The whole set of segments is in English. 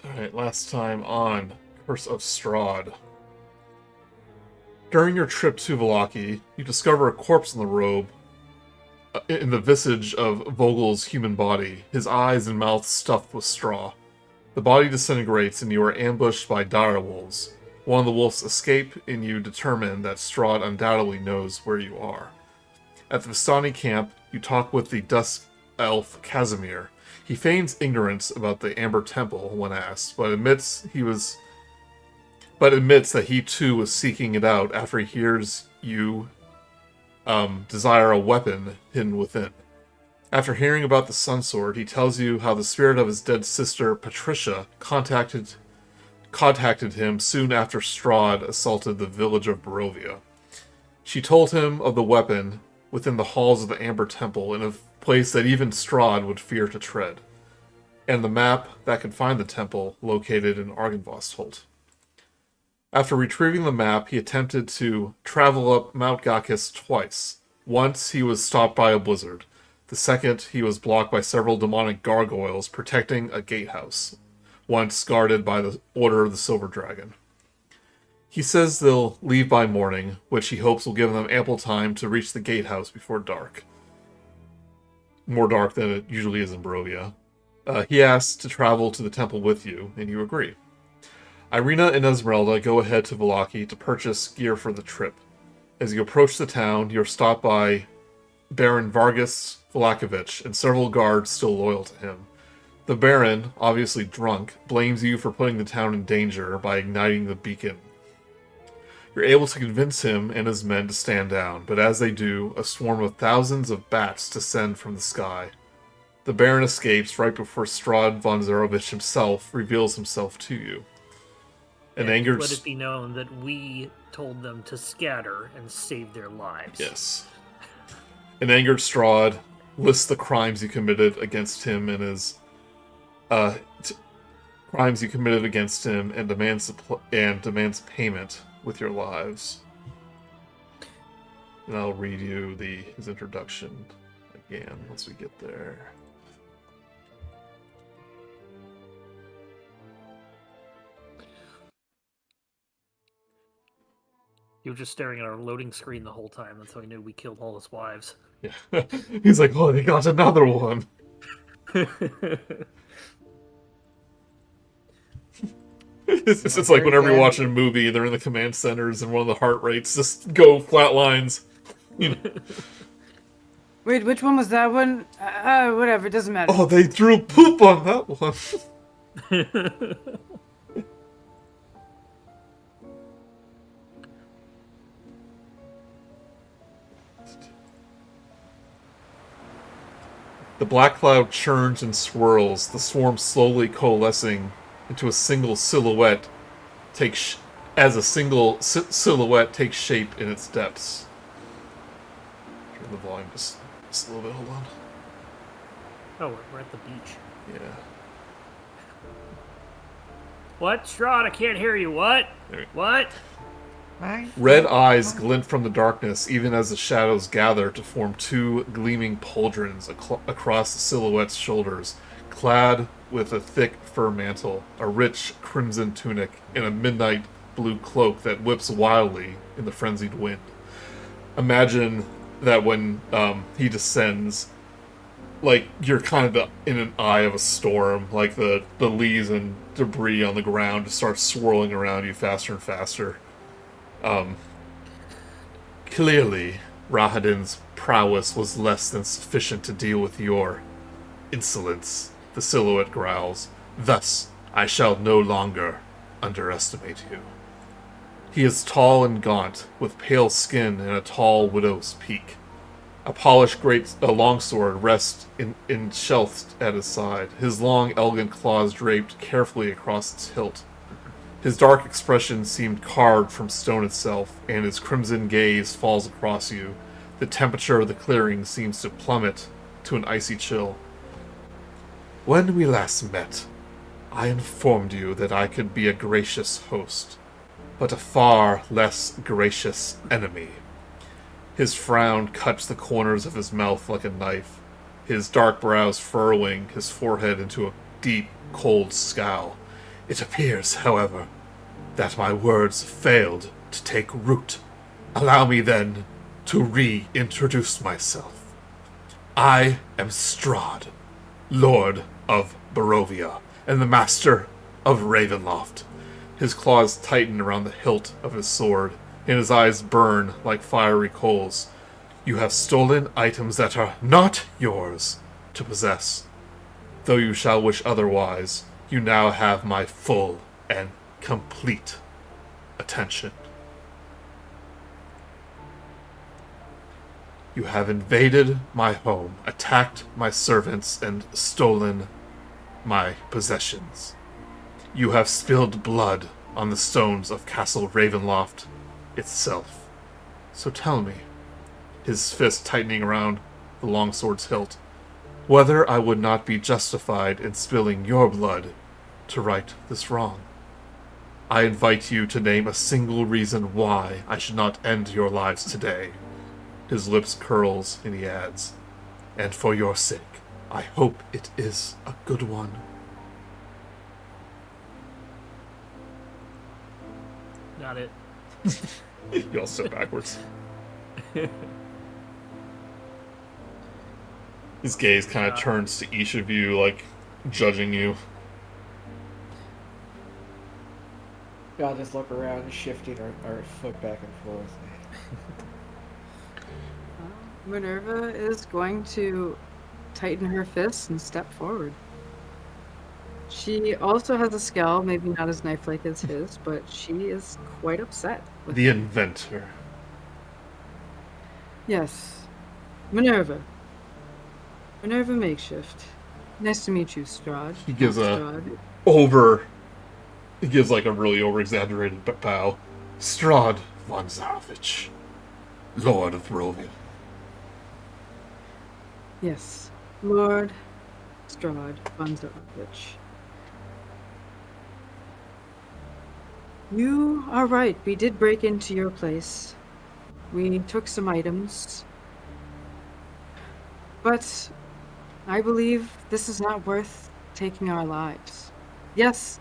Alright, last time on Curse of Strahd. During your trip to Vallaki, you discover a corpse in the robe, in the visage of Vogel's human body, his eyes and mouth stuffed with straw. The body disintegrates and you are ambushed by dire wolves. One of the wolves escape and you determine that Strahd undoubtedly knows where you are. At the Vistani camp, you talk with the Dusk Elf Casimir. He feigns ignorance about the Amber Temple when asked, but admits that he too was seeking it out after he hears you desire a weapon hidden within. After hearing about the Sun Sword, he tells you how the spirit of his dead sister Patricia contacted him soon after Strahd assaulted the village of Barovia. She told him of the weapon within the halls of the Amber Temple in a place that even Strahd would fear to tread, and the map that could find the temple located in Argynvostholt. After retrieving the map, he attempted to travel up Mount Gakis twice. Once, he was stopped by a blizzard. The second, he was blocked by several demonic gargoyles protecting a gatehouse, once guarded by the Order of the Silver Dragon. He says they'll leave by morning, which he hopes will give them ample time to reach the gatehouse before dark. More dark than it usually is in Barovia. He asks to travel to the temple with you, and you agree. Irina and Esmeralda go ahead to Vallaki to purchase gear for the trip. As you approach the town, you're stopped by Baron Vargas Vlakovich and several guards still loyal to him. The Baron, obviously drunk, blames you for putting the town in danger by igniting the beacon. You're able to convince him and his men to stand down, but as they do, a swarm of thousands of bats descend from the sky. The Baron escapes right before Strahd von Zarovich himself reveals himself to you. And angered... let it be known that we told them to scatter and save their lives. Yes. An angered Strahd lists the crimes you committed against him and his... crimes you committed against him and demands payment with your lives. And I'll read you his introduction again once we get there. He was just staring at our loading screen the whole time. That's how he knew we killed all his wives. Yeah. He's like, oh, they got another one. It's like whenever you're watching a movie, they're in the command centers and one of the heart rates just go flat lines. You know. Wait, which one was that one? Whatever, it doesn't matter. Oh, they threw poop on that one. The black cloud churns and swirls, the swarm slowly coalescing into a single silhouette as a single silhouette takes shape in its depths. Turn the volume just a little bit, hold on. Oh, we're at the beach. Yeah. What? Strahd, I can't hear you. What? What? Red eyes glint from the darkness even as the shadows gather to form two gleaming pauldrons across the silhouette's shoulders, clad with a thick fur mantle, a rich crimson tunic, and a midnight blue cloak that whips wildly in the frenzied wind. Imagine that when he descends, like you're kind of in an eye of a storm, like the leaves and debris on the ground just start swirling around you faster and faster. Clearly, Rahadin's prowess was less than sufficient to deal with your insolence, the silhouette growls. Thus, I shall no longer underestimate you. He is tall and gaunt, with pale skin and a tall widow's peak. A polished longsword rests shelved at his side, his long, elegant claws draped carefully across its hilt. His dark expression seemed carved from stone itself, and his crimson gaze falls across you. The temperature of the clearing seems to plummet to an icy chill. When we last met, I informed you that I could be a gracious host, but a far less gracious enemy. His frown cuts the corners of his mouth like a knife, his dark brows furrowing his forehead into a deep, cold scowl. It appears, however, that my words failed to take root. Allow me then to reintroduce myself. I am Strahd, Lord of Barovia, and the Master of Ravenloft. His claws tighten around the hilt of his sword, and his eyes burn like fiery coals. You have stolen items that are not yours to possess. Though you shall wish otherwise, you now have my full and complete attention. You have invaded my home, attacked my servants, and stolen my possessions. You have spilled blood on the stones of Castle Ravenloft itself. So tell me, his fist tightening around the longsword's hilt, whether I would not be justified in spilling your blood to right this wrong. I invite you to name a single reason why I should not end your lives today. His lips curls and he adds, and for your sake, I hope it is a good one. Not it. You all sit backwards. His gaze kind of turns to each of you, like, judging you. I'll just look around, shifting our foot back and forth. Minerva is going to tighten her fists and step forward. She also has a scowl, maybe not as knife-like as his, but she is quite upset. The inventor. Yes. Minerva. Minerva Makeshift. Nice to meet you, Strahd. He gives Strahd. He gives like a really over-exaggerated bow. Strahd von Zarovich, Lord of Barovia. Yes. Lord Strahd von Zarovich. You are right. We did break into your place. We took some items. But I believe this is not worth taking our lives. Yes,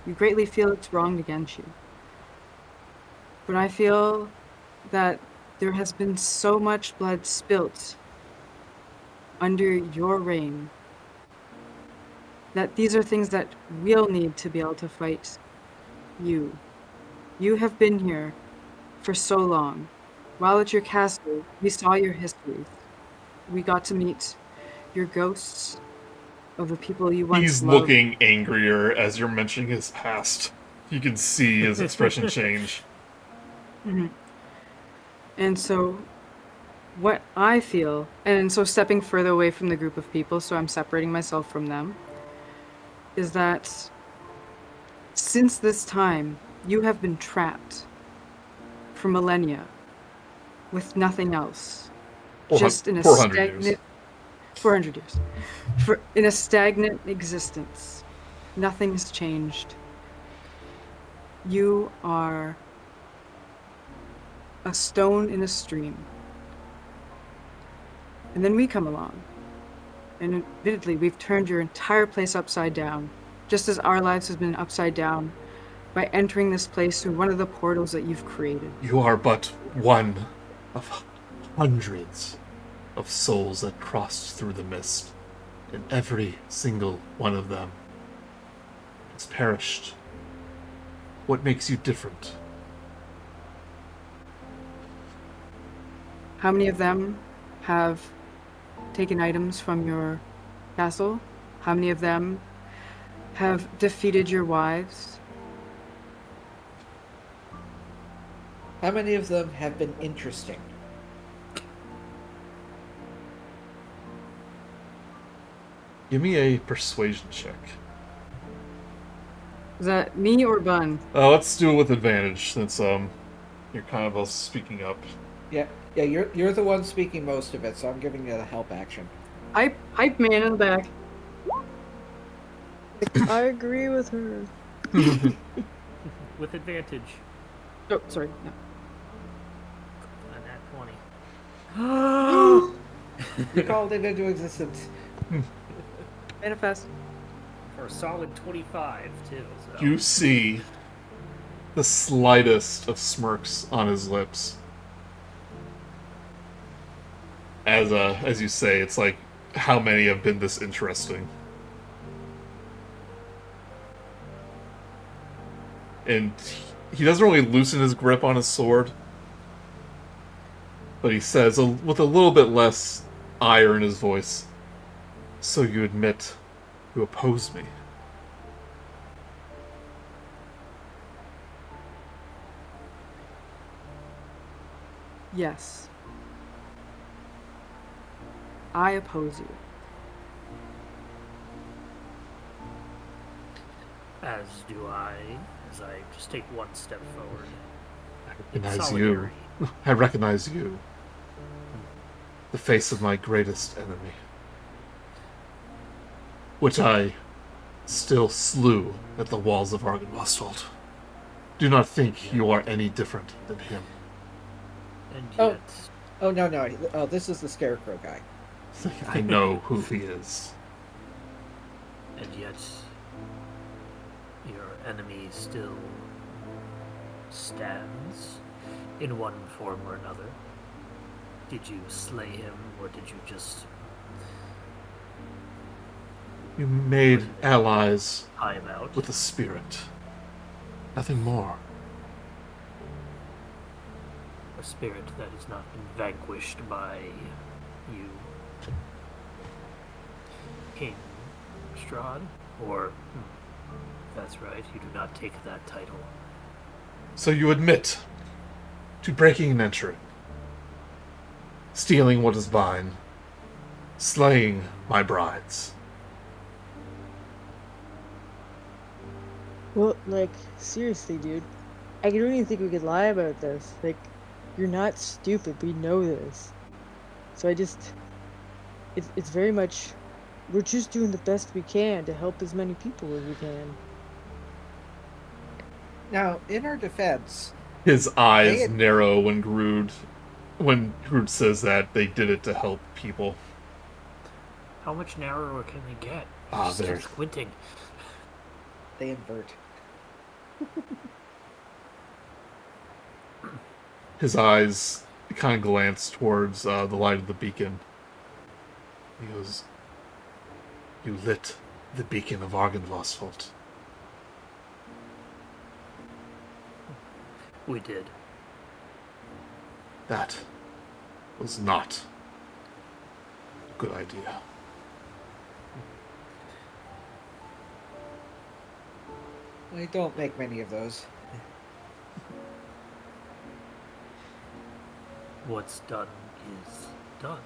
you greatly feel it's wronged against you. But I feel that there has been so much blood spilt under your reign that these are things that we'll need to be able to fight you. You have been here for so long. While at your castle, we saw your histories. We got to meet your ghosts of the people you once He's loved. looking angrier as you're mentioning his past. You can see his expression change. Mm-hmm. And so what I feel, and so stepping further away from the group of people, so I'm separating myself from them, is that since this time, you have been trapped for millennia with nothing else. Just in a 400 years. 400 years. In a stagnant existence. Nothing has changed. You are a stone in a stream. And then we come along. And admittedly, we've turned your entire place upside down, just as our lives have been upside down by entering this place through one of the portals that you've created. You are but one of hundreds of souls that crossed through the mist, and every single one of them has perished. What makes you different? How many of them have taken items from your castle? How many of them have defeated your wives? How many of them have been interesting? Give me a persuasion check. Is that me or Bun? Let's do it with advantage, since you're kind of both speaking up. Yeah, you're the one speaking most of it, so I'm giving you the help action. Hype man in the back. I agree with her. With advantage. Oh, sorry. No. On that 20. You called it into existence. Manifest. for a solid 25 too. So. You see the slightest of smirks on his lips. As you say, it's like, how many have been this interesting? And he doesn't really loosen his grip on his sword, but he says, with a little bit less ire in his voice, "So you admit you oppose me?" Yes. I oppose you. As do I, as I just take one step forward. I recognize you. I recognize you. The face of my greatest enemy. Which I still slew at the walls of Arkundax. Do not think you are any different than him. And yet... Oh, no. Oh, this is the Scarecrow guy. I know who he is. And yet... your enemy still stands in one form or another. Did you slay him, or did you just... You made allies high him out? with the spirit. Nothing more. A spirit that has not been vanquished by you, King Strahd? Or, that's right, you do not take that title. So you admit to breaking and entering, stealing what is mine, slaying my brides. Well, like, seriously, dude. I don't even think we could lie about this. Like, you're not stupid. We know this. So it's very much, we're just doing the best we can to help as many people as we can. Now, in our defense... His eyes narrow when Grude says that they did it to help people. How much narrower can they get? Just keep squinting. They invert. His eyes kind of glance towards the light of the beacon. He goes, "You lit the beacon of Arkundax. We did. That was not a good idea." I don't make many of those. What's done is done.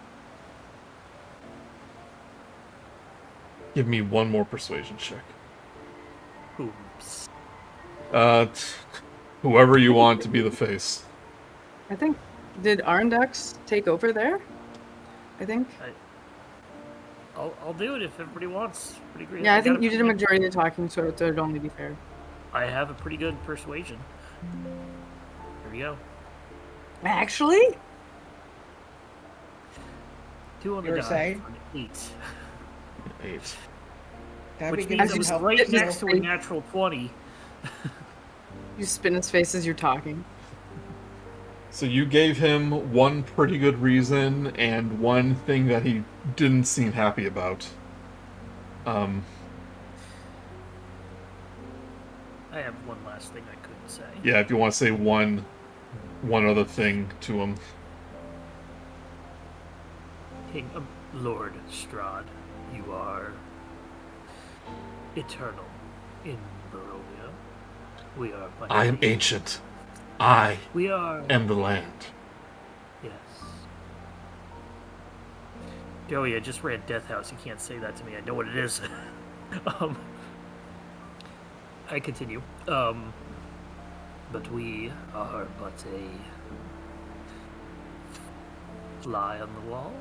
Give me one more persuasion check. Oops. Whoever you want to be the face. I think, did Arkundax take over there? I think. I'll do it if everybody wants. Pretty great. Yeah, I think you did a majority of the talking, so it would only be fair. I have a pretty good persuasion. Here we go. Actually? 2 on the You were die saying? for an 8. 8. Which means it's right next to a natural 20. You spin his face as you're talking. So you gave him one pretty good reason and one thing that he didn't seem happy about. I have one last thing I couldn't say. Yeah, if you want to say one other thing to him. King Lord Strahd, you are eternal in Barovia. We are. I am ancient. I am the land. Yes. Joey, I just read Death House. You can't say that to me. I know what it is. I continue. But we are but a fly on the wall.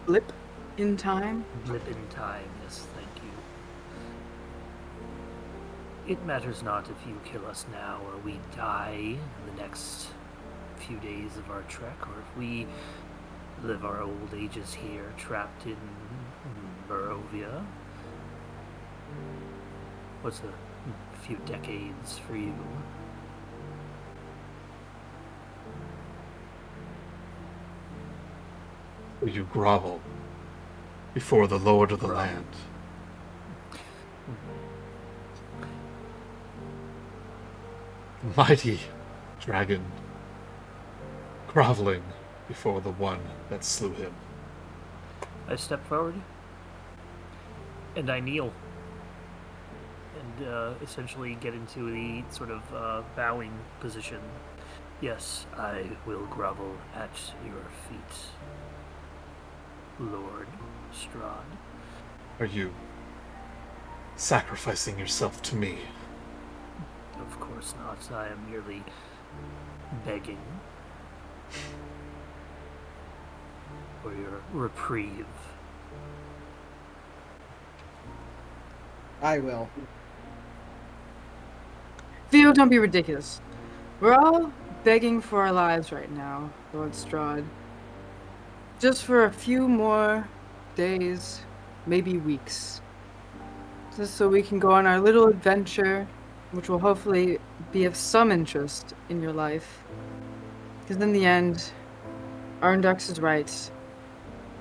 Blip in time? Blip in time, yes, thank you. It matters not if you kill us now or we die in the next few days of our trek, or if we live our old ages here trapped in Barovia. What's a few decades for you? Will you grovel before the Lord of the land? Mighty dragon, groveling before the one that slew him. I step forward, and I kneel, and essentially get into the sort of bowing position. Yes, I will grovel at your feet, Lord Strahd. Are you sacrificing yourself to me? Of course not. I am merely begging for your reprieve. I will. Theo, don't be ridiculous. We're all begging for our lives right now, Lord Strahd. Just for a few more days, maybe weeks. Just so we can go on our little adventure, which will hopefully be of some interest in your life. Because in the end, Arkundax is right.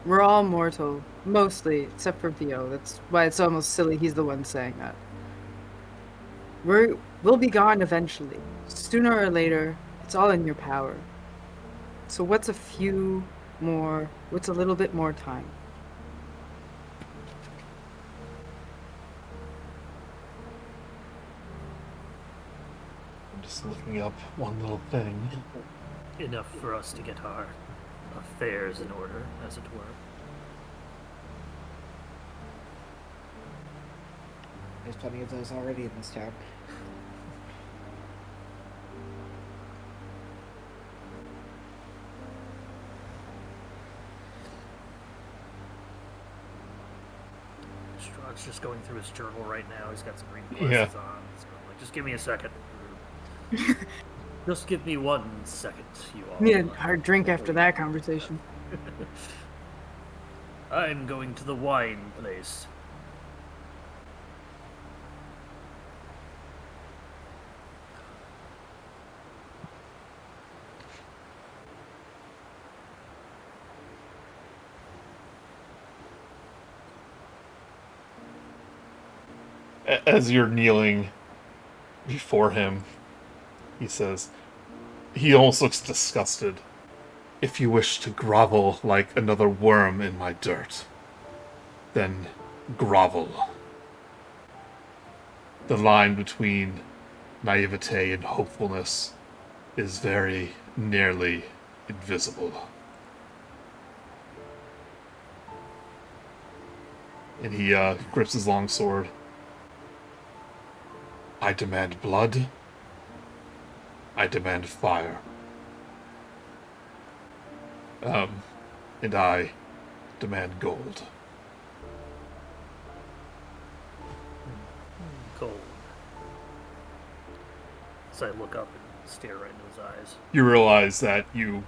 We're all mortal. Mostly, except for Theo. That's why it's almost silly he's the one saying that. We'll be gone eventually. Sooner or later, it's all in your power. So what's a little bit more time? I'm just looking up one little thing. Enough for us to get our affairs in order, as it were. There's plenty of those already in this town. Strahd's just going through his journal right now. He's got some reading glasses Yeah. on. So I'm like, just give me a second. Just give me 1 second, you all. Need a hard drink after that conversation. I'm going to the wine place. As you're kneeling before him, he says, he almost looks disgusted. If you wish to grovel like another worm in my dirt, then grovel. The line between naivete and hopefulness is very nearly invisible. And he grips his long sword. I demand blood. I demand fire. And I demand gold. Gold. So I look up and stare right into his eyes. You realize that you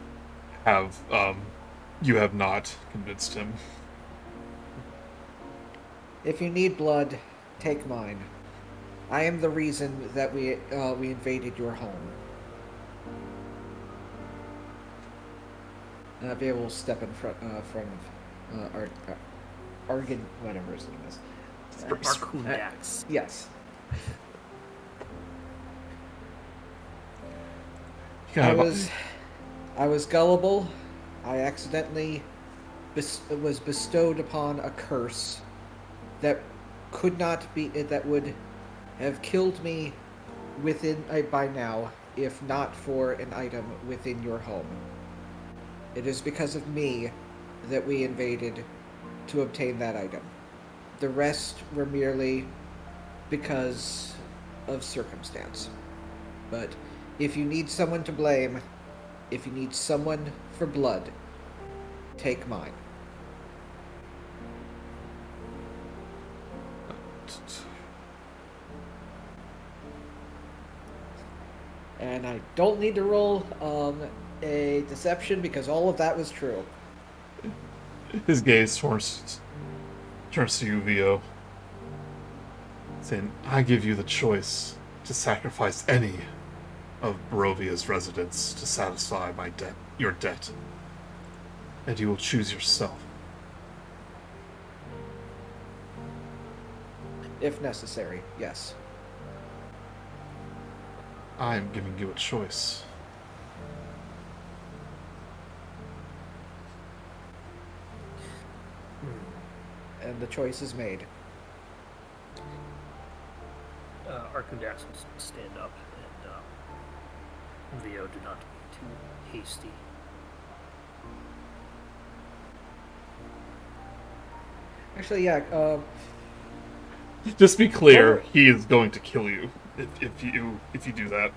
have not convinced him. If you need blood, take mine. I am the reason that we invaded your home. They will step in front of Argon, whatever his name is. Arkundax. Yes. I was gullible. I accidentally was bestowed upon a curse that would have killed me by now, if not for an item within your home. It is because of me that we invaded to obtain that item. The rest were merely because of circumstance. But if you need someone to blame, if you need someone for blood, take mine. And I don't need to roll a deception because all of that was true. His gaze turns to you, Vio. saying, I give you the choice to sacrifice any of Barovia's residents to satisfy your debt. And you will choose yourself. If necessary, yes. I am giving you a choice. And the choice is made. Arkundax will stand up, and Leo, do not be too hasty. Actually, yeah. Just be clear, he is going to kill you if you do that.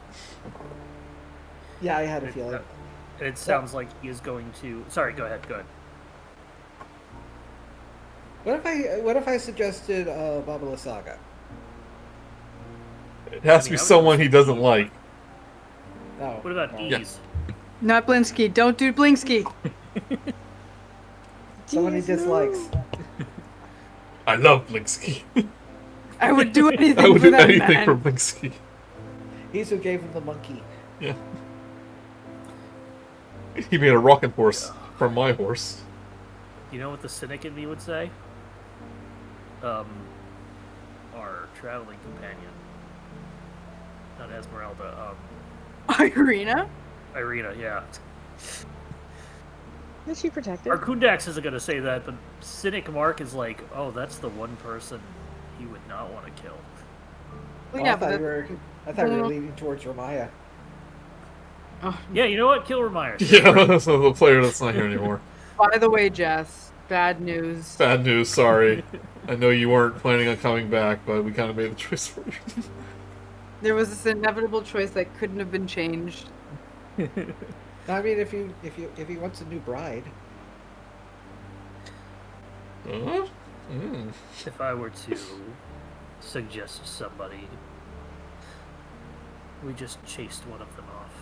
Yeah, I had a feeling. And it sounds like he is going to. Sorry, go ahead. What if I suggested Babala Saga? It has to be someone he doesn't like. No. What about no. Ease? Not Blinsky. Don't do Blinsky. Someone he dislikes. I love Blinsky. I would do anything I would for do that anything man. for Blinsky. He's who gave him the monkey. Yeah. He made a rocking horse from my horse. You know what the cynic in me would say? Our traveling companion. Not Esmeralda, Irina? Irina, yeah. Is she protected? Arkundax isn't going to say that, but Cynic Mark is like, oh, that's the one person he would not want to kill. Well, Oh, yeah, I thought but you were leaning towards Romaia. oh, Yeah, you know what? Kill Romaia. Yeah, that's the player that's not here anymore. by the way, Jess, bad news. Bad news, sorry. I know you weren't planning on coming back, but we kind of made the choice for you. There was this inevitable choice that couldn't have been changed. No, I mean, if he wants a new bride. Huh? Mm. If I were to suggest somebody, we just chased one of them off.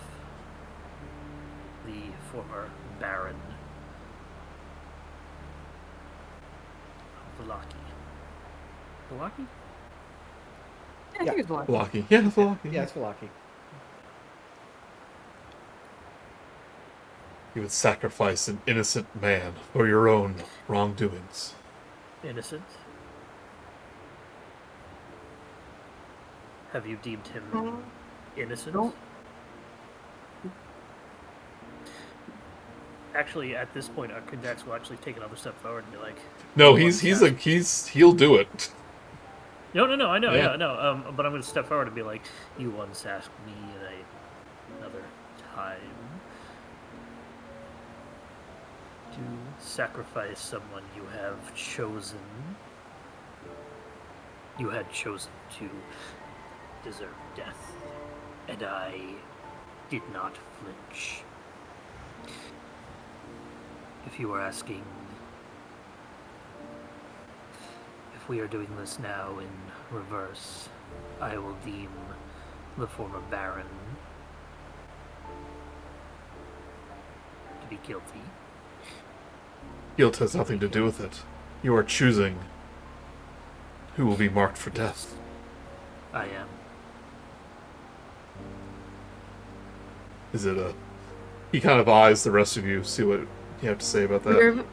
The former Baron Velaki. Velaki? I think it's one. Velaki. Yeah, Velaki. Yeah, it's Velaki. You would sacrifice an innocent man for your own wrongdoings. Innocent? Have you deemed him innocent? No. Actually, at this point, Arkundax will actually take another step forward and be like, No, "You he'll do it. No, I know, Yeah. but I'm going to step forward and be like, you once asked me in another time to sacrifice someone you have chosen. You had chosen to deserve death, and I did not flinch. If you are asking if we are doing this now in reverse, I will deem the former Baron to be guilty. Guilt has nothing to do with it. You are choosing who will be marked for death. I am. Is it a... He kind of eyes the rest of you, see what you have to say about that.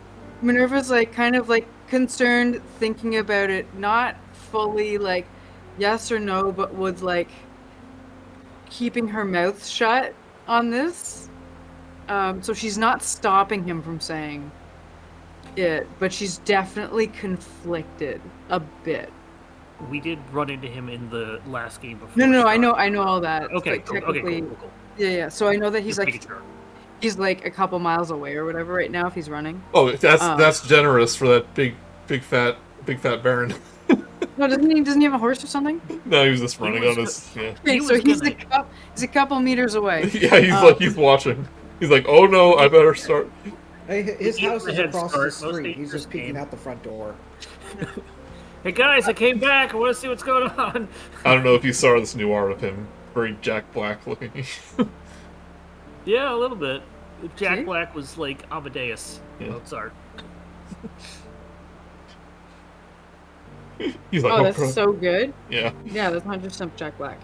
Minerva's like kind of like concerned, thinking about it, not fully like yes or no, but was like keeping her mouth shut on this. So she's not stopping him from saying it, but she's definitely conflicted a bit. We did run into him in the last game before. No, I Strahd. know all that. Okay, but cool. technically, Cool. yeah. So I know that he's Just like making sure. he's like a couple miles away or whatever right now if he's running. Oh, that's generous for that big fat Baron. No, doesn't he have a horse or something? No, he was just running was on his... Yeah, Okay, He so was he's a couple meters away. yeah, he's watching. He's like, oh no, I better start... Hey, his He house was is a head across start. the Most street. He's dangerous just peeking game. out the front door. Hey guys, I came back. I want to see what's going on. I don't know if you saw this new art of him. Very Jack Black looking. Yeah, a little bit. Jack See? Black was like Amadeus Yeah. Mozart. He's like, Oh, oh, that's so good. yeah. Yeah, that's 100% Jack Black.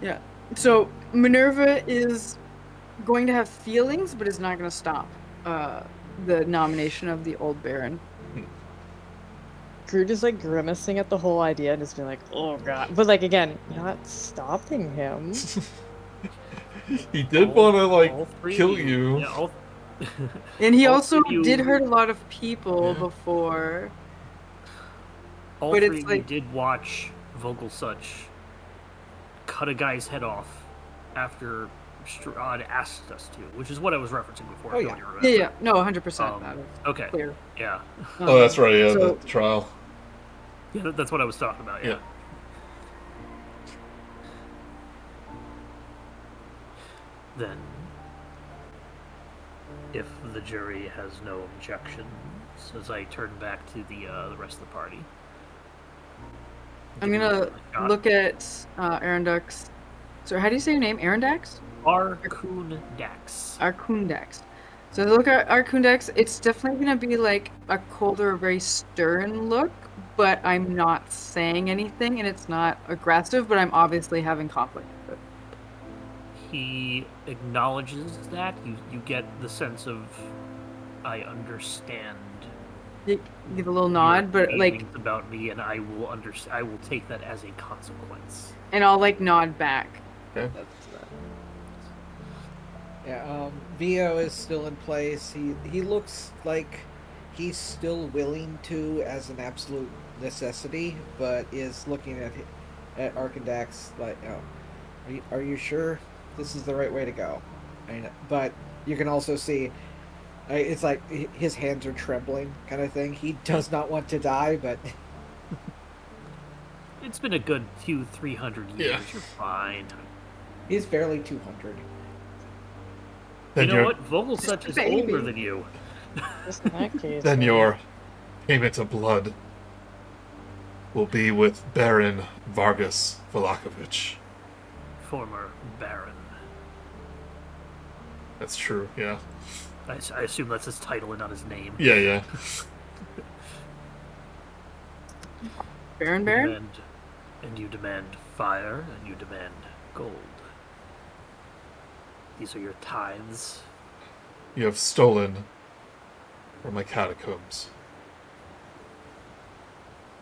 Yeah. So Minerva is going to have feelings, but is not going to stop the nomination of the Old Baron. Grude is like grimacing at the whole idea and just being like, oh god. But like again, not stopping him. He did want to all like three kill of you. Yeah, And he All also three of did you- hurt a lot of people Yeah. before. all But three it's of you like- did watch Vogelsuch cut a guy's head off after Strahd asked us to, which is what I was referencing before. Oh, if yeah. you remember. Yeah. No, 100%. That is Okay. clear. Yeah. Oh, that's right. Yeah, So, the trial. Yeah, that's what I was talking about. Yeah. Then, if the jury has no objections, as I turn back to the rest of the party, I'm gonna look at Arkundax. So how do you say your name? Arkundax? Arkundax. Arkundax. So look at Arkundax. It's definitely gonna be like a colder, very stern look, but I'm not saying anything, and it's not aggressive. But I'm obviously having conflict with it. He acknowledges that. You get the sense of, I understand. You give a little nod, your but like, feelings about me, and I will I will take that as a consequence. and I'll like nod back. Okay. Yeah, Vio is still in place. He looks like he's still willing to as an absolute necessity, but is looking at Arkundax like, oh, are you sure this is the right way to go? But you can also see it's like his hands are trembling, kind of thing. He does not want to die, but It's been a good 200-300 years. Yeah. You're fine. he's barely 200. Then You know your what? Vogelsuch is baby. older than you. Just in that case. then your payment of blood will be with Baron Vargas Velakovich. Former Baron. That's true. Yeah. I assume that's his title and not his name. Yeah. Yeah. Baron. And you demand fire, and you demand gold. These are your tithes. You have stolen from my catacombs.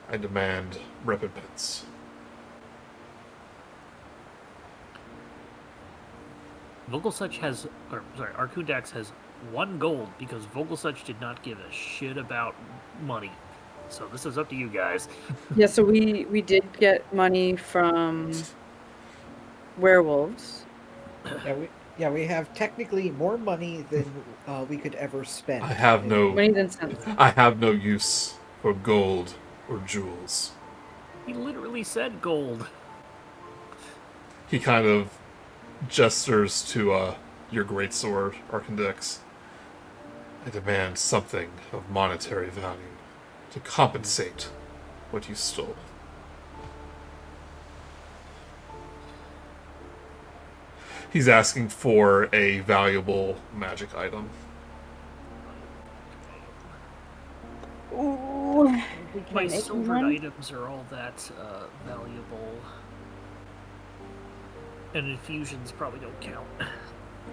I demand recompense. Arkundax has 1 gold because Vogelsuch did not give a shit about money. So this is up to you guys. Yeah. So we did get money from werewolves. We have technically more money than we could ever spend. I have no Money than sense. use for gold or jewels. He literally said gold. He kind of gestures to your greatsword, Arkundax. I demand something of monetary value to compensate what you stole. He's asking for a valuable magic item. Ooh. My Can I make silvered one? items are all that valuable. And infusions probably don't count.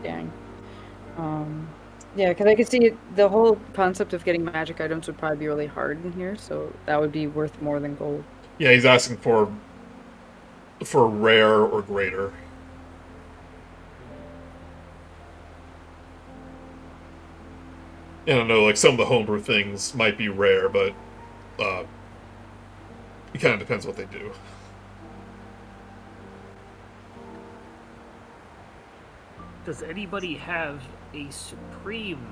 Dang. Yeah, because I could see the whole concept of getting magic items would probably be really hard in here, so that would be worth more than gold. Yeah, he's asking for rare or greater. I don't know, like some of the homebrew things might be rare, but it kind of depends what they do. Does anybody have a supreme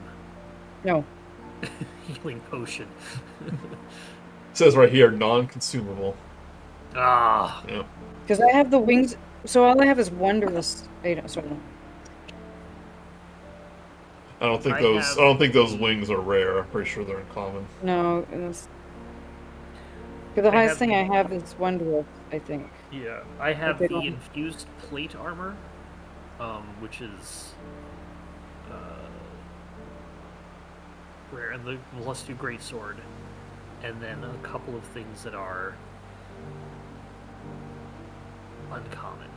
No. healing potion? It says right here, non-consumable. Ah, Yeah. Because I have the wings, so all I have is wondrous items. So I don't think I have- those wings are rare. I'm pretty sure they're uncommon. no, because the I highest have thing the- I have is wondrous, I think. yeah. I have they the don't- infused plate armor, which is rare, and the +2 greatsword, and then a couple of things that are uncommon.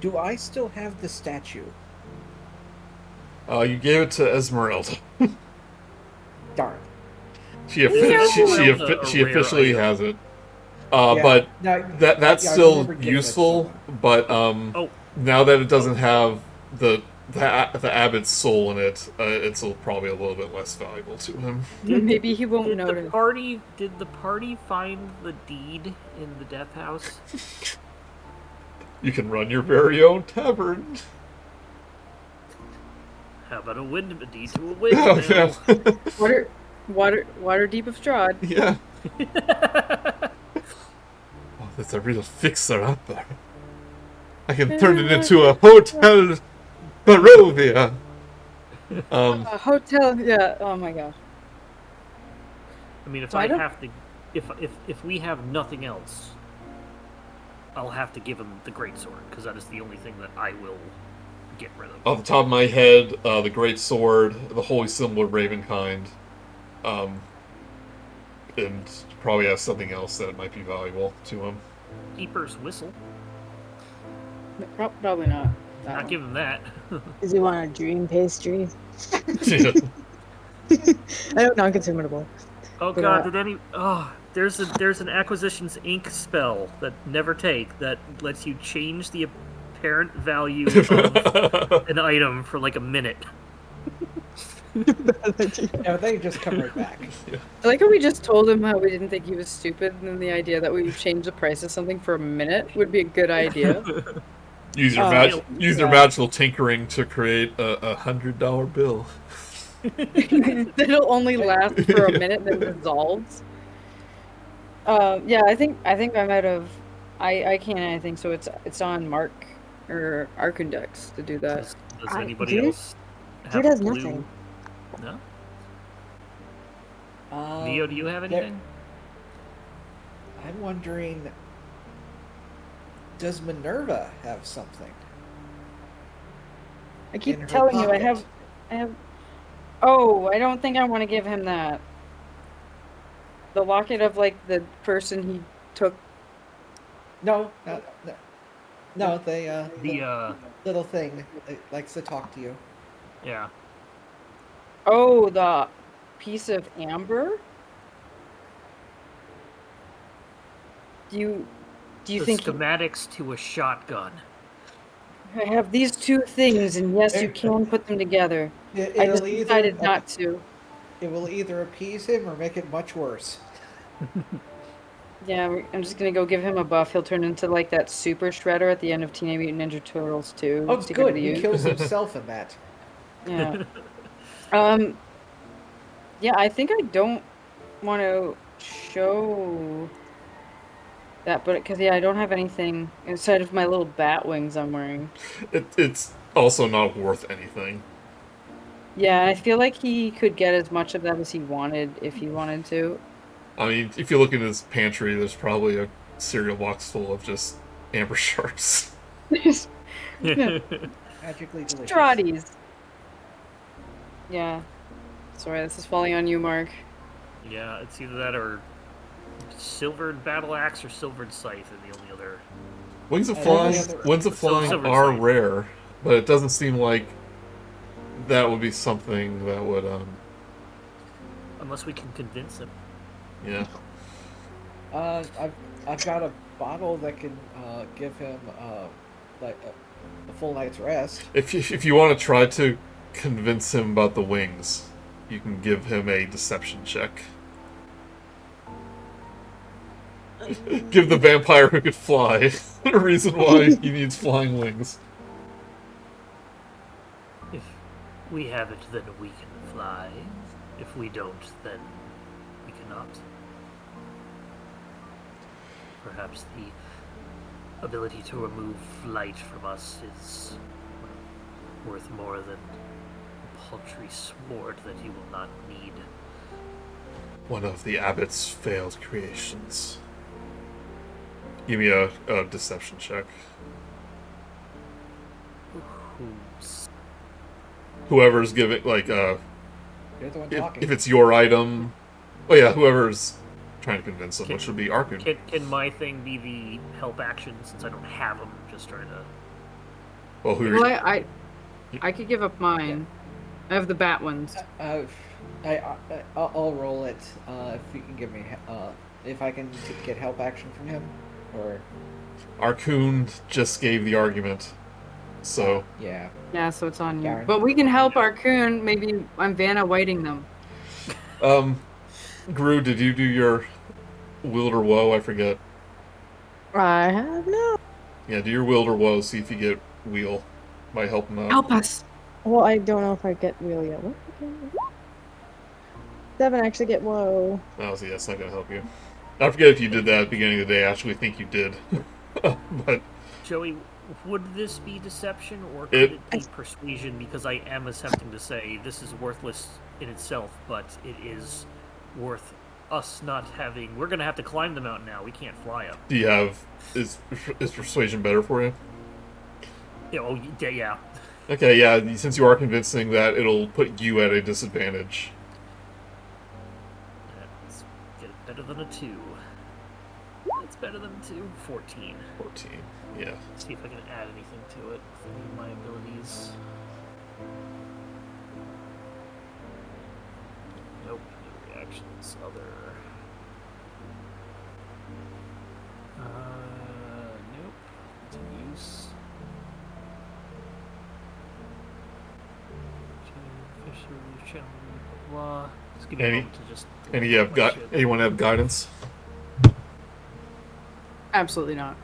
Do I still have the statue? You gave it to Esmeralda. Darn. She Esmeralda, a rare officially item. has it. Yeah, But no, that's yeah, I still remember getting it useful. somewhere. But now that it doesn't have the abbot's soul in it, it's probably a little bit less valuable to him. Maybe he won't Did notice. the party find the deed in the death house? You can run your very own tavern. How about a deed to a windmill? Water deep of Strahd. Yeah. Oh, that's a real fixer-upper. I can turn it into a hotel Barovia. A hotel, yeah. Oh my gosh. I mean, if So I I don't- have to, if we have nothing else, I'll have to give him the greatsword because that is the only thing that I will get rid of. Off the top of my head, the Great Sword, the Holy Symbol of Ravenkind, and probably have something else that might be valuable to him. Keeper's whistle. Probably not. Not give him that. Does he want a dream pastry? Yeah. I don't non-consumable. Oh But, god, there's an acquisitions ink spell that never take that lets you change the apparent value of an item for like a minute. No, they just come right back. I like how we just told him how we didn't think he was stupid, and then the idea that we would change the price of something for a minute would be a good idea. Use your Oh, magical tinkering to create a $100 bill. It'll only last for a minute, then dissolves. Yeah, I think I'm out of. I can't anything, so it's on Mark or Arkundax to do that. Does anybody Druid- else have Druid has blue? nothing. No? Um, Neo, do you have anything? I'm wondering, does Minerva have something? I keep in her telling you, I pocket? have. Oh, I don't think I want to give him that. The locket of like the person he took. No, no, they The little thing that likes to talk to you. yeah. Oh, the piece of amber. Do you The think schematics to a shotgun. I have these two things, and yes, you can put them together. I just decided not to. It will either appease him or make it much worse. Yeah, I'm just gonna go give him a buff. He'll turn into like that super shredder at the end of Teenage Mutant Ninja Turtles 2. Oh, Secret of good. the He Use. kills himself in that. Yeah. Yeah, I think I don't want to show that, but because I don't have anything inside of my little bat wings I'm wearing. It's also not worth anything. Yeah, I feel like he could get as much of that as he wanted if he wanted to. I mean, if you look in his pantry, there's probably a cereal box full of just amber shards. Yeah. Magically delicious. Strahdies. Yeah. Sorry, this is falling on you, Mark. Yeah, it's either that or silvered battle axe or silvered scythe are the only other. Wings of And Flying, any other- Winds of Flying Silver are Scythe. rare, but it doesn't seem like that would be something that would, Unless we can convince him. yeah. I've got a bottle that can give him like a full night's rest. If you want to try to convince him about the wings, you can give him a deception check. Give the vampire who could fly a reason why he needs flying wings. If we have it, then we can fly. If we don't, then we cannot. Perhaps the ability to remove flight from us is worth more than a paltry sword that you will not need. One of the abbot's failed creations. Give me a deception check. Who's Whoever's giving, like, You're the one talking. if it's your item. Oh yeah, whoever's trying to convince someone should be Arkun. Can my thing be the help action since I don't have them? Just trying to. Well, who? Well, I could give up mine. I have the bat ones. I'll roll it if you can give me if I can get help action from him, or Arkun just gave the argument, so yeah. Yeah, so it's on you. Darn. But we can help Arkoon. Maybe I'm Vanna Whiting them. Grude, did you do your Wild or Woe? I forget. I have no. Yeah, do your Wild or Woe. See if you get Wheel. Might help him out. Help us. Well, I don't know if I get wheel yet. What? 7 actually get whoa. Oh, so yeah, it's not gonna help you. I forget if you did that at the beginning of the day. I actually think you did, but Joey, would this be deception or could it be persuasion? Because I am attempting to say this is worthless in itself, but it is worth us not having. We're gonna have to climb the mountain now. We can't fly up. do you have is persuasion better for you? Yeah. Okay, yeah. Since you are convincing that it'll put you at a disadvantage. Let's get it better than a 2. It's better than a 2. 14. 14. Yeah. See if I can add anything to it with any of my abilities. Nope, no reactions. Other. Nope. To use. Blah. Just give me a moment to just. Any have got anyone have guidance? Absolutely not.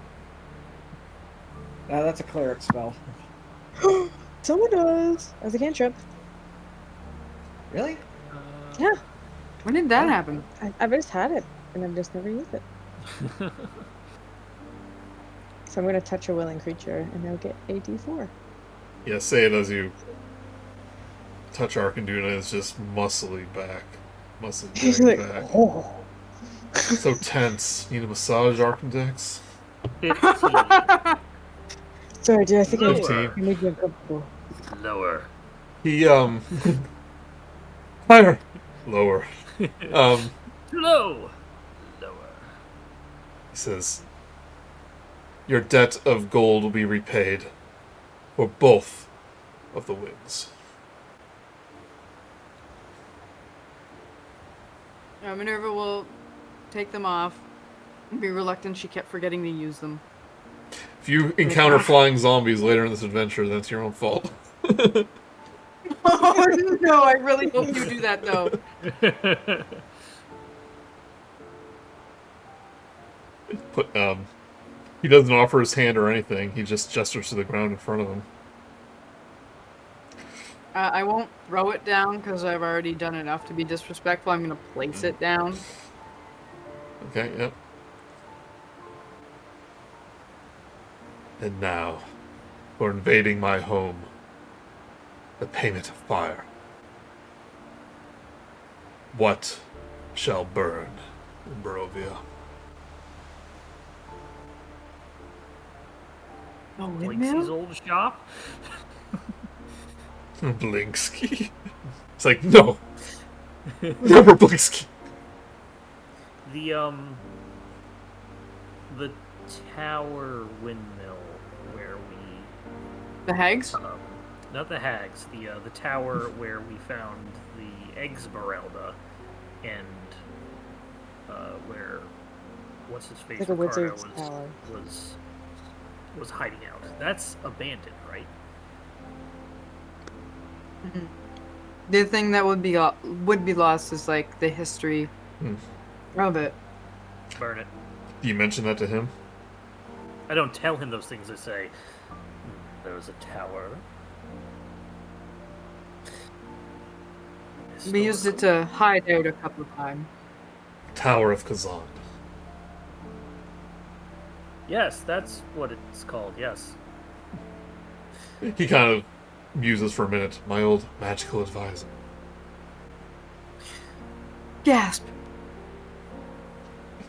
That's a cleric spell. Someone does. As a cantrip. Really? Yeah. When did that happen? I've just had it, and I've just never used it. So I'm going to touch a willing creature, and they'll get a d4. Yeah, say it as you touch Arkunduna, and it's just muscly back. He's Muscly like, back. oh. So tense. Need a massage, Arkundax? 15. Sorry, dude, I think I 15. made you uncomfortable. Lower. He, higher. Lower. Low. Lower. He says, your debt of gold will be repaid for both of the wings. Minerva will take them off and be reluctant. She kept forgetting to use them. If you encounter flying zombies later in this adventure, that's your own fault. Oh no, I really hope you do that though. He doesn't offer his hand or anything. He just gestures to the ground in front of him. I won't throw it down because I've already done enough to be disrespectful. I'm going to place it down. Okay, yep. And now, for invading my home, the payment of fire. What shall burn in Barovia? Oh, Blinks's old shop? Blinksky? It's like, no! Never Blinksky! The tower windmill where we... The hags? Not the hags. The tower where we found the Eggsmeralda and where what's his face Like a Ricardo wizard's tower. was hiding out. That's abandoned, right? Mm-hmm. The thing that would be lost is like the history of it. Burn it. Do you mention that to him? I don't tell him those things. I say there was a tower. We used it to hide out a couple of times. Tower of Kazan. Yes, that's what it's called. Yes. He kind of muses for a minute. My old magical advisor. Gasp!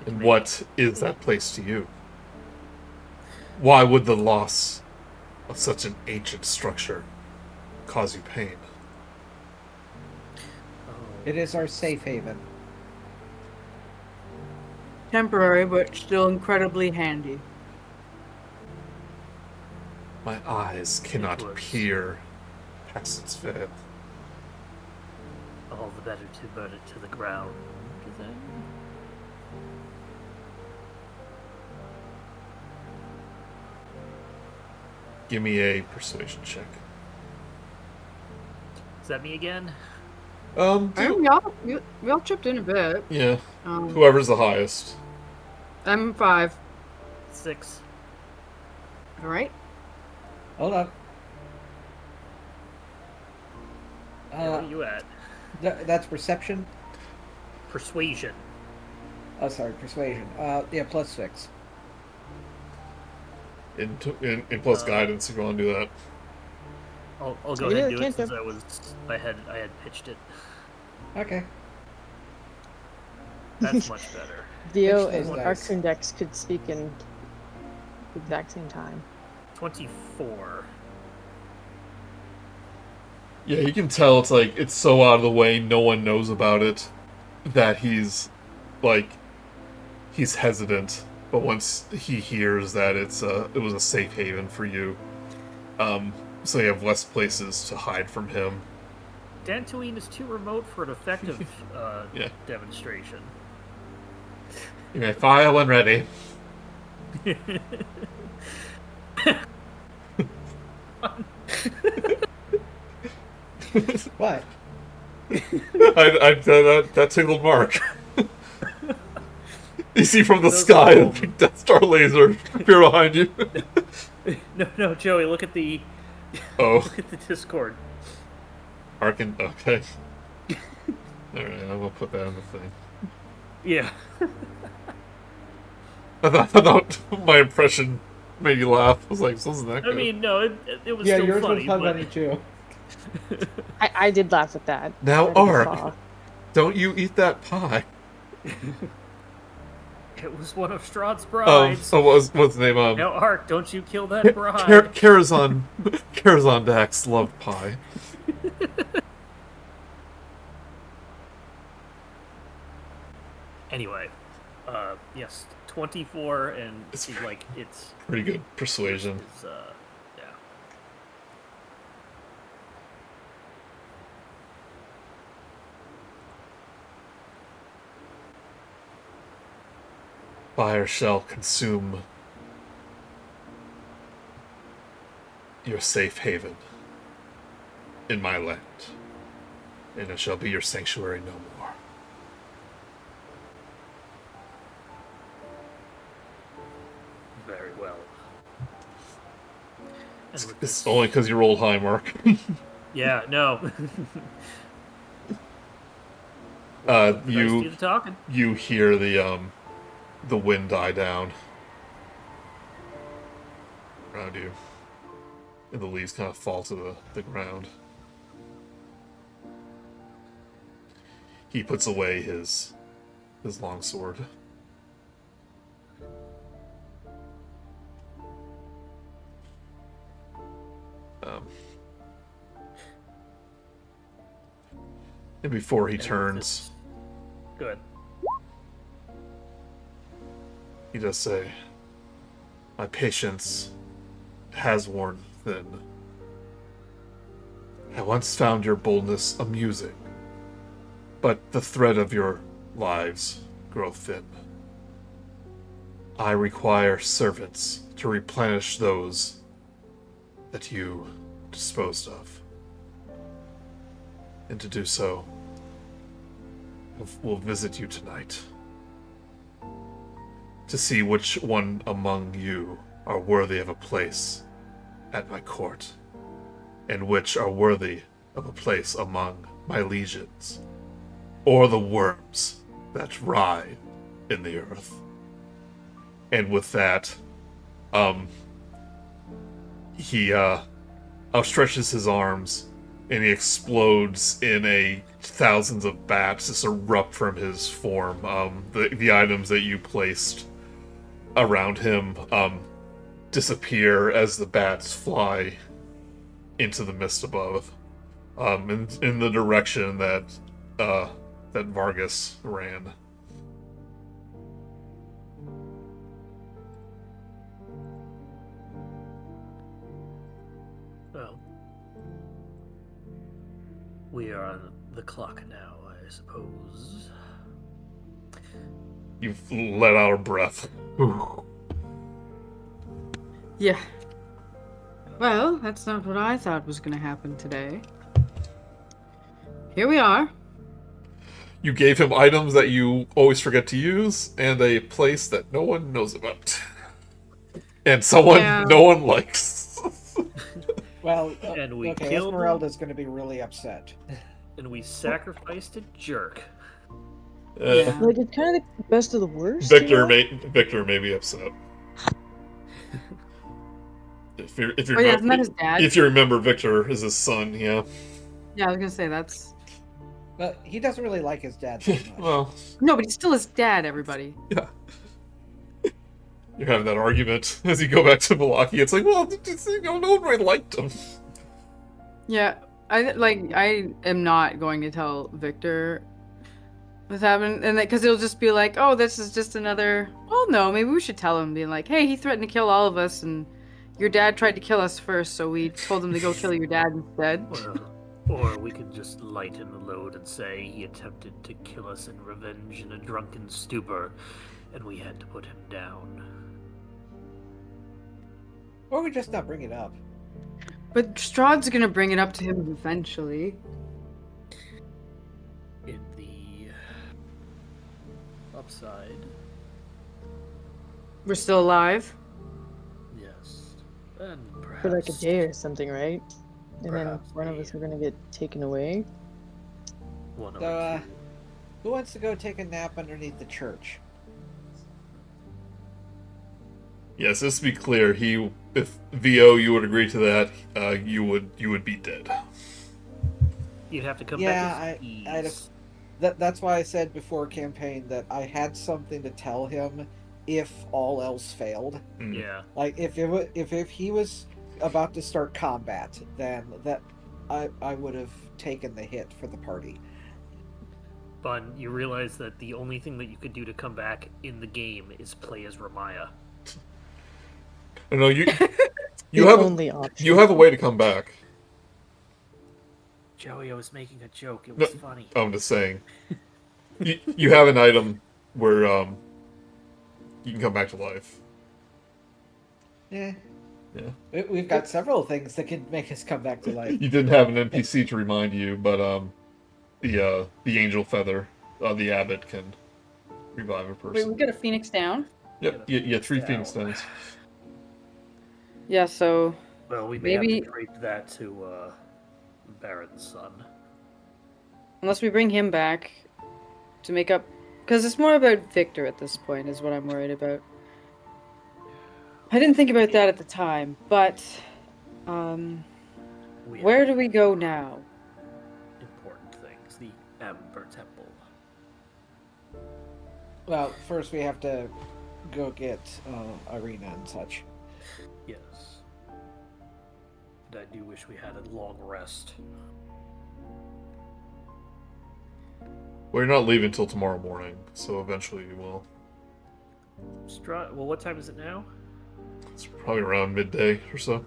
And what is that place to you? Why would the loss of such an ancient structure cause you pain? It is our safe haven. Temporary, but still incredibly handy. My eyes cannot was- peer past its veil. All the better to burn it to the ground. Then. Give me a persuasion check. Is that me again? I mean, we all chipped in a bit. Yeah. Whoever's the highest. I'm 5. 6. All right. Hold up. Where are you at? That's perception. Persuasion. Oh, sorry, persuasion. Yeah, +6. In plus guidance, if you want to do that. I'll go ahead and do it since I had pitched it. Okay. That's much better. Dio Pitch and those dice. Arkundax could speak in the exact same time. 24. Yeah, you can tell it's so out of the way, no one knows about it, that he's hesitant. But once he hears that it was a safe haven for you, so you have less places to hide from him. Dantooine is too remote for an effective Yeah. demonstration. You may fire when ready. What? That tickled Mark. You see from the Those sky a little- big Death Star laser appear behind you. No, Joey, look at the Oh, Discord. Arkin. Okay. Alright, I'm gonna put that in the thing. Yeah. I thought my impression made you laugh. I was like, this wasn't that I good. mean, no, it was Yeah, still yours funny. was but funny too. I did laugh at that. Now, I Ark, saw. don't you eat that pie? it was one of Strahd's Oh, brides. what's the name? Now, Ark, don't you kill that bride. Karazhan Dax loved pie. Anyway, yes, 24, and It's it's Pretty good persuasion. yeah. Fire shall consume your safe haven in my land, and it shall be your sanctuary no more. Very well. And with It's this- only because you rolled high, Mark. Yeah, no. Nice to do You the talking. you hear the wind die down around you, and the leaves kind of fall to the ground. He puts away his longsword. And before he And with turns, this- Good. he does say, "My patience has worn thin. I once found your boldness amusing, but the thread of your lives grow thin. I require servants to replenish those that you disposed of. And to do so, we'll visit you tonight to see which one among you are worthy of a place at my court, and which are worthy of a place among my legions, or the worms that writhe in the earth." And with that, he outstretches his arms, and he explodes in thousands of bats just erupt from his form. The items that you placed around him disappear as the bats fly into the mist above, in the direction that that Vargas ran. Well, we are on the clock now, I suppose. You've let out a breath. Whew. Yeah. Well, that's not what I thought was going to happen today. Here we are. You gave him items that you always forget to use, and a place that no one knows about. And someone Yeah. no one likes. Well, And we okay, killed him. Esmeralda's going to be really upset. And we sacrificed a jerk. Yeah. Like, it's kind of the best of the worst. you Victor know? Victor may be upset. If you Oh, yeah, isn't that his dad? If you remember, Victor is his son. Yeah. Yeah, I was going to say that's... But he doesn't really like his dad very much. Well, No, but he's still his dad, everybody. yeah. You're having that argument as you go back to Milwaukee. It's like, well, no one really liked him. Yeah, I am not going to tell Victor what's happening, and because he'll just be like, "Oh, this is just another." Well, no, maybe we should tell him, being like, "Hey, he threatened to kill all of us, and your dad tried to kill us first, so we told him to go kill your dad instead." Or we could just lighten the load and say he attempted to kill us in revenge in a drunken stupor, and we had to put him down. Or we just not bring it up. But Strahd's gonna bring it up to him eventually. In the upside, We're still alive. yes. And perhaps... For like a day or something, right? And then Perhaps one of the- us are gonna get taken away. One So, or two. who wants to go take a nap underneath the church? Yes, just to be clear, if VO you would agree to that, you would be dead. You'd have to come Yeah, back with I'd ease. That's why I said before campaign that I had something to tell him if all else failed. Mm. Yeah. Like if he was about to start combat, then I would have taken the hit for the party. But you realize that the only thing that you could do to come back in the game is play as Romaia. No, you The have only option. you have a way to come back. Joey, I was making a joke. It was No. funny. I'm just saying. You have an item where you can come back to life. Yeah. Yeah. We've got several things that can make us come back to life. You didn't have an NPC to remind you, but the angel feather, the abbot can revive a Wait, person. we got a phoenix down. Yep, yeah, 3 Down. Phoenix Stones. Yeah, so Well, we may Maybe- have to trade that to Baron's son. unless we bring him back to make up, because it's more about Victor at this point, is what I'm worried about. I didn't think about that at the time, but We where have do we go now? important things. The Amber Temple. Well, first we have to go get Arena and such. Yes. And I do wish we had a long rest. Well, you're not leaving until tomorrow morning, so eventually you will. Well, what time is it now? It's probably around midday or so.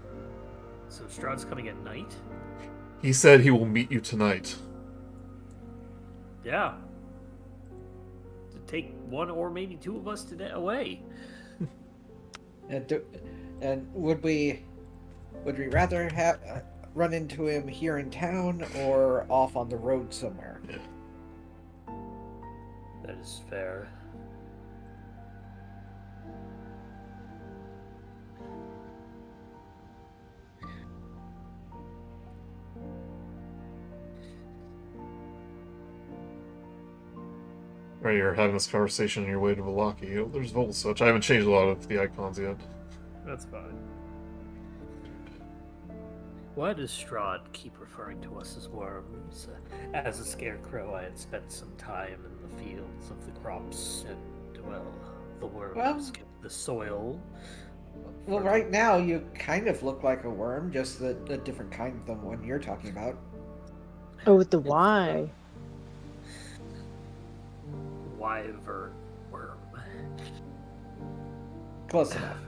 So Strahd's coming at night? He said he will meet you tonight. Yeah. To take one or maybe two of us today away. And would we rather have run into him here in town or off on the road somewhere? Yeah. That is fair. Right, you're having this conversation on your way to Valaki. Oh, there's Vol such. I haven't changed a lot of the icons yet. That's fine. Why does Strahd keep referring to us as worms? As a scarecrow, I had spent some time in the fields of the crops, and, well, the worms Well- kept the soil. Well, right now you kind of look like a worm, just a different kind than one you're talking about. Oh, with the Y. wyvern worm. Close enough.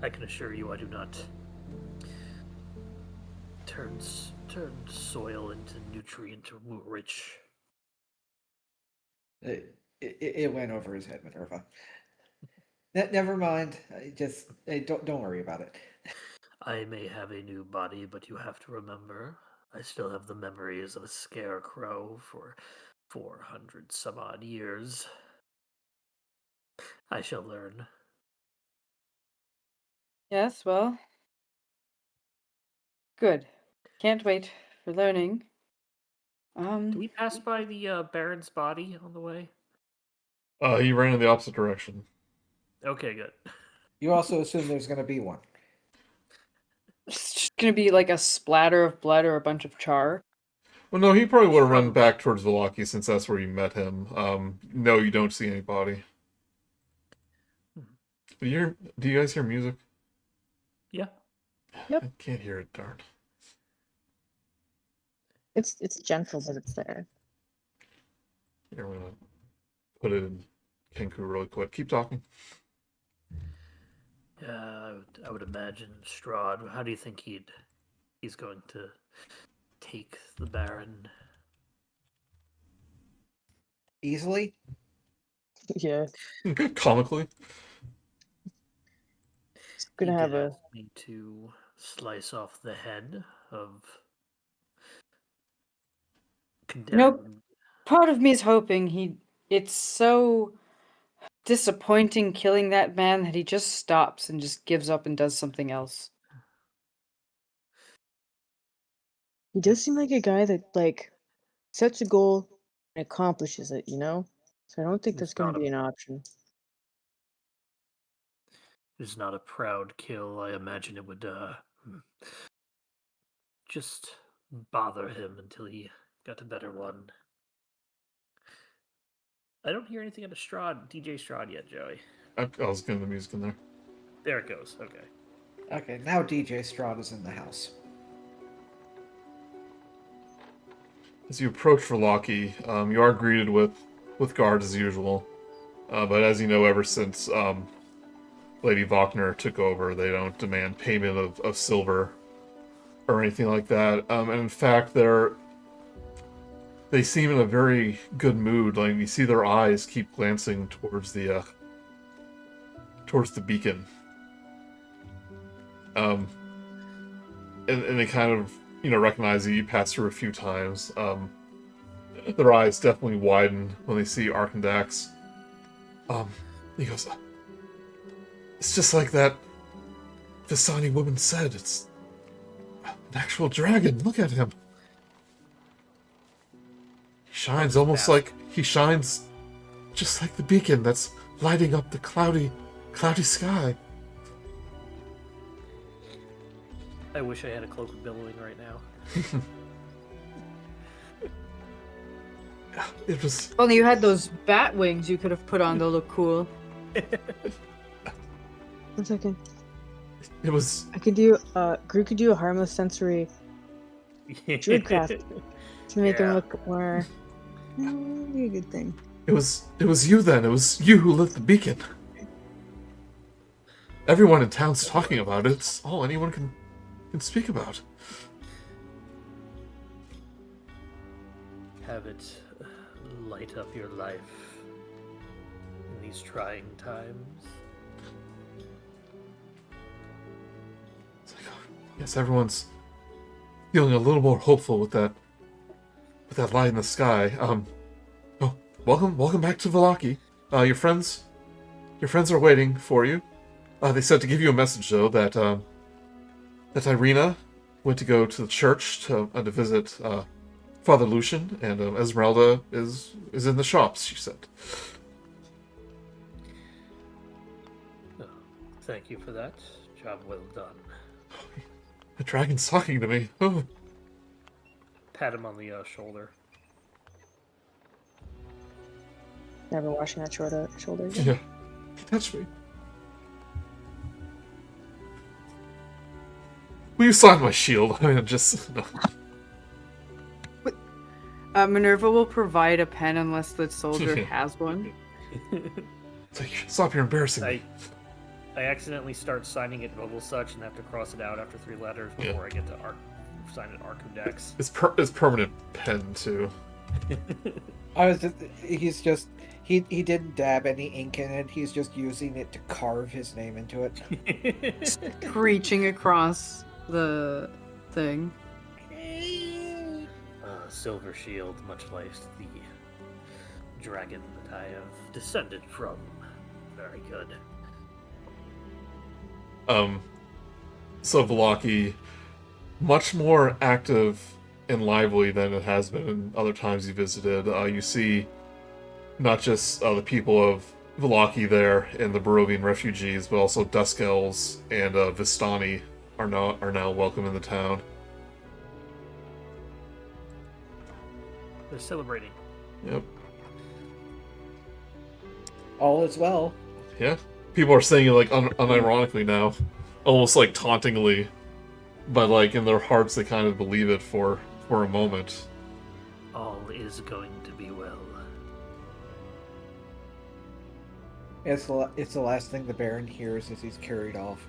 I can assure you I do not turn soil into nutrient-rich. It went over his head, Minerva. Never mind. Don't worry about it. I may have a new body, but you have to remember, I still have the memories of a scarecrow for 400 some odd years. I shall learn. Yes, well. Good. Can't wait for learning. Do we pass by the Baron's body on the way? He ran in the opposite direction. Okay, good. You also assume there's going to be one. It's just gonna be like a splatter of blood or a bunch of char. Well, no, he probably would have run Probably. back towards Velaki since that's where you met him. No, you don't see anybody. Do you guys hear music? Yeah. Yep. I can't hear it, darn. It's gentle, but it's there. Here, I'm gonna put it in Kenku really quick. Keep talking. Yeah, I would imagine Strahd. How do you think he's going to take the Baron? Easily? Yeah, Comically. it's gonna He have did a. ask me to slice off the head of condemned. Nope. Part of me is hoping it's so disappointing killing that man that he just stops and just gives up and does something else. He does seem like a guy that like sets a goal and accomplishes it. So I don't think It's that's gonna not a- be an option. It's not a proud kill. I imagine it would just bother him until he got a better one. I don't hear anything out of DJ Strahd yet, Joey. I was getting the music in there. There it goes. Okay. Okay, now DJ Strahd is in the house. As you approach Velaki, you are greeted with guards as usual. But as you know, ever since Lady Wagner took over, they don't demand payment of silver or anything like that. And in fact, they seem in a very good mood. Like you see their eyes keep glancing towards the beacon. And they kind of recognize you. You pass through a few times. Their eyes definitely widen when they see Arkundax. He goes, it's just like that Visani woman said. It's an actual dragon. Look at him. He shines just like the beacon that's lighting up the cloudy sky. I wish I had a cloak of billowing right now. It was. If only you had those bat wings you could have put on, they'll look cool. 1 second. It was. I could do. Grude could do a harmless sensory druidcraft to make him look more. Be a good thing. It was you then. It was you who lit the beacon. Everyone in town's talking about it. It's all anyone can speak about. Have it light up your life in these trying times. It's like, yes, everyone's feeling a little more hopeful with that light in the sky. Welcome back to Velaki. Your friends are waiting for you. They said to give you a message though that Irina went to go to the church to visit Father Lucian, and Esmeralda is in the shops. She said. Oh, thank you for that. Job well done. The dragon's talking to me. Oh. Pat him on the shoulder. Never washing that shoulder again. Yeah. Touch me. Will you sign my shield? I mean, just. No. Minerva will provide a pen unless the soldier has one. It's like, stop, you're embarrassing me. I accidentally start signing it Vogel such and have to cross it out after 3 letters before I get to sign it Arkundax. It's permanent pen too. He didn't dab any ink in it. He's just using it to carve his name into it. Reaching across the thing. Silver shield, much like the dragon that I have descended from. Very good. So Vallaki, much more active and lively than it has been in other times you visited. You see not just the people of Vallaki there and the Barovian refugees, but also Dusk Elves and Vistani are now welcome in the town. They're celebrating. Yep. All is well. Yeah. People are saying it like unironically now, almost like tauntingly, but like in their hearts they kind of believe it for a moment. All is going to be well. It's the last thing the Baron hears as he's carried off.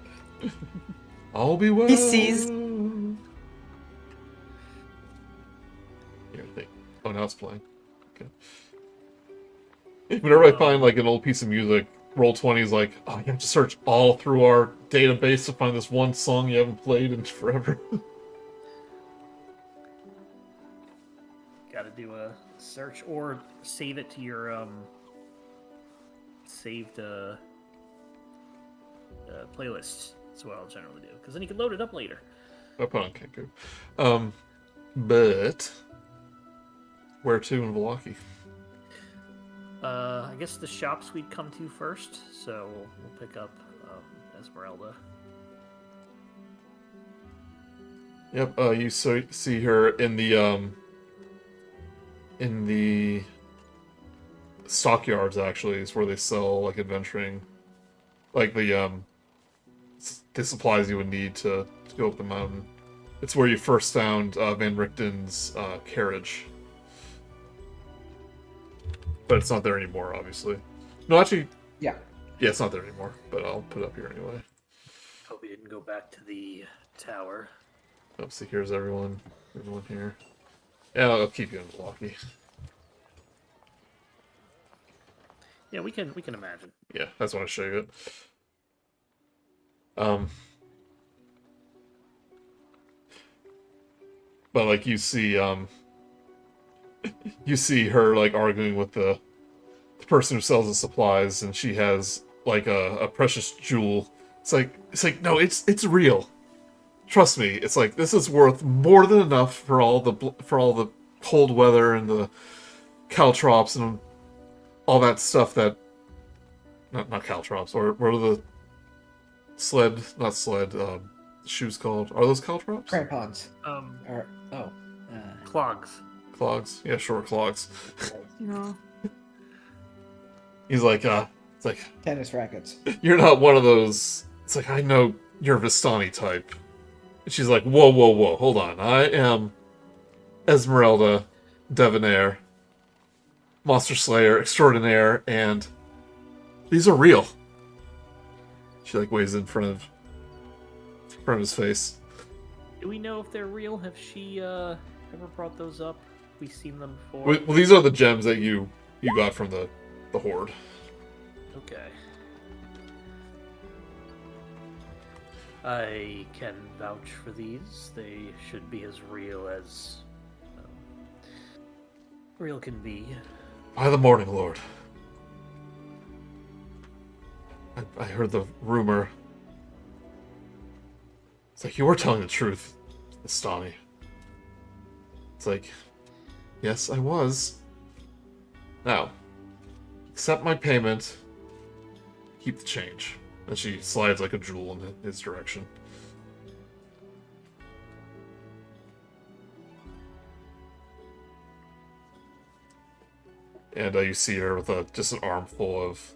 I'll be well. He sees. Here, I think. Oh, now it's playing. Okay. Whenever I find like an old piece of music, Roll20 is like, oh, you have to search all through our database to find this one song you haven't played in forever. Gotta do a search or save it to your saved playlists. That's what I'll generally do, because then you can load it up later. I put on Kenku. But where to in Vallaki? I guess the shops we'd come to first, so we'll pick up Esmeralda. Yep. You see her in the stockyards. Actually, is where they sell like adventuring, like the supplies you would need to go up the mountain. It's where you first found Van Richten's carriage. But it's not there anymore, obviously. No, actually... Yeah. Yeah, it's not there anymore, but I'll put it up here anyway. Hope we didn't go back to the tower. Oh, so here's everyone here. Yeah, I'll keep you in Vallaki. Yeah, we can imagine. Yeah, that's why I show you it. But like you see her like arguing with the person who sells the supplies, and she has like a precious jewel. It's like no, it's real. Trust me. It's like this is worth more than enough for all the cold weather and the caltrops and all that stuff that not caltrops, or what are the shoes called? Are those caltrops? Crampons. Clogs. Clogs? Yeah, sure, clogs. No. He's like, it's like, Tennis rackets. you're not one of those. It's like, I know you're a Vistani type. And she's like, whoa, hold on. I am Esmeralda, Debonair, Monster Slayer, Extraordinaire, and these are real. She like waves in front of his face. Do we know if they're real? Have she ever brought those up? We seen them before. Well, these are the gems that you got from the Horde. Okay. I can vouch for these. They should be as real as real can be. By the Morning Lord. I heard the rumor. It's like, you were telling the truth, Vistani. It's like, yes, I was. Now, accept my payment, keep the change. And she slides like a jewel in his direction. And you see her with just an armful of...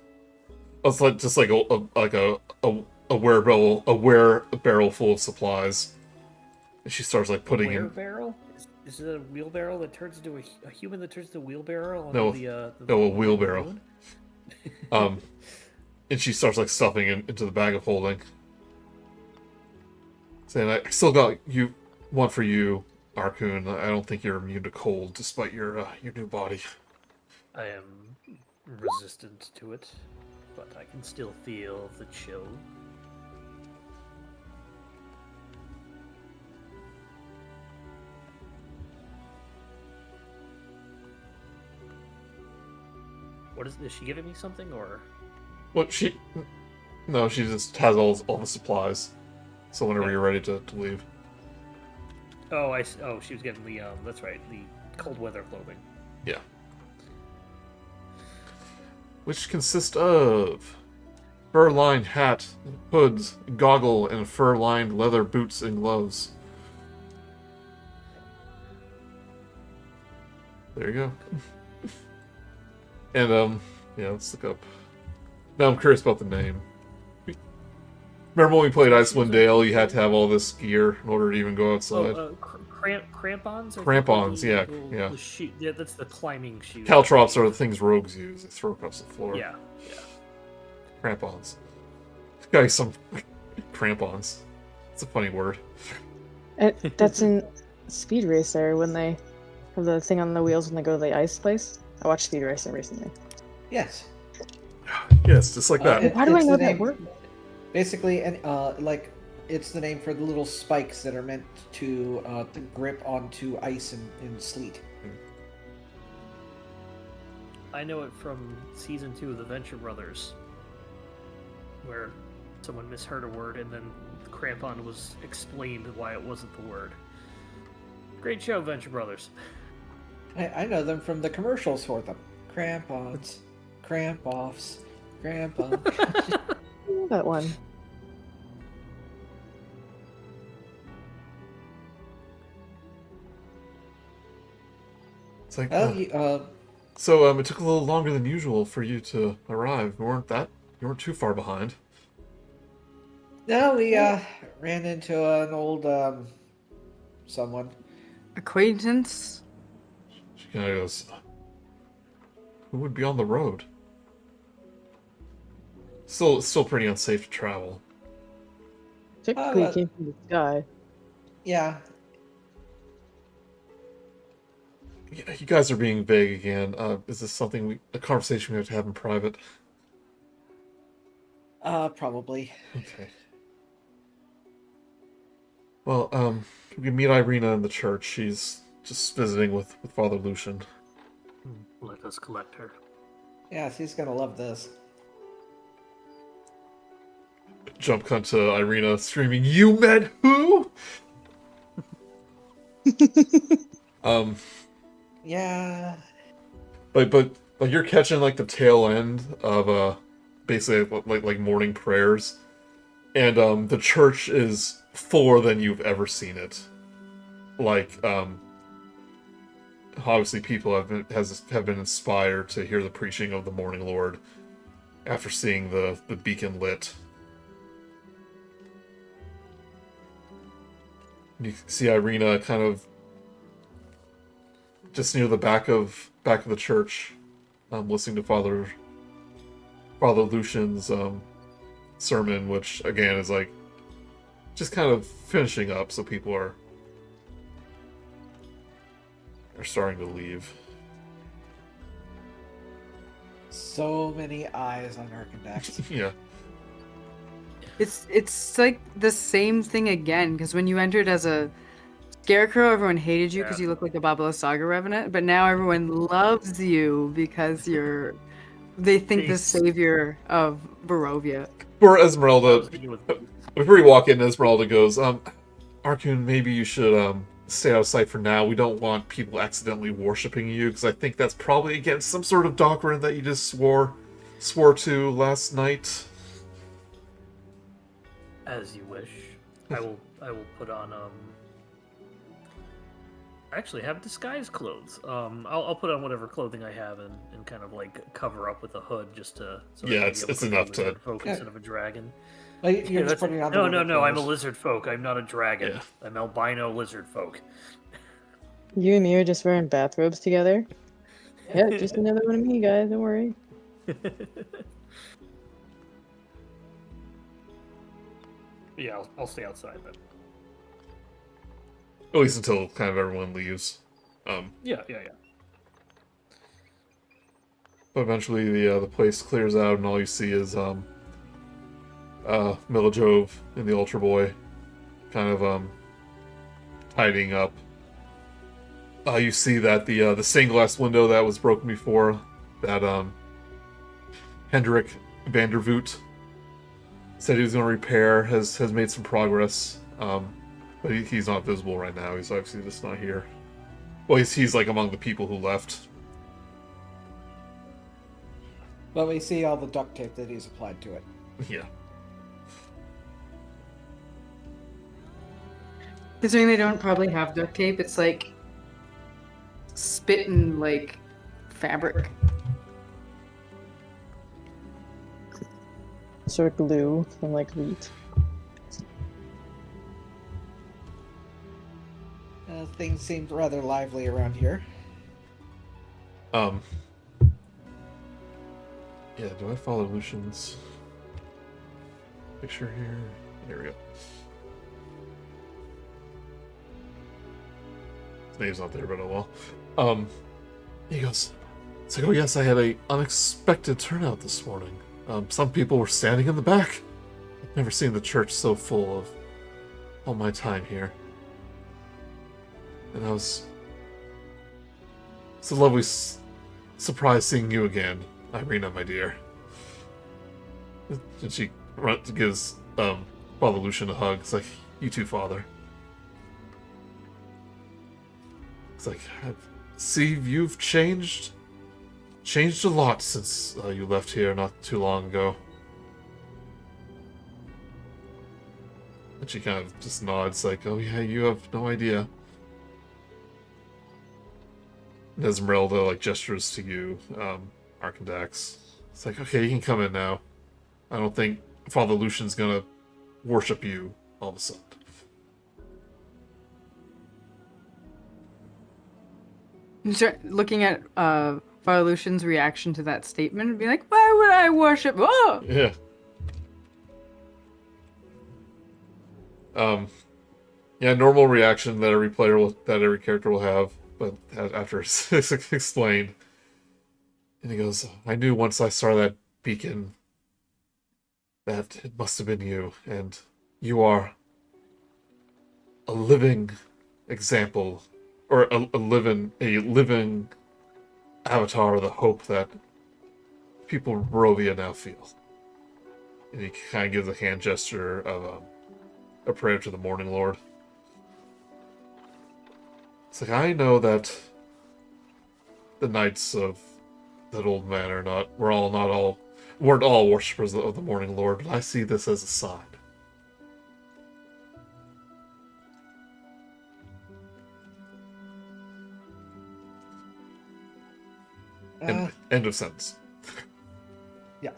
It's like just like a ware barrel full of supplies. And she starts like putting in... Barrel? Is it a wheelbarrow that turns into a human that turns into a wheelbarrow? No, a wheelbarrow. balloon? And she starts like stuffing into the bag of holding, saying, "I still got one for you, Arkun. I don't think you're immune to cold, despite your new body." I am resistant to it, but I can still feel the chill. What is she giving me something or? Well, no, she just has all the supplies. So whenever you're ready to leave. Oh, she was getting the that's right, the cold weather clothing. Yeah. Which consists of fur-lined hat, hoods, goggle, and fur-lined leather boots and gloves. There you go. And yeah, let's look up. Now I'm curious about the name. Remember when we played Icewind Dale? You had to have all this gear in order to even go outside. Crampons. Crampons, yeah. Yeah, that's the climbing shoes. Caltrops are the things rogues use. They throw across the floor. Yeah. Crampons. Guys, some crampons. It's a funny word. That's in Speed Racer when they have the thing on the wheels when they go to the ice place. I watched Speed Racer recently. Yes. Yes, just like that. Why do I It's know the that name. word? Basically, and like it's the name for the little spikes that are meant to grip onto ice and sleet. I know it from season 2 of the Venture Brothers, where someone misheard a word and then crampon was explained why it wasn't the word. Great show, Venture Brothers. I know them from the commercials for them. Crampons, cramp-offs, crampons. I know that one. It's like, Well, so it took a little longer than usual for you to arrive. You weren't too far behind. no, we ran into an old someone. Acquaintance? She kind of goes, "Who would be on the road?" Still pretty unsafe to travel. Technically, it came from the sky. Yeah. Yeah, you guys are being vague again. Is this a conversation we have to have in private? Probably. Okay. Well, we can meet Irina in the church. She's just visiting with Father Lucian. Let us collect her. Yeah, she's gonna love this. Jump cut to Irina screaming, "You met who?" Yeah. But you're catching like the tail end of basically like morning prayers, and the church is fuller than you've ever seen it. Like obviously people have been inspired to hear the preaching of the Morning Lord after seeing the beacon lit. You see Irina kind of just near the back of the church, listening to Father Lucian's sermon, which again is like just kind of finishing up, so people are starting to leave. So many eyes on Arkundax. Yeah. It's like the same thing again, because when you entered as a scarecrow, everyone hated you because you look like a Babala Saga Revenant, but now everyone loves you because they think the savior of Barovia. For Esmeralda, before you walk in, Esmeralda goes, Arkun, maybe you should stay out of sight for now. We don't want people accidentally worshipping you, because I think that's probably against some sort of doctrine that you just swore to last night. As you wish. I will put on I actually have disguise clothes. I'll put on whatever clothing I have and kind of like cover up with a hood just to. So yeah, it's enough to. Folk instead of a dragon. Like, you're just putting on no. I'm a lizard folk. I'm not a dragon. Yeah. I'm albino lizard folk. You and me are just wearing bathrobes together. Yeah, just another one of me, guys. Don't worry. Yeah, I'll stay outside then. At least until kind of everyone leaves. Yeah. But eventually the place clears out, and all you see is Milajove and the Ultra Boy, kind of tidying up. You see that the stained glass window that was broken before, that Hendrik Vandervoot said he was going to repair, has made some progress. But he's not visible right now. He's obviously just not here. Well, he's like among the people who left. But we see all the duct tape that he's applied to it. Yeah. Considering they don't probably have duct tape, it's like spit and like fabric. Sort of glue and like wheat. Things seemed rather lively around here. Yeah, do I follow Lucian's picture here? There we go. His name's not there, but oh well. He goes, it's like, oh yes, I had a unexpected turnout this morning. Some people were standing in the back. I've never seen the church so full of all my time here. And it's a lovely surprise seeing you again, Irina, my dear. And she gives Father Lucian a hug. It's like, you too, Father. It's like, see, you've changed a lot since you left here not too long ago. And she kind of just nods, like, oh yeah, you have no idea. And Esmeralda, like, gestures to you, Arkundax. It's like, okay, you can come in now. I don't think Father Lucian's gonna worship you all of a sudden. You start looking at Father Lucian's reaction to that statement and be like, why would I worship? Oh! Yeah. Yeah, normal reaction that every character will have, but after it's explained. And he goes, I knew once I saw that beacon that it must have been you, and you are a living example, or a living avatar of the hope that people of Barovia now feel. And he kind of gives a hand gesture of a prayer to the Morning Lord. It's like, I know that the knights of that old manor weren't all worshippers of the Morning Lord, but I see this as a sign. End of sentence. Yeah.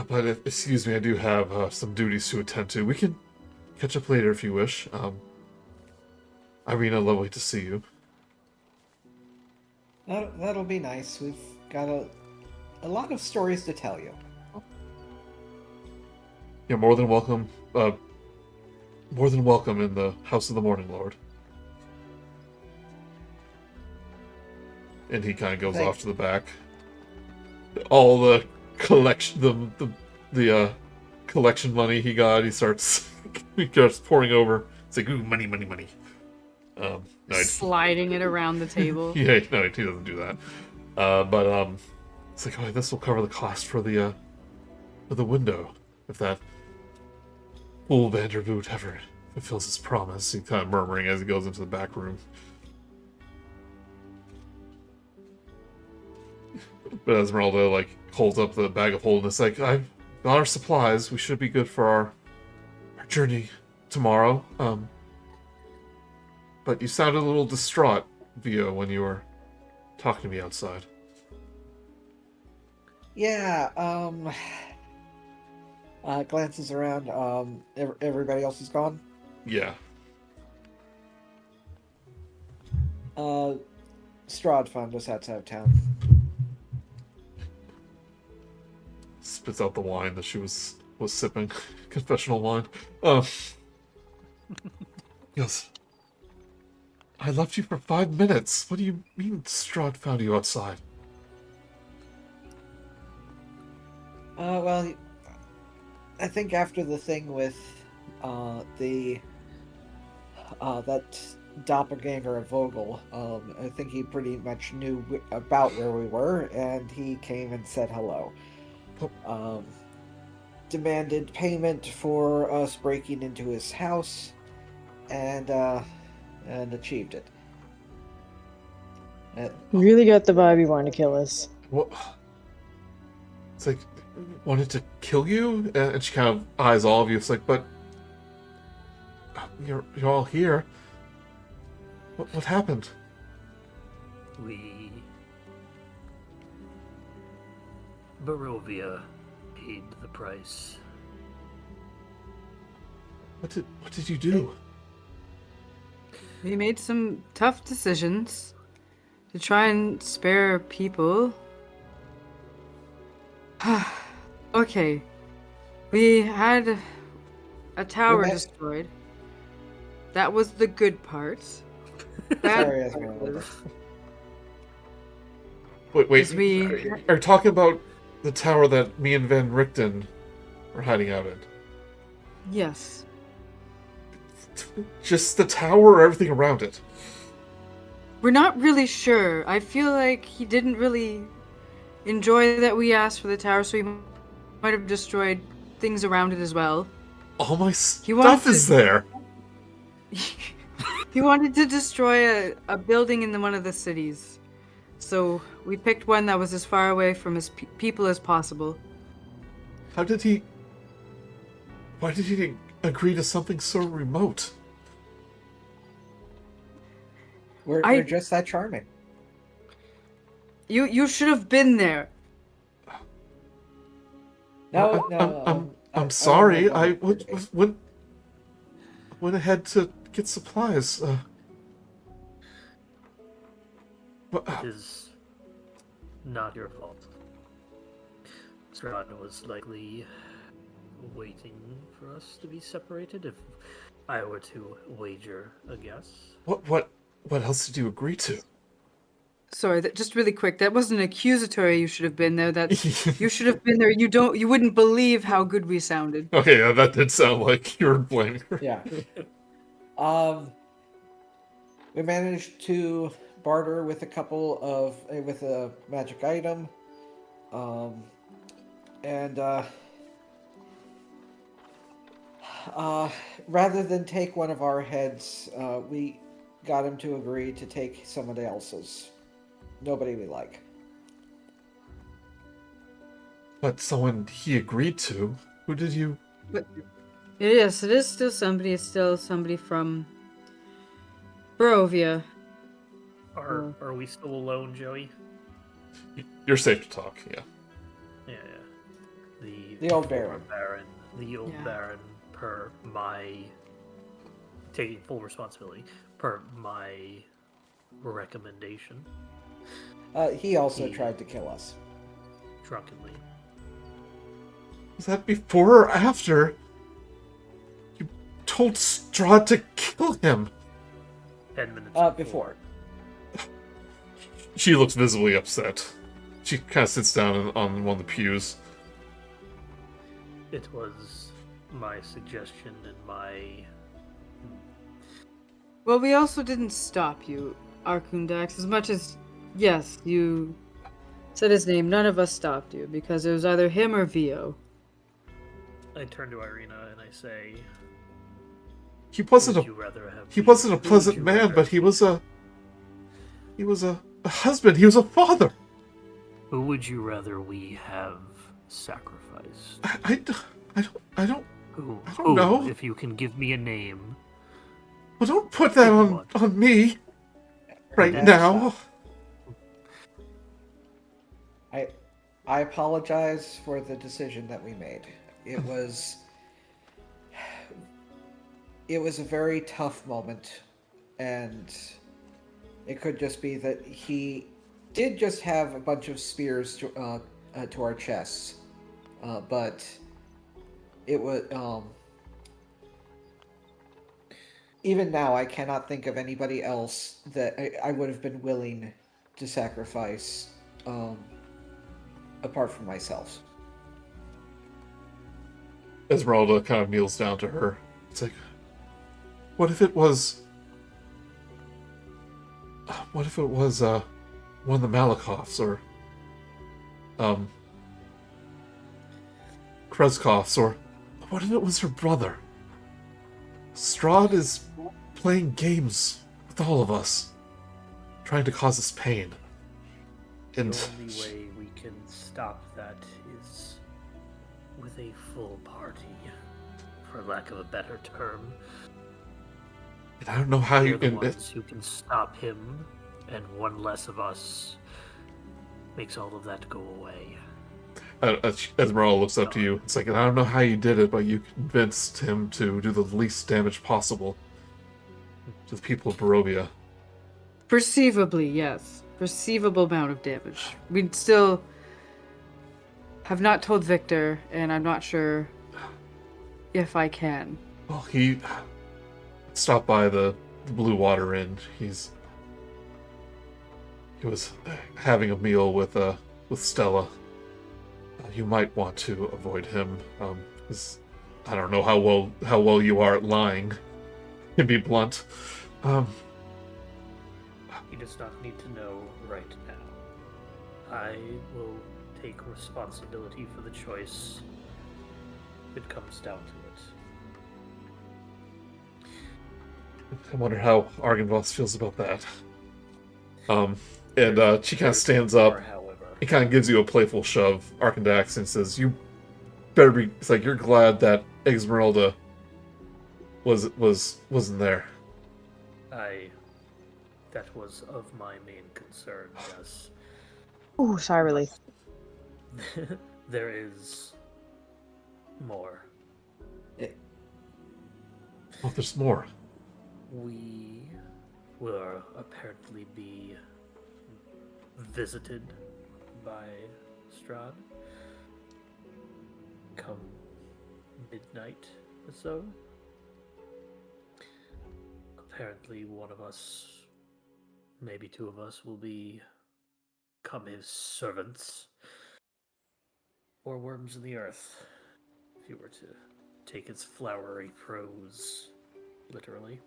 But excuse me, I do have some duties to attend to. We can catch up later if you wish. Irina, lovely to see you. That'll be nice. We've got a lot of stories to tell you. You're more than welcome. More than welcome in the House of the Morning Lord. And he kind of goes off to the back. All the collection, the collection money he got, he starts pouring over. It's like, ooh, money. No, Sliding it around the table. yeah, no, he doesn't do that. But it's like, oh, this will cover the cost for the window. If that fool Vandervoot ever fulfills his promise. He's kind of murmuring as he goes into the back room. But Esmeralda, like, holds up the bag of holding. It's like, I've got our supplies. We should be good for our journey tomorrow. But you sounded a little distraught, Vio, when you were talking to me outside. Yeah, glances around. Everybody else is gone? Yeah. Strahd found us outside of town. Spits out the wine that she was sipping. Confessional wine. Yes. I left you for 5 minutes. What do you mean Strahd found you outside? Well, I think after the thing with that doppelganger of Vogel, I think he pretty much knew about where we were, and he came and said hello. Demanded payment for us breaking into his house, and achieved it. Really got the vibe you wanted to kill us. What? It's like, wanted to kill you? And she kind of eyes all of you. It's like, but you're all here. What happened? Barovia paid the price. What did you do? We made some tough decisions to try and spare people. Okay. We had a tower destroyed. That was the good part. Sorry, Esmeralda. Wait. We Are you talking about the tower that me and Van Richten were hiding out in? Yes. Just the tower or everything around it? We're not really sure. I feel like he didn't really enjoy that we asked for the tower, so he might have destroyed things around it as well. All my stuff is there. He wanted to destroy a building in one of the cities. So we picked one that was as far away from his people as possible. Why did he agree to something so remote? We're just that charming. You should have been there. No, I'm sorry. I went ahead to get supplies. It is not your fault. Strahd was likely waiting for us to be separated, if I were to wager a guess. What else did you agree to? Sorry, just really quick. That wasn't accusatory. You should have been there. That you should have been there. You wouldn't believe how good we sounded. Okay, yeah, that did sound like you were blaming her. Yeah. We managed to barter with with a magic item, and rather than take one of our heads, we got him to agree to take somebody else's. Nobody we like. But someone he agreed to. Who did you? But yes, it is still somebody. It's still somebody from Barovia. Are we still alone, Joey? You're safe to talk. Yeah. Yeah. The old Baron. The old Baron, per my taking full responsibility, per my recommendation. He also tried to kill us. Drunkenly. Was that before or after you told Strahd to kill him? 10 minutes before. She looks visibly upset. She kind of sits down on one of the pews. It was my suggestion and my... Well, we also didn't stop you, Arkundax, as much as, yes, you said his name. None of us stopped you, because it was either him or Vio. I turn to Irina and I say... He wasn't a pleasant man, but he was a husband. He was a father. Who would you rather we have sacrificed? I don't Who know. If you can give me a name. Well, don't put that on me right now. I apologize for the decision that we made. It was... it was a very tough moment, and it could just be that he did just have a bunch of spears to our chests, but it was even now I cannot think of anybody else that I would have been willing to sacrifice apart from myself. Esmeralda kind of kneels down to her. It's like, what if it was one of the Malakoffs or Krezkovs, or what if it was her brother? Strahd is playing games with all of us, trying to cause us pain. And The only way we can stop that is with a full party, for lack of a better term. I don't know how We're you the can. ones who can stop him, and one less of us makes all of that go away. Esmeralda looks up to you. It's like, I don't know how you did it, but you convinced him to do the least damage possible to the people of Barovia. Perceivably, yes. Perceivable amount of damage. We'd still have not told Victor, and I'm not sure if I can. Well, he stopped by the Blue Water Inn. He was having a meal with Stella. You might want to avoid him. 'Cause I don't know how well you are at lying. To be blunt. He does not need to know right now. I will take responsibility for the choice if it comes down to it. I wonder how Argunvoss feels about that. And she kind of stands up. Or, however, It kind of gives you a playful shove, Arkundax, and says, "You better be." It's like, you're glad that Esmeralda wasn't there. that was of my main concern, yes. Ooh, sigh of relief. There is more. Oh, there's more. We will apparently be visited by Strahd come midnight or so. Apparently one of us, maybe two of us, will become his servants, or worms in the earth, if you were to take its flowery prose literally.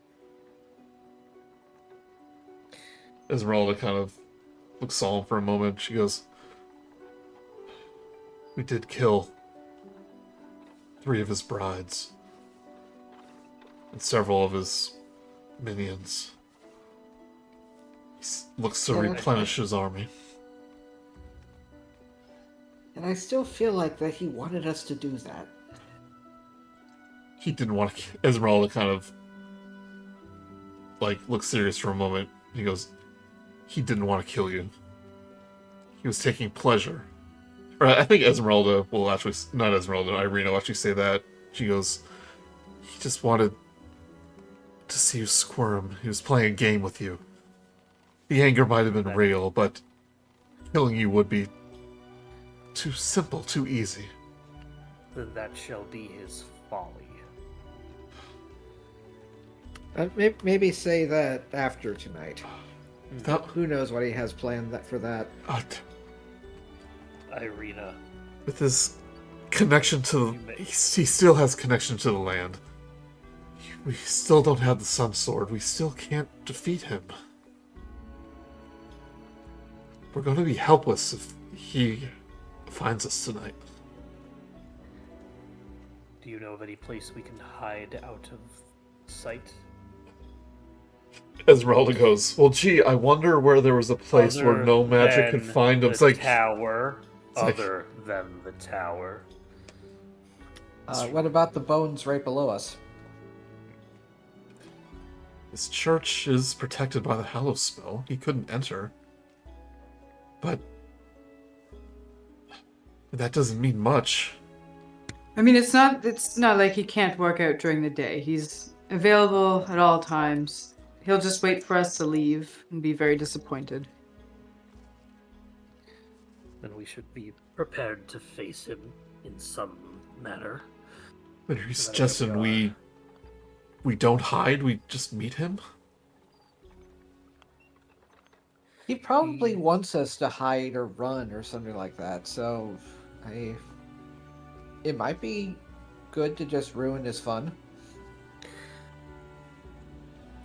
Esmeralda kind of looks solemn for a moment. She goes, "We did kill 3 of his brides and several of his minions. He looks to replenish his army." And I still feel like that he wanted us to do that. He didn't want to. Esmeralda kind of looks serious for a moment. He goes, "He didn't want to kill you. He was taking pleasure." Or I think Esmeralda will actually, not Esmeralda, Irene will actually say that. She goes, "He just wanted to see you squirm. He was playing a game with you. The anger might have been real, but killing you would be too simple, too easy." Then that shall be his folly. Maybe say that after tonight. That, Who knows what he has planned for that. Irina, with his connection to the... He still has connection to the land. We still don't have the Sun Sword. We still can't defeat him. We're going to be helpless if he finds us tonight. do you know of any place we can hide out of sight? Esmeralda goes, "Well, gee, I wonder where there was a place where Other no magic could than find him." the It's like, tower. it's like- Other than the tower. What about the bones right below us? this church is protected by the Hallow spell. He couldn't enter. But that doesn't mean much. I mean, it's not like he can't work out during the day. He's available at all times. He'll just wait for us to leave and be very disappointed. Then we should be prepared to face him in some manner. But are you suggesting we don't hide, we just meet him? He probably wants us to hide or run or something like that, so it might be good to just ruin his fun.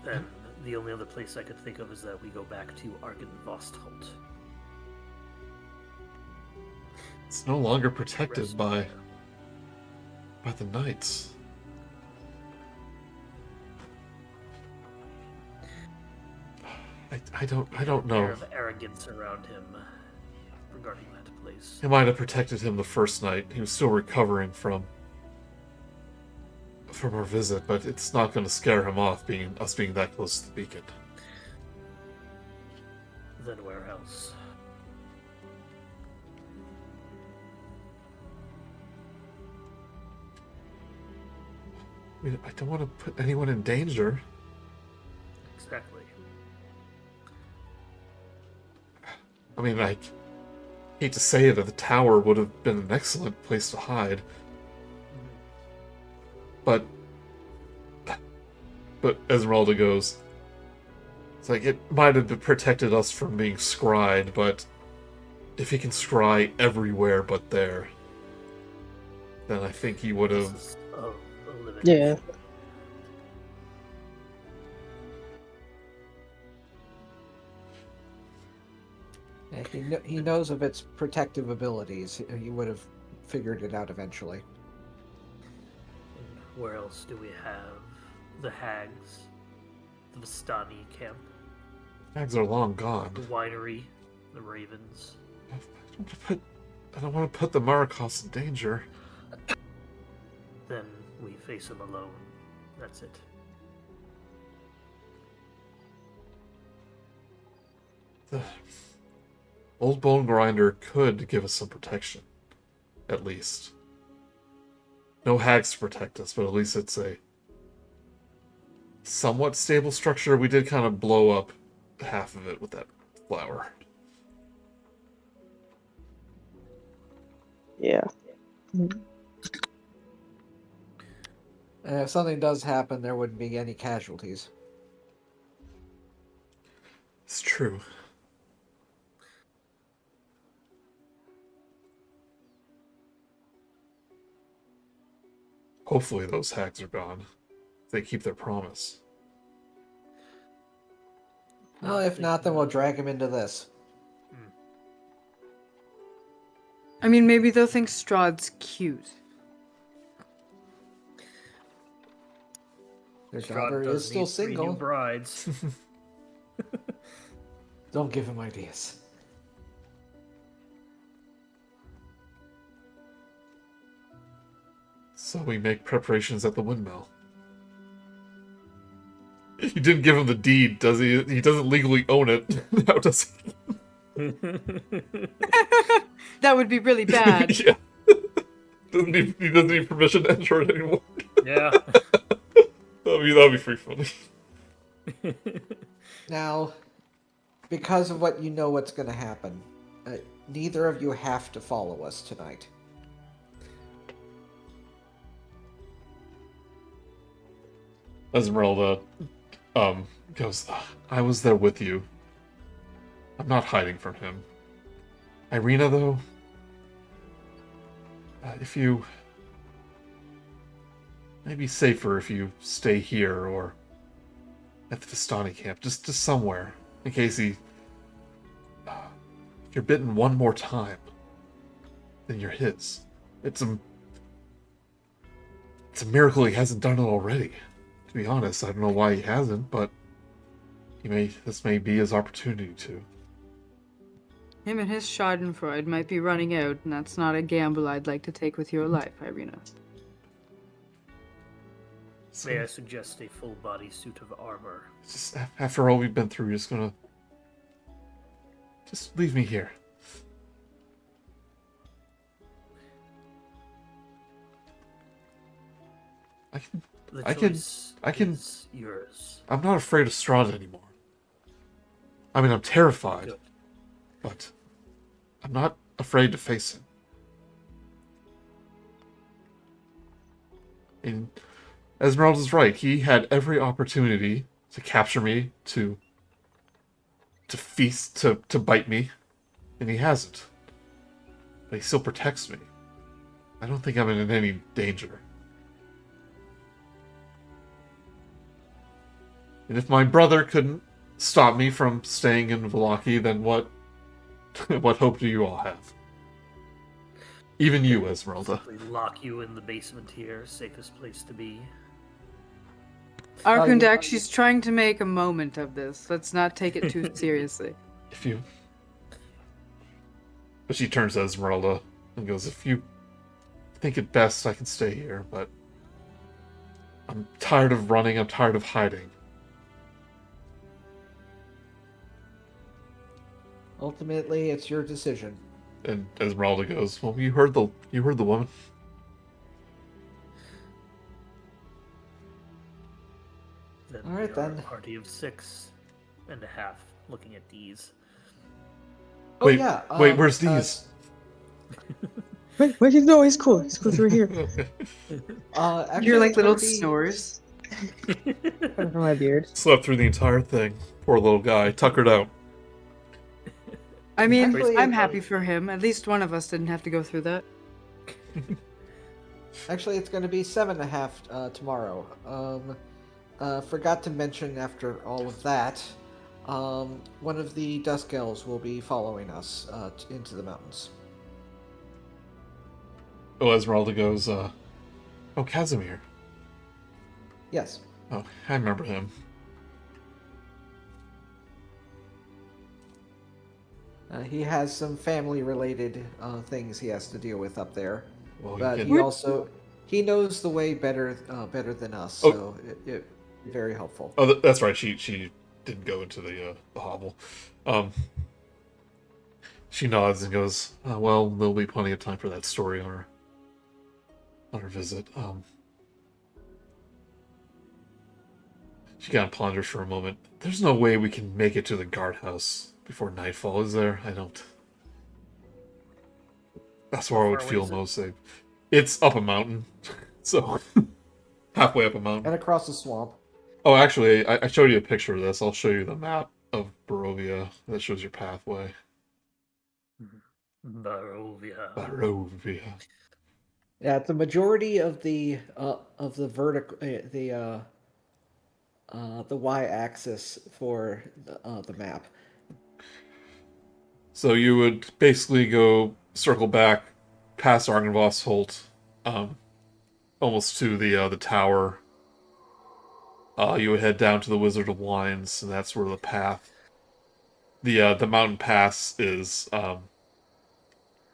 Then the only other place I could think of is that we go back to Argenvostholt. It's no longer protected by the knights. I don't know. Air of arrogance around him regarding that place. It might have protected him the first night. He was still recovering from our visit, but it's not going to scare him off us being that close to the beacon. Then where else? I mean, I don't want to put anyone in danger. Exactly. I mean, I hate to say it, the tower would have been an excellent place to hide. But Esmeralda goes, it's like, it might have protected us from being scryed, but if he can scry everywhere but there, then I think he would have... Yeah. He knows of its protective abilities. He would have figured it out eventually. And where else do we have the hags? The Vistani camp? Hags are long gone. The winery? The ravens? I don't want to put the Marikos in danger. Then we face him alone. That's it. The old bone grinder could give us some protection. At least. No hags to protect us, but at least it's a somewhat stable structure. We did kind of blow up half of it with that flower. Yeah. And if something does happen, there wouldn't be any casualties. It's true. Hopefully those hags are gone. If they keep their promise. Well, if not, then we'll drag him into this. I mean, maybe they'll think Strahd's cute. Their Strahd daughter does is still need 3 single. new brides. Don't give him ideas. So we make preparations at the windmill. He didn't give him the deed, does he? He doesn't legally own it. Now does he? That would be really bad. Yeah. He doesn't need permission to enter it anymore. Yeah. That'd be pretty funny. Now, because of what you know what's going to happen, neither of you have to follow us tonight. Esmeralda goes, I was there with you. I'm not hiding from him. Irina, though, if you... Maybe safer if you stay here or at the Vistani camp, just somewhere, in case he... if you're bitten one more time, then you're his. It's a miracle he hasn't done it already. To be honest, I don't know why he hasn't, but this may be his opportunity to. Him and his schadenfreude might be running out, and that's not a gamble I'd like to take with your life, Irina. May I suggest a full body suit of armor? Just after all we've been through, you're just gonna... Just leave me here. The I can- choice I can- is yours. I'm not afraid of Strahd anymore. I mean, I'm terrified, Good. but I'm not afraid to face him. And Esmeralda's right. He had every opportunity to capture me, to feast, to bite me, and he hasn't. But he still protects me. I don't think I'm in any danger. And if my brother couldn't stop me from staying in Vallaki, then what what hope do you all have? Even you, Esmeralda. Simply lock you in the basement here, safest place to be. Arkundax, she's trying to make a moment of this. Let's not take it too seriously. If you... But she turns to Esmeralda and goes, if you think it best, I can stay here, but I'm tired of running, I'm tired of hiding. Ultimately, it's your decision. And Esmeralda goes, well, you heard the woman. Then All right, we are then. a party of 6.5 looking at these. Oh, Wait, yeah. wait, where's these? Wait, no, he's cool. He's cool. We're here. Actually, You're like it's little gonna be- snores. Coming from my beard. Slept through the entire thing. Poor little guy, tuckered out. I mean, Actually, I'm happy for him. At least one of us didn't have to go through that. Actually, it's going to be 7.5 tomorrow. Forgot to mention after all of that, one of the Dusk Elves will be following us into the mountains. Oh, Esmeralda goes, oh, Casimir. Yes. Oh, I remember him. He has some family-related things he has to deal with up there, Well, but you he can... also knows the way better than us, Oh. so it very helpful. Oh, that's right. She didn't go into the hovel. She nods and goes, well, there'll be plenty of time for that story on our visit. She kind of ponders for a moment. There's no way we can make it to the guardhouse before nightfall, is there? I don't... That's where I would far away feel is it? most safe. It's up a mountain. So, halfway up a mountain. And across the swamp. Oh, actually, I showed you a picture of this. I'll show you the map of Barovia that shows your pathway. Barovia. Barovia. Yeah, the majority of the vertical the y-axis for the map. So you would basically go circle back past Argenvoss Holt, almost to the tower. You would head down to the Wizard of Wines, and that's where the path, the mountain pass is.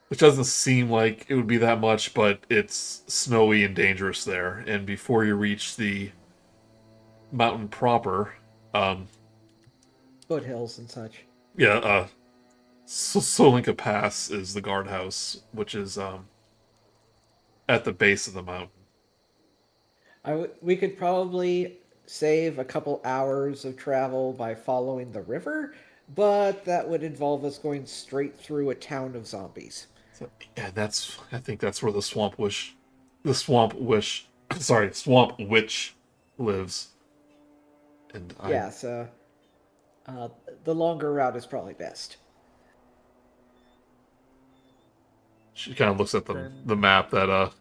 Which doesn't seem like it would be that much, but it's snowy and dangerous there. And before you reach the mountain proper, Foothills and such. yeah, Solinka Pass is the guardhouse, which is at the base of the mountain. We could probably save a couple hours of travel by following the river, but that would involve us going straight through a town of zombies. So, yeah, I think that's where the Swamp Witch lives. And Yeah, so the longer route is probably best. She kind of looks at the map that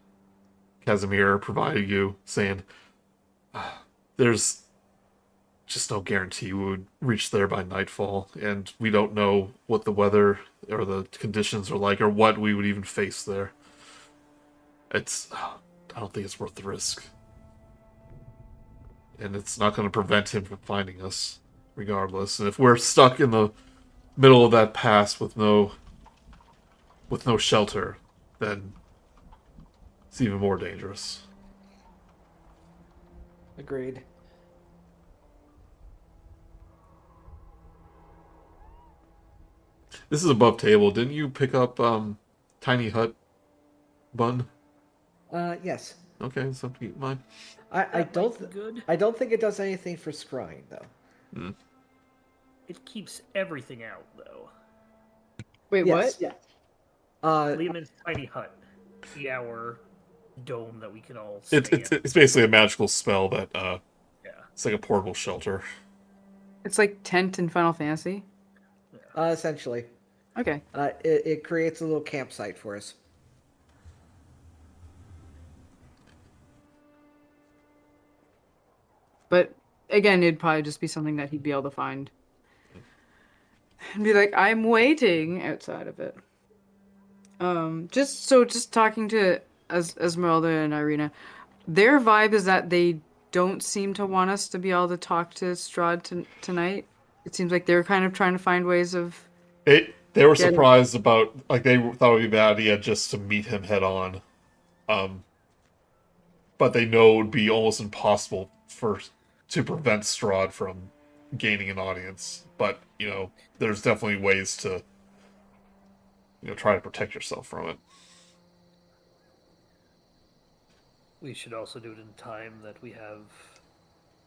Casimir provided you, saying, there's just no guarantee we would reach there by nightfall, and we don't know what the weather or the conditions are like, or what we would even face there. I don't think it's worth the risk. And it's not going to prevent him from finding us, regardless. And if we're stuck in the middle of that pass with no shelter, then it's even more dangerous. Agreed. This is above table. Didn't you pick up Tiny Hut Bun? Yes. Okay, something to keep in mind. I That don't might be good. I don't think it does anything for scrying though. It keeps everything out though. Wait, Yes. what? Liam's tiny hut, our dome that we can all stay It's basically a magical spell that Yeah. it's like a portable shelter. It's like tent in Final Fantasy. Essentially, Okay. it creates a little campsite for us. But again, it'd probably just be something that he'd be able to find. And be like, I'm waiting outside of it. Just talking to Esmeralda and Irina, their vibe is that they don't seem to want us to be able to talk to Strahd tonight. It seems like they're kind of trying to find ways of. They were Get it. surprised about, like, they thought it would be a bad idea just to meet him head on. But they know it would be almost impossible to prevent Strahd from gaining an audience. But, there's definitely ways to, try to protect yourself from it. We should also do it in time that we have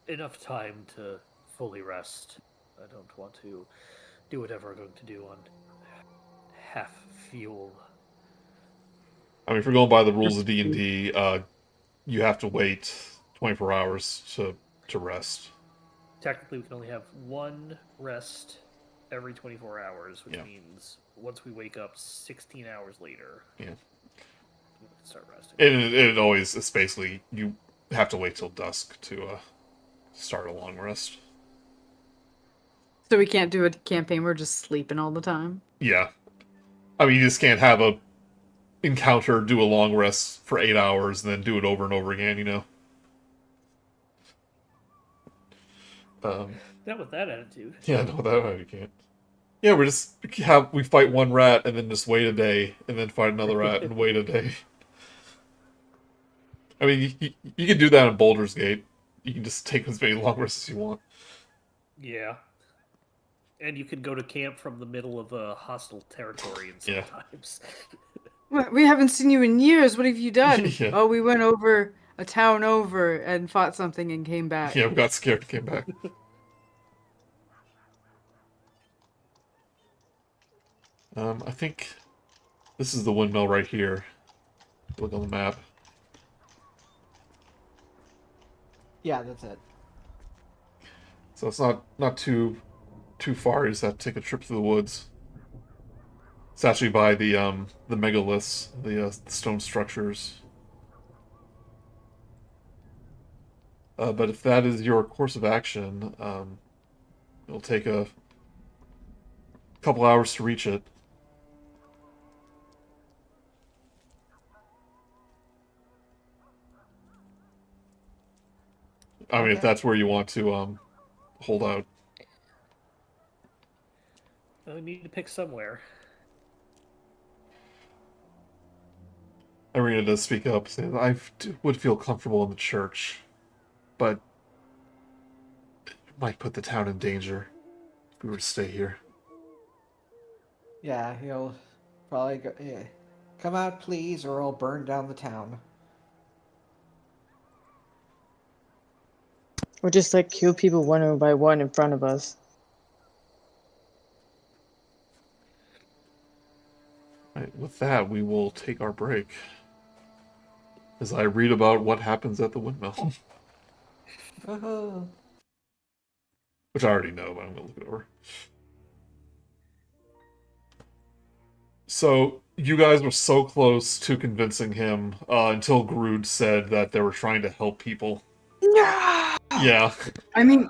enough time to fully rest. I don't want to do whatever we're going to do on half fuel. I mean, if you're going by the rules of D&D, you have to wait 24 hours to rest. Technically, we can only have one rest every 24 hours, which means once we wake up 16 hours later, Yeah. we can start resting. It's basically, you have to wait till dusk to start a long rest. So we can't do a campaign where we're just sleeping all the time. Yeah. I mean, you just can't have a encounter, do a long rest for 8 hours, and then do it over and over again, Not with that attitude. Yeah, no, that you can't. Yeah, we fight one rat, and then just wait a day, and then fight another rat, and wait a day. I mean, you can do that in Baldur's Gate. You can just take as many long rests as you want. Yeah. And you can go to camp from the middle of a hostile territory and sometimes. We haven't seen you in years. What have you done? Yeah. Oh, we went over a town over and fought something and came back. Yeah, we got scared and came back. I think this is the windmill right here. Look on the map. Yeah, that's it. So it's not too far. You just have to take a trip through the woods. It's actually by the megaliths, the stone structures. But if that is your course of action, it'll take a couple hours to reach it. I mean, if that's where you want to hold out. Well, we need to pick somewhere. Irina does speak up, saying, would feel comfortable in the church, but it might put the town in danger if we were to stay here. Yeah, he'll probably go. Yeah. Come out, please, or I'll burn down the town. Or just like kill people one by one in front of us. Right, with that, we will take our break as I read about what happens at the windmill. Which I already know, but I'm going to look it over. So, you guys were so close to convincing him until Grude said that they were trying to help people. No! Yeah. I mean,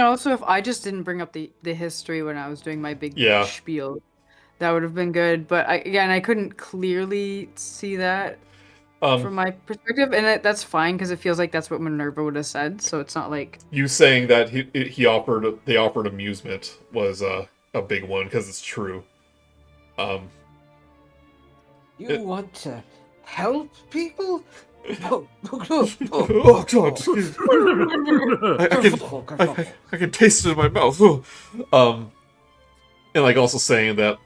also, if I just didn't bring up the history when I was doing my big spiel, that would have been good. But I couldn't clearly see that from my perspective, and that's fine because it feels like that's what Minerva would have said. So it's not like you saying that they offered amusement was a big one because it's true. You want to help people? Oh God! I can taste it in my mouth. And like also saying that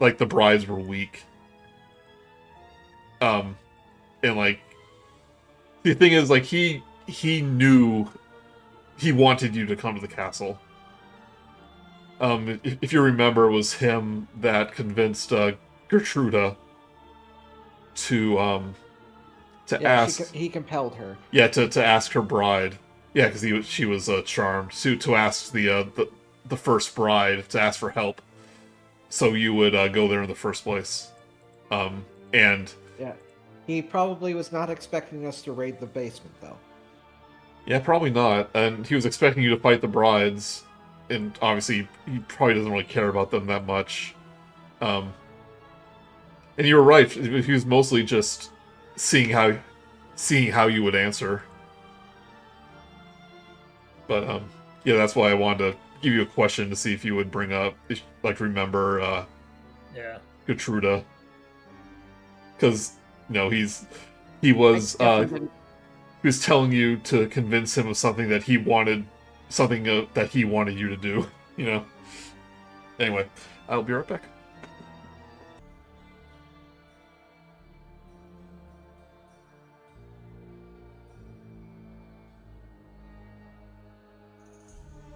like the brides were weak. And like The thing is, like, he knew he wanted you to come to the castle. If you remember, it was him that convinced Gertruda to ask. He compelled her. Yeah, to ask her bride. Yeah, because she was charmed. To ask the first bride to ask for help, so you would go there in the first place. And Yeah, he probably was not expecting us to raid the basement, though. yeah, probably not. And he was expecting you to fight the brides, and obviously he probably doesn't really care about them that much. And you were right. He was mostly just seeing how you would answer. But yeah, that's why I wanted to give you a question to see if you would bring up, remember Yeah. Gertruda, because he was telling you to convince him of something that he wanted, that he wanted you to do. Anyway, I'll be right back.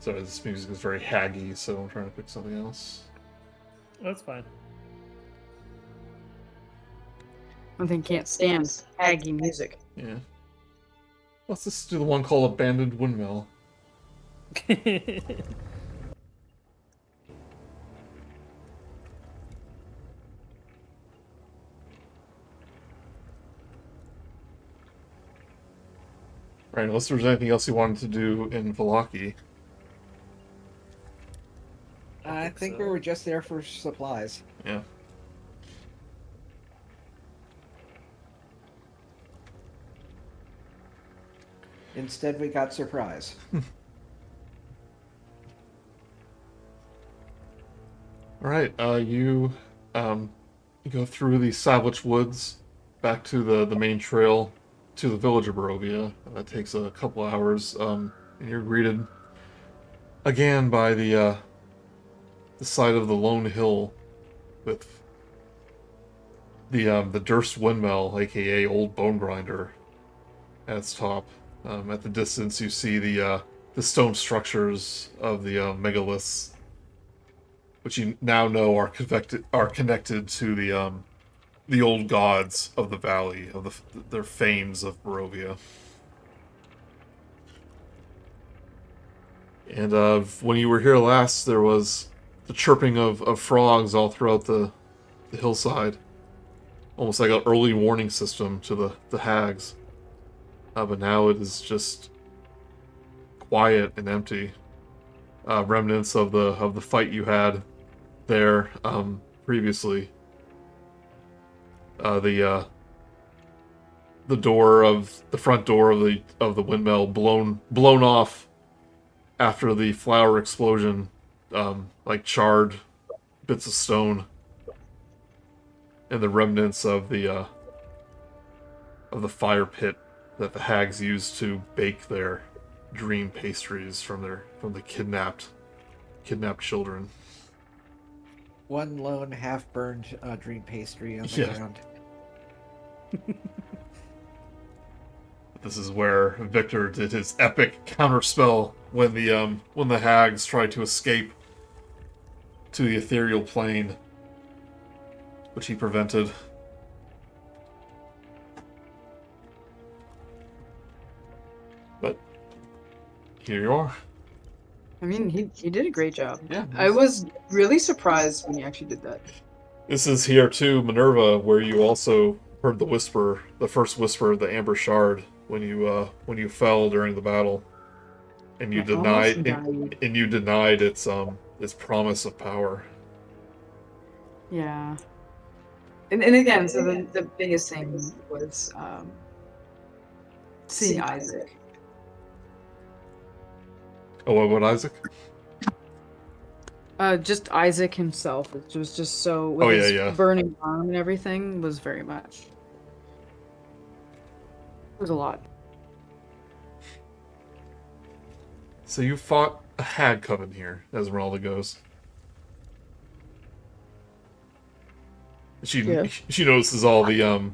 Sorry, this music is very haggy, so I'm trying to pick something else. That's fine. One thing can't stand aggy music. Yeah. Let's just do the one called Abandoned Windmill. Right, unless there's anything else you wanted to do in Vallaki. I think so. we were just there for supplies. Yeah. Instead, we got surprise. Alright, you go through the Savage Woods back to the main trail to the village of Barovia. That takes a couple hours, and you're greeted again by the side of the lone hill with the Durst Windmill, aka Old Bone Grinder, at its top. At the distance, you see the stone structures of the megaliths, which you now know are connected to the old gods of the valley, of their fames of Barovia. And when you were here last, there was the chirping of frogs all throughout the hillside, almost like an early warning system to the hags. But now it is just quiet and empty. Remnants of the fight you had there previously. The front door of the windmill blown off after the flower explosion, like charred bits of stone, and the remnants of the fire pit that the hags used to bake their dream pastries from the kidnapped children. One lone half-burned dream pastry on the ground. This is where Victor did his epic counterspell when the hags tried to escape to the ethereal plane, which he prevented. But here you are. I mean, he did a great job. Yeah. I was really surprised when he actually did that. This is here too, Minerva, where you also heard the first whisper of the Amber Shard when you fell during the battle, and you denied its promise of power. Yeah. And again, so the biggest thing was seeing Isaac. Oh, what about Isaac? Just Isaac himself. It was just so with his burning arm and everything was very much. It was a lot. So you fought a hag coven here, as Esmeralda goes. She notices all the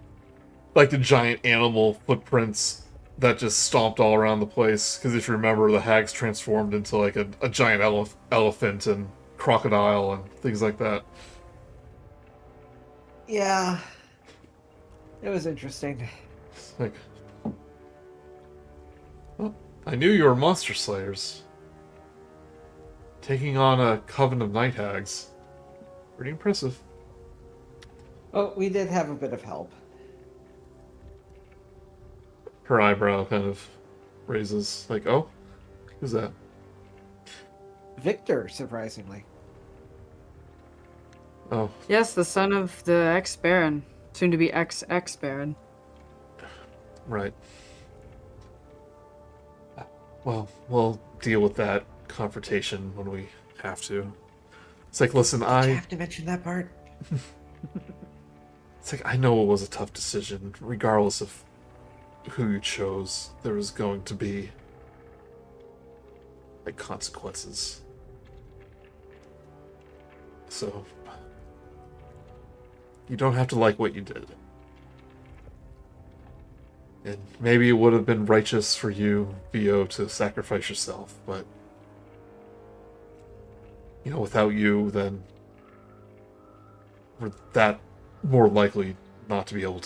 like the giant animal footprints that just stomped all around the place. Because if you remember, the hags transformed into like a giant elephant and crocodile and things like that. Yeah. It was interesting. It's like, well, I knew you were monster slayers. Taking on a coven of night hags. Pretty impressive. Oh, we did have a bit of help. Her eyebrow kind of raises, like, oh, who's that? Victor, surprisingly. Oh, Yes, the son of the ex-baron, soon to be ex-baron. right. Well, we'll deal with that confrontation when we have to. It's like, listen, You I have to mention that part. It's like, I know it was a tough decision, regardless of who you chose. There was going to be like consequences. So you don't have to like what you did. And maybe it would have been righteous for you, VO, to sacrifice yourself, but you know, without you, then we're that more likely not to be able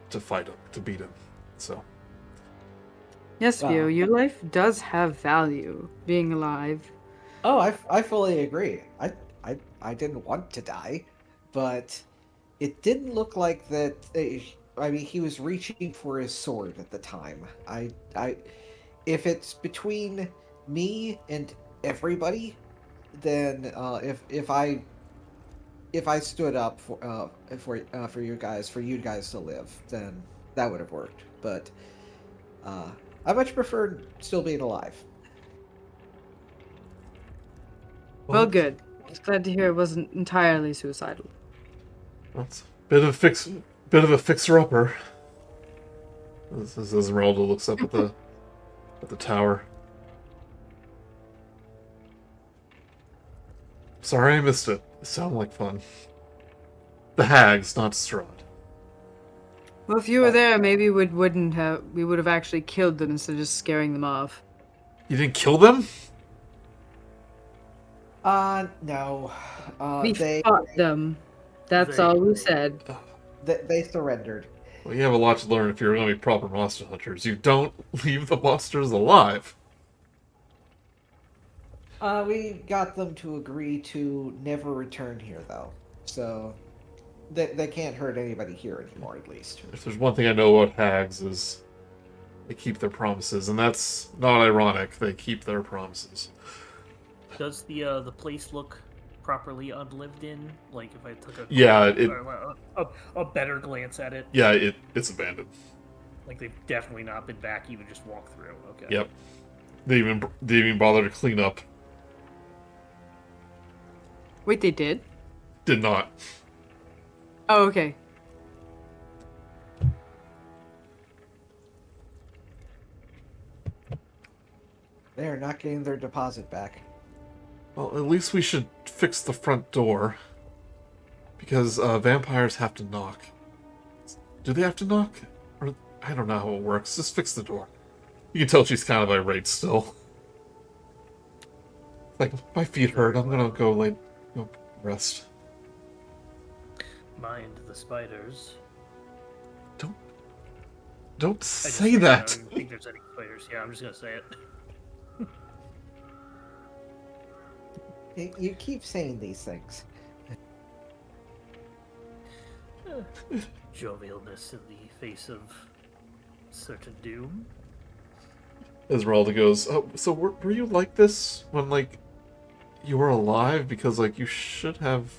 to fight him, to beat him. So Yes, Wow. Vio, your life does have value, being alive. Oh, I fully agree. I didn't want to die, but it didn't look like that. I mean, he was reaching for his sword at the time. If it's between me and everybody, then if I stood up for you guys to live, then that would have worked. But I much prefer still being alive. Well, good. Just glad to hear it wasn't entirely suicidal. that's a bit of a fixer-upper. As Esmeralda looks up at the tower. Sorry I missed it. It sounded like fun. The hags, not Strahd. Well, if you were there, maybe we would have actually killed them instead of just scaring them off. You didn't kill them? No. We They fought them. That's They- all we said. they surrendered. Well, you have a lot to learn if you're going to be proper monster hunters. You don't leave the monsters alive. We got them to agree to never return here, though. So they can't hurt anybody here anymore, at least. If there's one thing I know about hags is they keep their promises, and that's not ironic. They keep their promises. Does the place look properly unlived in? Like if I took a better glance at it, Yeah, it's abandoned. like they've definitely not been back even just walk through. Okay. Yep. They even bother to clean up. Wait, they did? Did not. Oh, okay. They are not getting their deposit back. Well, at least we should fix the front door. Because vampires have to knock. Do they have to knock? Or I don't know how it works. Just fix the door. You can tell she's kind of irate still. Like, my feet hurt. I'm gonna go rest. Mind the spiders. Don't I just say figured that. I don't think there's any spiders. Yeah, I'm just gonna say it. You keep saying these things. Jovialness in the face of certain doom. Esmeralda goes, oh, so were you like this when, like, you were alive? Because, like, you should have...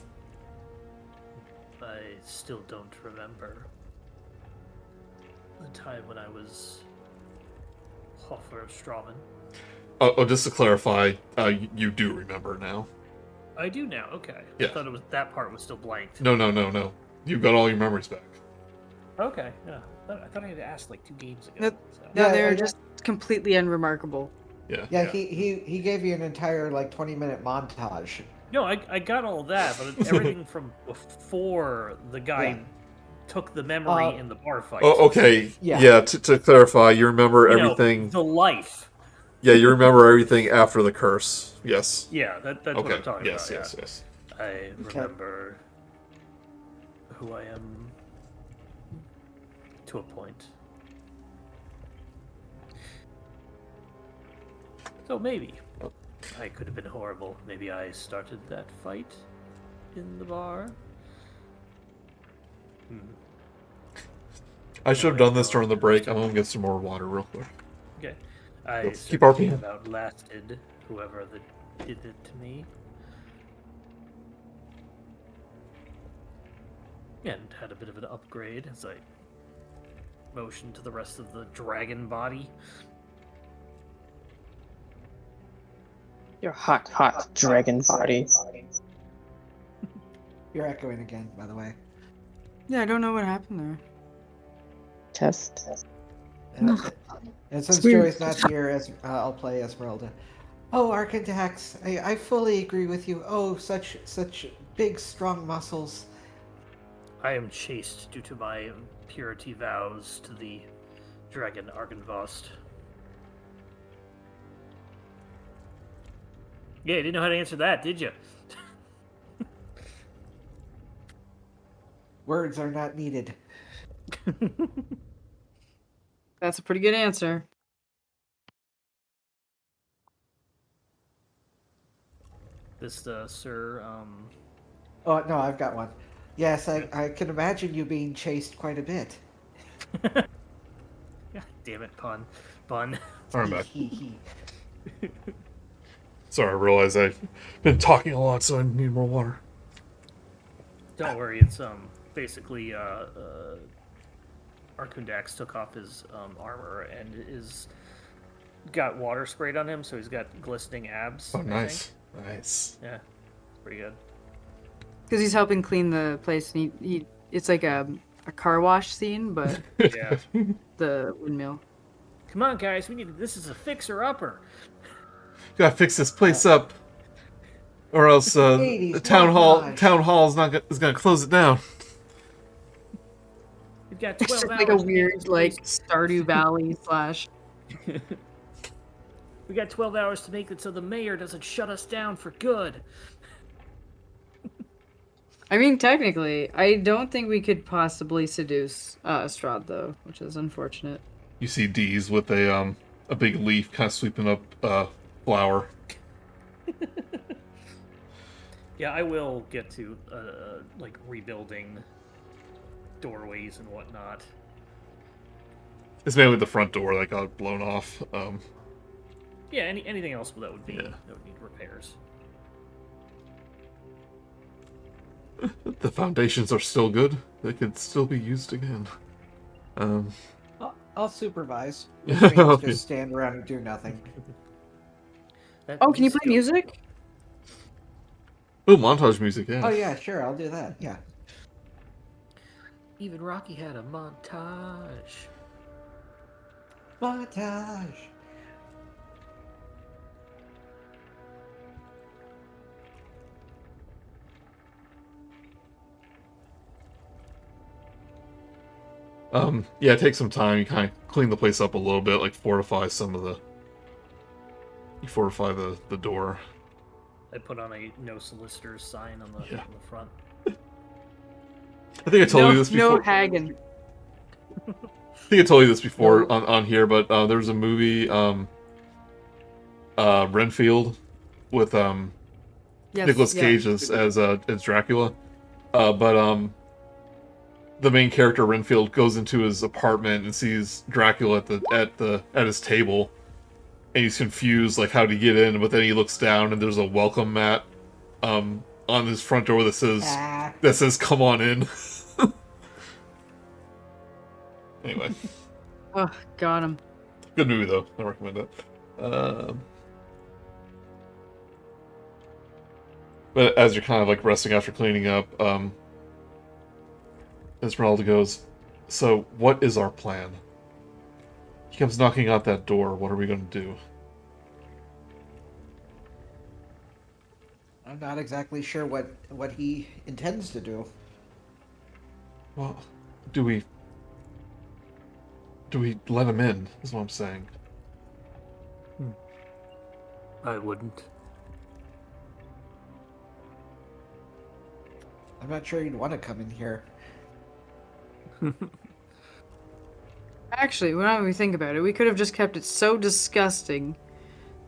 I still don't remember the time when I was Hoffer of Strawman. Oh, just to clarify, you do remember now. I do now. Okay. Yeah. I thought that part was still blanked. No. You've got all your memories back. Okay. Yeah. I thought I had asked like 2 games ago. No, so. No, Yeah, they're yeah. just completely unremarkable. Yeah. Yeah, he gave you an entire 20-minute montage. No, I got all of that, but everything from before the guy Yeah. took the memory in the bar fight. Oh, okay. Yeah. Yeah. To clarify, you remember You know, everything. the life. Yeah, you remember everything after the curse. Yes. Yeah, that's what Okay. I'm talking Yes. about. Yes. Yeah. Yes. I Okay. remember who I am to a point. So maybe I could have been horrible. Maybe I started that fight in the bar. I should have done this during the break. I'm gonna get some more water real quick. Okay. I Let's keep certainly RPing. have outlasted whoever that did it to me. And had a bit of an upgrade as I motioned to the rest of the dragon body. Your hot dragon body. You're echoing again, by the way. Yeah, I don't know what happened there. Test. And since weird. Joey's not here, I'll play Esmeralda. Oh, Arkundax, I fully agree with you. Oh, such big, strong muscles. I am chaste due to my purity vows to the dragon Arkunvost. Yeah, you didn't know how to answer that, did you? Words are not needed. That's a pretty good answer. This, sir, Oh, no, I've got one. Yes, I can imagine you being chased quite a bit. God damn it, pun. Alright, back. Sorry, I realized I've been talking a lot, so I need more water. Don't worry, it's, basically, Arkundax took off his, armor and got water sprayed on him, so he's got glistening abs. Oh, I nice. think. Nice. Yeah, pretty good. Because he's helping clean the place. And he it's like a car wash scene, but Yeah. the windmill. Come on, guys, this is a fixer-upper. Gotta fix this place up, or else the 80s town montage. hall is gonna close it down. We've got It's 12 just hours. like a to make weird, this like, place- Stardew Valley / We got 12 hours to make it so the mayor doesn't shut us down for good. I mean, technically, I don't think we could possibly seduce Strahd, though, which is unfortunate. You see D's with a big leaf kind of sweeping up flower. Yeah, I will get to, like, rebuilding doorways and whatnot. It's mainly the front door that got blown off. Yeah, anything else that would Yeah. that would need repairs. The foundations are still good. They could still be used again. I'll supervise. Which means Okay. just stand around and do nothing. Oh, can you play music? Oh, montage music, yeah. Oh yeah, sure, I'll do that. Yeah. Even Rocky had a montage. Montage. Yeah, it takes some time. You kind of clean the place up a little bit, like fortify some of the... You fortify the door. I put on a no solicitors sign on the front. I think I told no, you this before. No hagging. I think I told you this before on here, but there was a movie, Renfield, with Yes, Nicolas yeah. Cage as Dracula. But the main character Renfield goes into his apartment and sees Dracula at his table, and he's confused, like, how to get in. But then he looks down and there's a welcome mat on his front door that says "Come on in." Anyway, Oh, got him. good movie though. I recommend it. But as you're kind of like resting after cleaning up, Esmeralda goes, "So, what is our plan?" He comes knocking out that door. What are we going to do? I'm not exactly sure what he intends to do. Well, do we let him in? Is what I'm saying. I wouldn't. I'm not sure you'd want to come in here. Actually, when we think about it, we could have just kept it so disgusting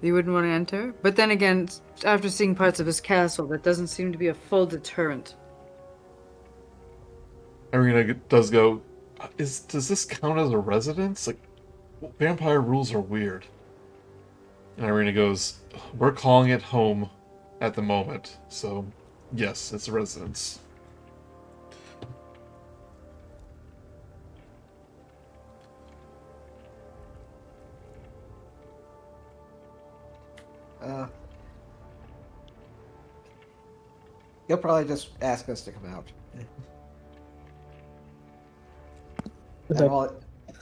that you wouldn't want to enter. But then again, after seeing parts of his castle, that doesn't seem to be a full deterrent. Irina does go, does this count as a residence? Like, vampire rules are weird. And Irina goes, we're calling it home at the moment, so yes, it's a residence. He'll probably just ask us to come out.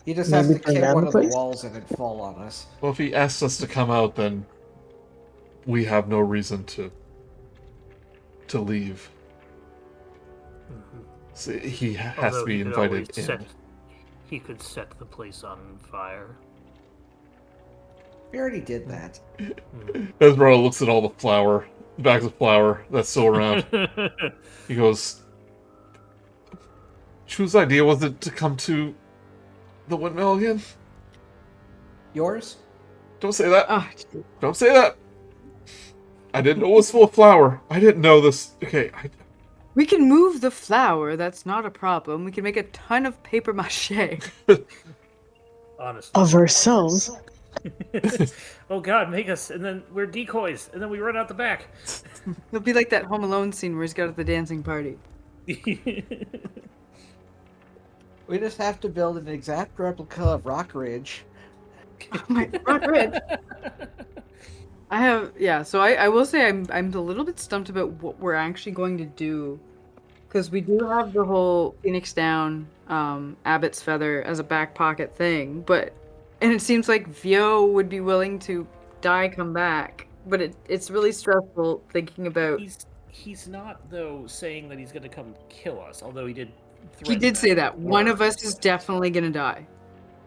He just has to Maybe turn kick down one the of the place? walls and it'd fall on us. Well, if he asks us to come out, then we have no reason to leave. So he has Although to be he could invited always in. he could set the place on fire. We already did that. Ezra looks at all the bags of flour that's still around. He goes, whose idea was it to come to the windmill again? Yours? Don't say that. Ah, Don't say that. I didn't know it was full of flour. I didn't know this. Okay, we can move the flour. That's not a problem. We can make a ton of paper mache. Honestly. Of ourselves. Oh God, make us, and then we're decoys, and then we run out the back. It'll be like that Home Alone scene where he's got at the dancing party. We just have to build an exact replica of Rock Ridge. Oh my Rock Ridge. So I will say I'm a little bit stumped about what we're actually going to do, because we do have the whole Phoenix Down, Abbott's Feather as a back pocket thing, and it seems like Vio would be willing to come back, but it's really stressful thinking about. He's not though saying that he's going to come kill us, although he did. He did say that before. one of us is definitely gonna die.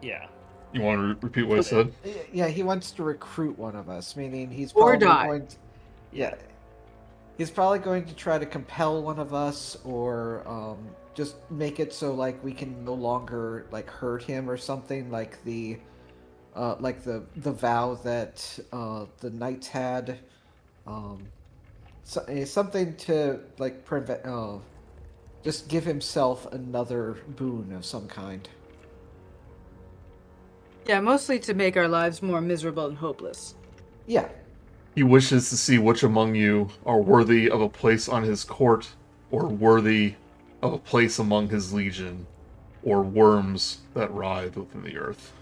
Yeah. you want to repeat what I said? Yeah, he wants to recruit one of us, meaning he's Or probably die. going to... Yeah. He's probably going to try to compel one of us, or just make it so like we can no longer like hurt him or something, like the vow that the knights had, something to like prevent, just give himself another boon of some kind. Yeah, mostly to make our lives more miserable and hopeless. Yeah. He wishes to see which among you are worthy of a place on his court, or worthy of a place among his legion, or worms that writhe within the earth.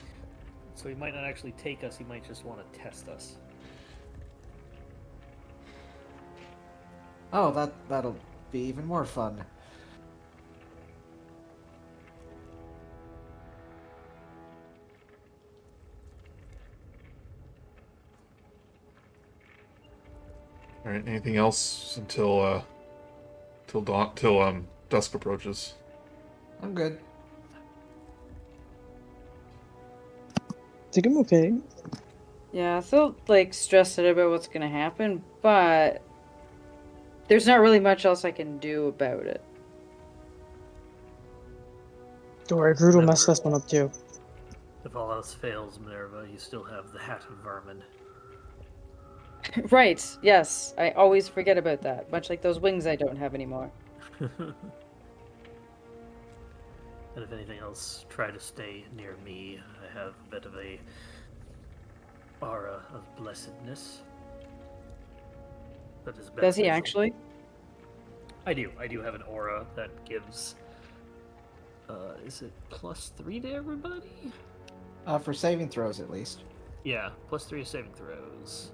So he might not actually take us, he might just want to test us. Oh, that'll be even more fun. All right. Anything else until dusk approaches? I'm good. I think I'm okay. Yeah, I feel like stressed out about what's gonna happen, but there's not really much else I can do about it. Don't worry, Grude will mess this one up too. If all else fails, Minerva, you still have the Hat of Vermin. Right, yes. I always forget about that, much like those wings I don't have anymore. And if anything else, try to stay near me. I have a bit of a aura of blessedness. That is Does he beneficial. actually? I do. I do have an aura that gives. Is it +3 to everybody? For saving throws, at least. Yeah, +3 to saving throws.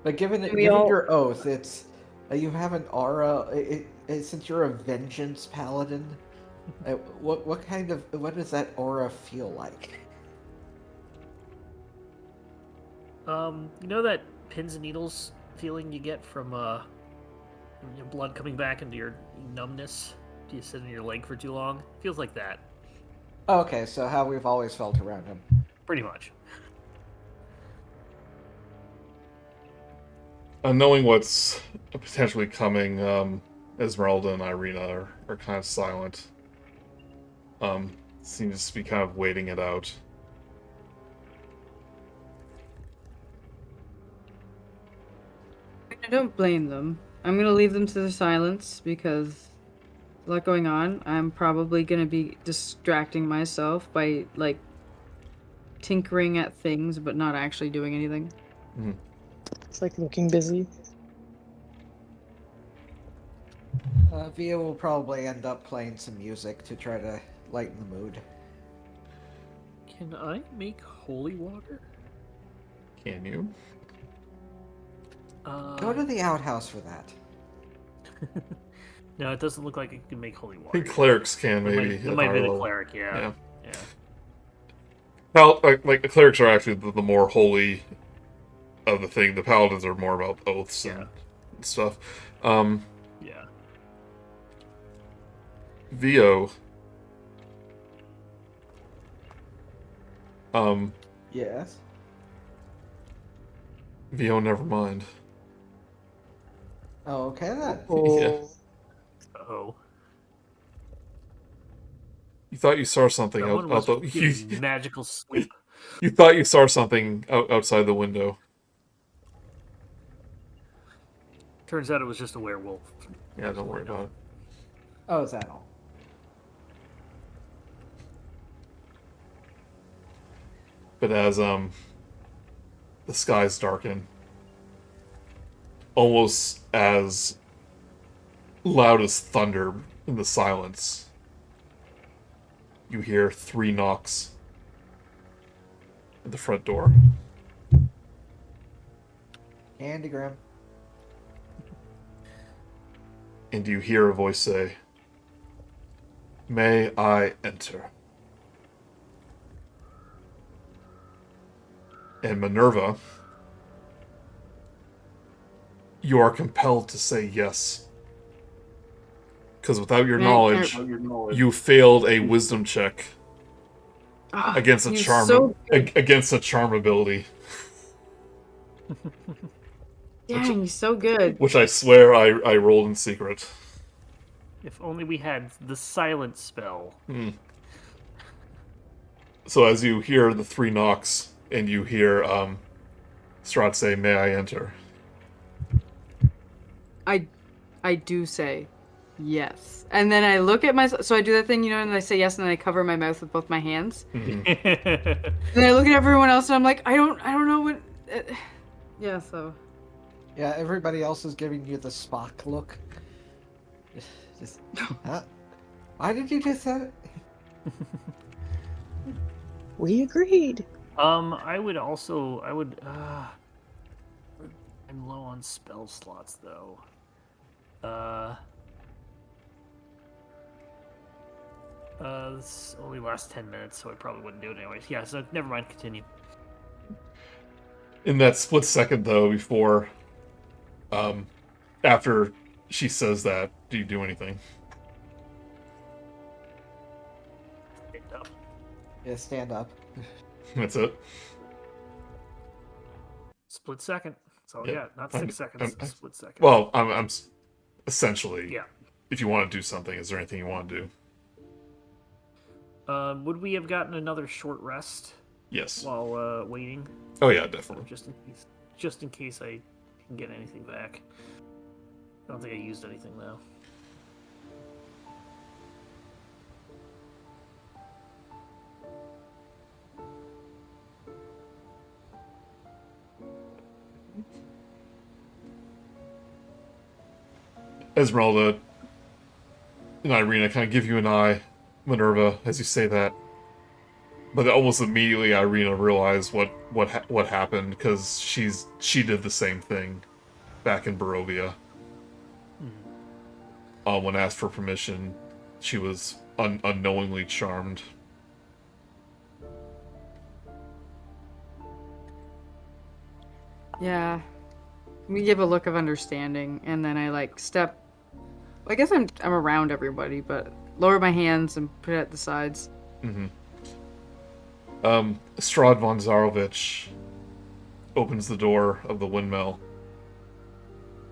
But given We all- your oath, it's you have an aura. Since you're a vengeance paladin, what does that aura feel like? You know that pins and needles feeling you get from Your blood coming back into your numbness. Do you sit in your leg for too long? Feels like that. Okay, so how we've always felt around him. Pretty much. Knowing what's potentially coming, Esmeralda and Irina are kind of silent. Seems to be kind of waiting it out. I don't blame them. I'm gonna leave them to their silence because there's a lot going on. I'm probably gonna be distracting myself by like tinkering at things but not actually doing anything. Mm-hmm. It's like looking busy. Via will probably end up playing some music to try to lighten the mood. Can I make holy water? Can you? Go to the outhouse for that. No, it doesn't look like it can make holy I water. think clerics can, maybe. It might be the cleric, yeah. Yeah. Well, like the clerics are actually the more holy of the thing. The paladins are more about oaths and stuff. Yeah. Vio. Yes. Vio, never mind. Oh, okay then. Yeah. Uh-oh. You thought you saw something Someone out was the giving magical sleep. You thought you saw something outside the window. Turns out it was just a werewolf. Yeah, don't worry about it. Oh, is that all? But as the skies darken, almost as loud as thunder in the silence, you hear 3 knocks at the front door. Candygram. And you hear a voice say, "May I enter?" And Minerva, you are compelled to say yes. Because without your knowledge, you failed a wisdom check against a charm against a charm ability. Dang, he's so good. Which I swear I rolled in secret. If only we had the silent spell. So as you hear the 3 knocks, and you hear Strahd say, "May I enter?" I do say yes. And then I look at myself, so I do that thing, and I say yes, and then I cover my mouth with both my hands. And I look at everyone else, and I'm like, I don't know what... yeah, so... Yeah, everybody else is giving you the Spock look. Just, huh? Why did you just say it? We agreed. I would. I'm low on spell slots though. This only lasts 10 minutes, so I probably wouldn't do it anyways. Yeah, so never mind. Continue. In that split second, though, before, after she says that, do you do anything? Stand up. Yeah, stand up. That's it. Split second. That's all Yeah. I got. Not 6 seconds. Split second. Well, I'm essentially. Yeah. If you want to do something, is there anything you want to do? Would we have gotten another short rest Yes. while waiting? Oh yeah, definitely. Just in case I can get anything back. I don't think I used anything though. Esmeralda and Irina kind of give you an eye, Minerva, as you say that. But almost immediately, Irina realized what happened because she did the same thing back in Barovia. When asked for permission, she was unknowingly charmed. Yeah. We give a look of understanding, and then I like step. I guess I'm around everybody, but lower my hands and put it at the sides. Mm-hmm. Strahd von Zarovich opens the door of the windmill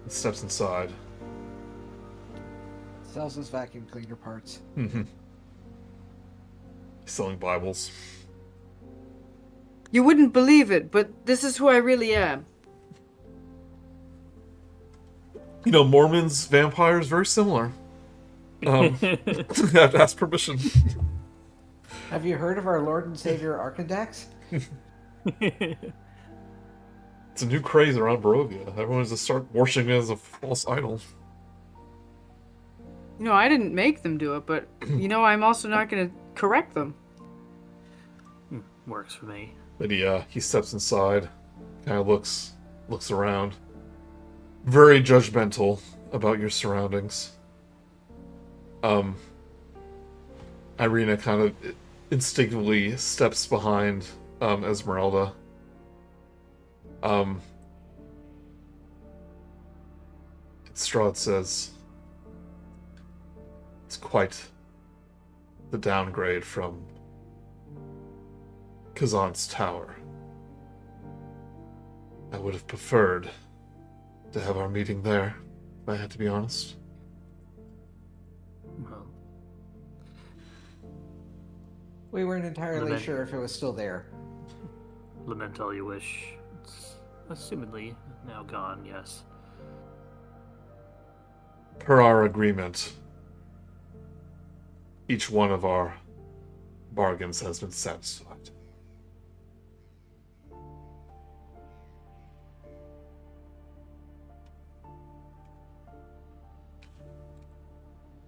and steps inside. Sells his vacuum cleaner parts. Mm-hmm. He's selling Bibles. You wouldn't believe it, but this is who I really am. You know, Mormons, vampires, very similar. You have to ask permission. Have you heard of our Lord and Savior Arkundax? It's a new craze around Barovia. Everyone's to start worshiping it as a false idol. You know, I didn't make them do it, but you know, I'm also not going to correct them. Works for me. But he steps inside, kind of looks around. Very judgmental about your surroundings. Irina kind of instinctively steps behind Esmeralda. Strahd says, "It's quite the downgrade from Kazan's tower. I would have preferred to have our meeting there, if I had to be honest." Well, We weren't entirely Lament- sure if it was still there. lament all you wish. It's assumedly now gone, yes. Per our agreement, each one of our bargains has been satisfied.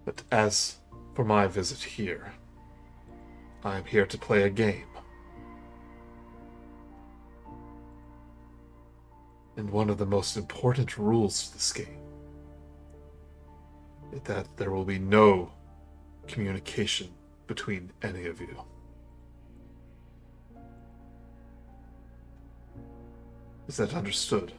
But as for my visit here, I am here to play a game. And one of the most important rules to this game is that there will be no communication between any of you. Is that understood?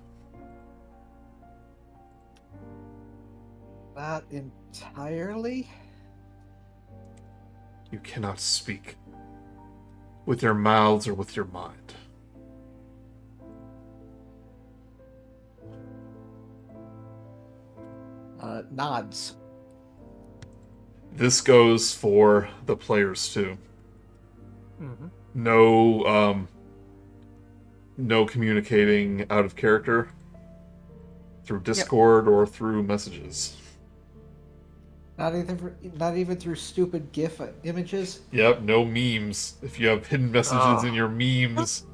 Not entirely. You cannot speak with your mouths or with your mind. Nods. This goes for the players too. Mm-hmm. No communicating out of character through Discord or through messages. Not even through stupid GIF images. Yep, no memes. If you have hidden messages in your memes,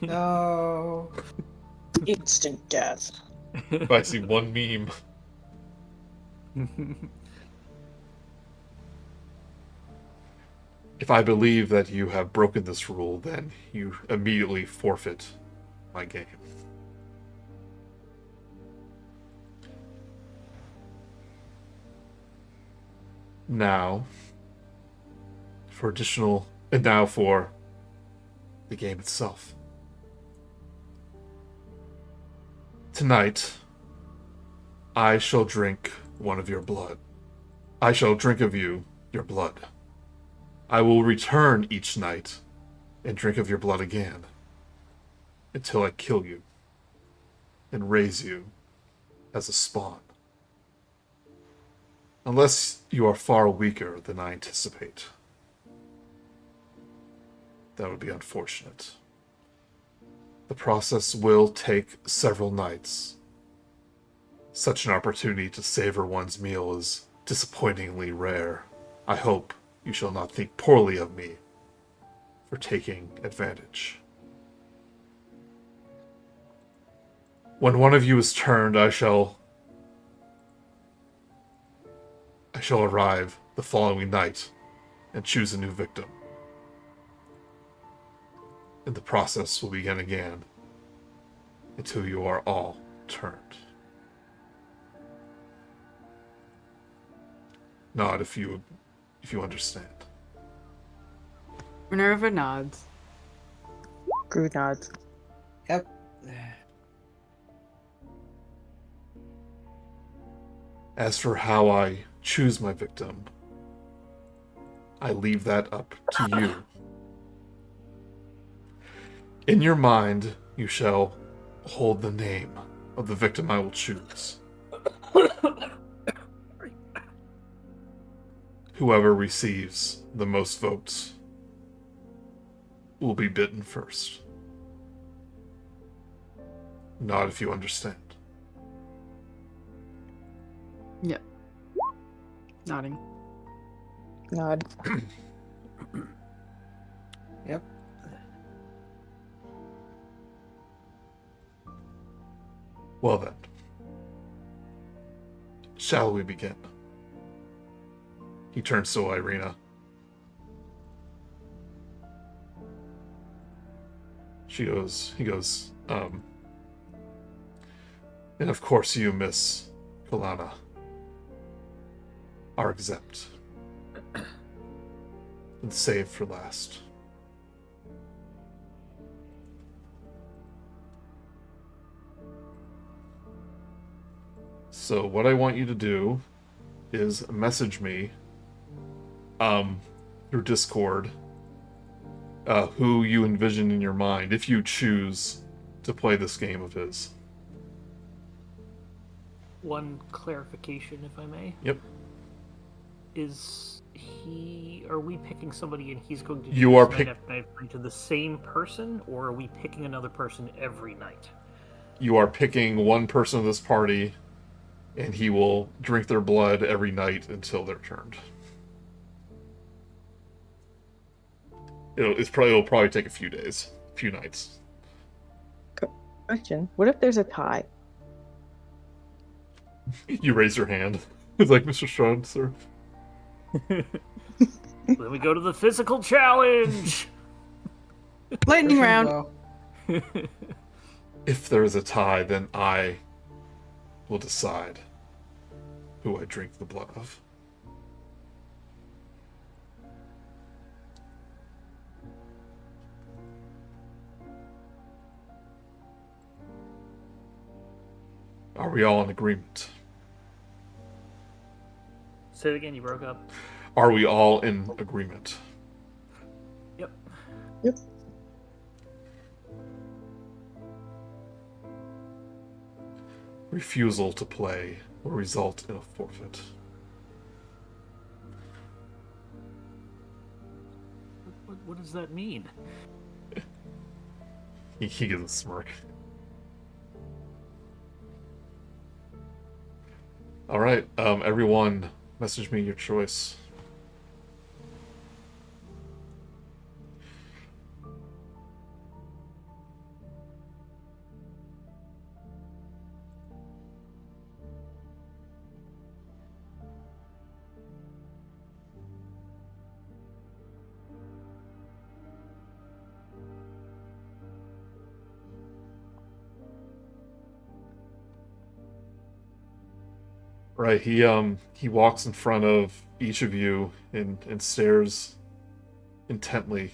No. Instant death. if I see one meme. If I believe that you have broken this rule, then you immediately forfeit my game. Now, for the game itself. Tonight, I shall drink one of your blood. I shall drink of you your blood. I will return each night and drink of your blood again until I kill you and raise you as a spawn. Unless you are far weaker than I anticipate. That would be unfortunate. The process will take several nights. Such an opportunity to savor one's meal is disappointingly rare. I hope you shall not think poorly of me for taking advantage. When one of you is turned, I shall arrive the following night and choose a new victim. And the process will begin again until you are all turned. Nod if you understand. Minerva nods. Grude nods. Yep. As for how I choose my victim, I leave that up to you. In your mind, you shall hold the name of the victim I will choose. Whoever receives the most votes will be bitten first. Nod if you understand. Yep. Nodding. Nod. Yep. Well then, shall we begin? He turns to Irina. He goes, and of course you, Miss Kalana, are exempt. And saved for last. So what I want you to do is message me through Discord who you envision in your mind if you choose to play this game of his. One clarification, if I may. Yep. Are we picking somebody and he's going to do You are night after night to the same person, or are we picking another person every night? You are picking one person of this party, and he will drink their blood every night until they're turned. It'll probably take a few days, a few nights. Question: what if there's a tie? You raise your hand. It's like, Mr. Strahd, sir. Then we go to the physical challenge! Lightning There you round. go. If there is a tie, then I will decide who I drink the blood of. Are we all in agreement? Say it again, you broke up. Are we all in agreement? Yep. Yep. Refusal to play will result in a forfeit. What does that mean? He gives a smirk. Alright, everyone, message me your choice. Right, he walks in front of each of you and stares intently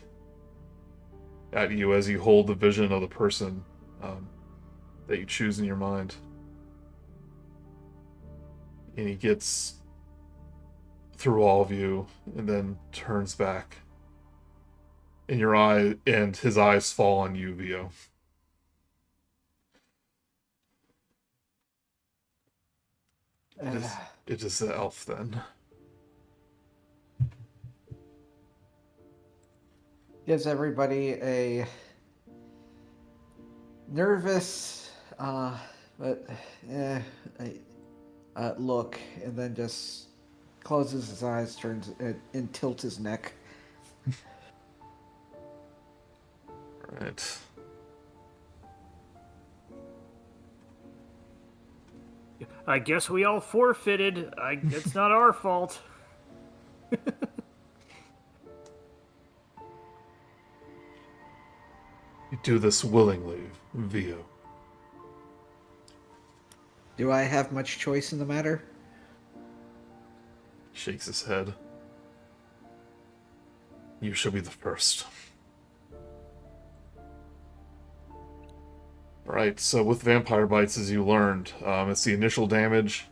at you as you hold the vision of the person that you choose in your mind. And he gets through all of you and then turns back. And your eye and his eyes fall on you, Vio. It is the elf then. Gives everybody a nervous, but look, and then just closes his eyes, turns and tilts his neck. Right. I guess we all forfeited. It's not our fault. You do this willingly, Vio. Do I have much choice in the matter? Shakes his head. You shall be the first. Right, so with vampire bites, as you learned, it's the initial damage,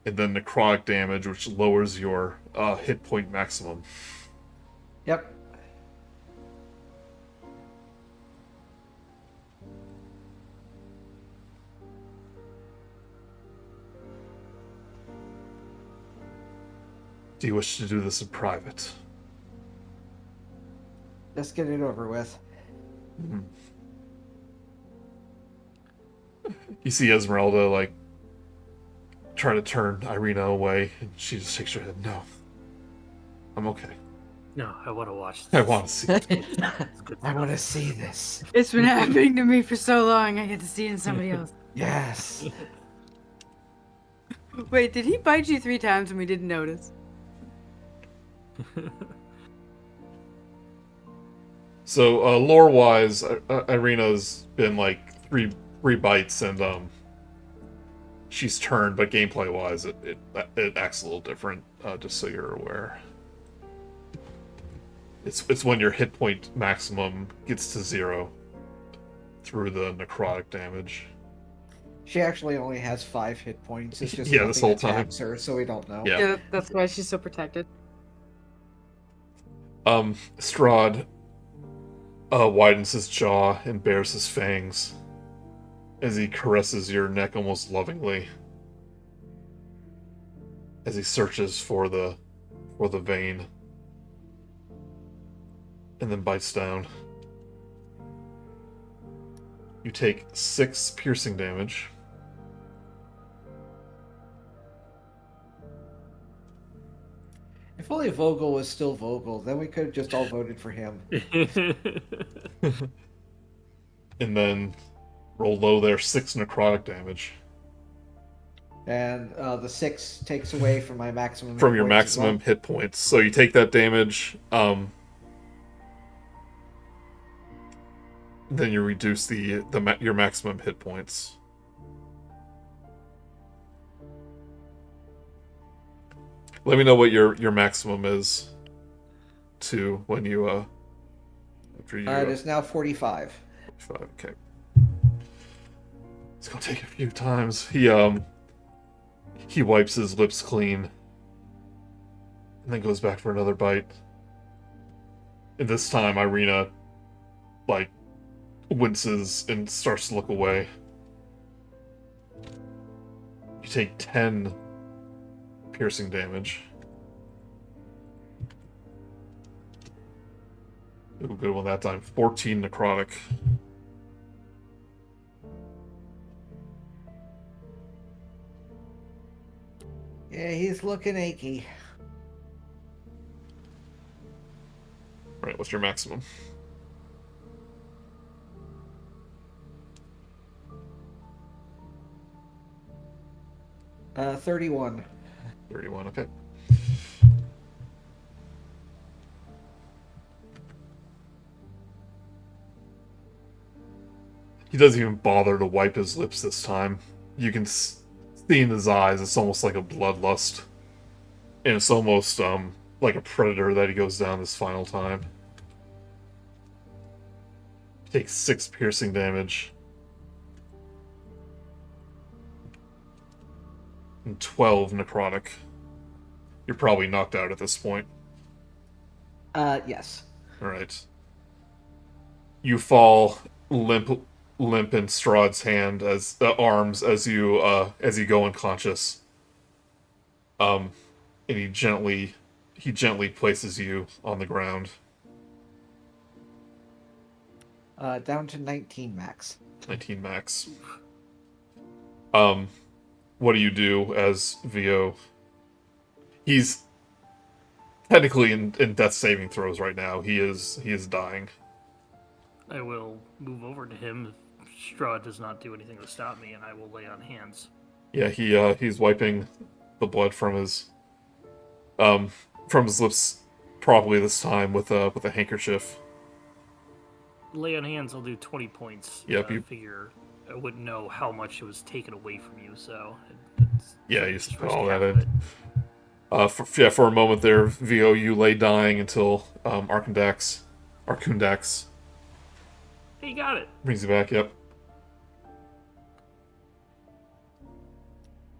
and then necrotic damage, which lowers your hit point maximum. Yep. Do you wish to do this in private? Let's get it over with. Mm-hmm. You see Esmeralda, like, try to turn Irina away, and she just shakes her head. No. I'm okay. No, I want to watch this. I want to see it. It's good I want to stuff. see this. It's been happening to me for so long. I get to see it in somebody else. Yes. Wait, did he bite you 3 times and we didn't notice? So, lore-wise, Irina's been, like, three bites, and, she's turned, but gameplay-wise, it acts a little different, just so you're aware. It's when your hit point maximum gets to 0 through the necrotic damage. She actually only has 5 hit points. It's just Yeah, this nothing whole time. attacks her, so we don't know. Yeah. That's why she's so protected. Strahd widens his jaw and bares his fangs as he caresses your neck almost lovingly, as he searches for the vein, and then bites down. You take 6 piercing damage. If only Vogel was still Vogel, then we could have just all voted for him. And then roll low there, 6 necrotic damage. And the 6 takes away from my maximum. From hit your points as maximum well. hit points. So you take that damage, then you reduce your maximum hit points. Let me know what your maximum is, too, when you after you. It is now 45. 45, okay. It's gonna take a few times. He wipes his lips clean, and then goes back for another bite. And this time, Irina, like, winces and starts to look away. You take 10 piercing damage. Ooh, good one that time. 14 necrotic. Yeah, he's looking achy. Right, what's your maximum? Uh, 31. 31, okay. He doesn't even bother to wipe his lips this time. You can see in his eyes, it's almost like a bloodlust. And it's almost like a predator that he goes down this final time. He takes 6 piercing damage. And 12 necrotic. You're probably knocked out at this point. Yes. Alright. You fall limp in Strahd's hand arms as you go unconscious. And he gently places you on the ground. Down to 19 max. 19 max. What do you do as VO? He's technically in death saving throws right now. He is dying. I will move over to him if Strahd does not do anything to stop me, and I will lay on hands. Yeah, he's wiping the blood from his lips properly this time with a handkerchief. Lay on hands, I'll do 20 points. Yep, I figure I wouldn't know how much it was taken away from you, so... Yeah, you just put risk all that half of in. it. For a moment there, VO, you lay dying until Arkundax Hey, you got it! brings you back, yep.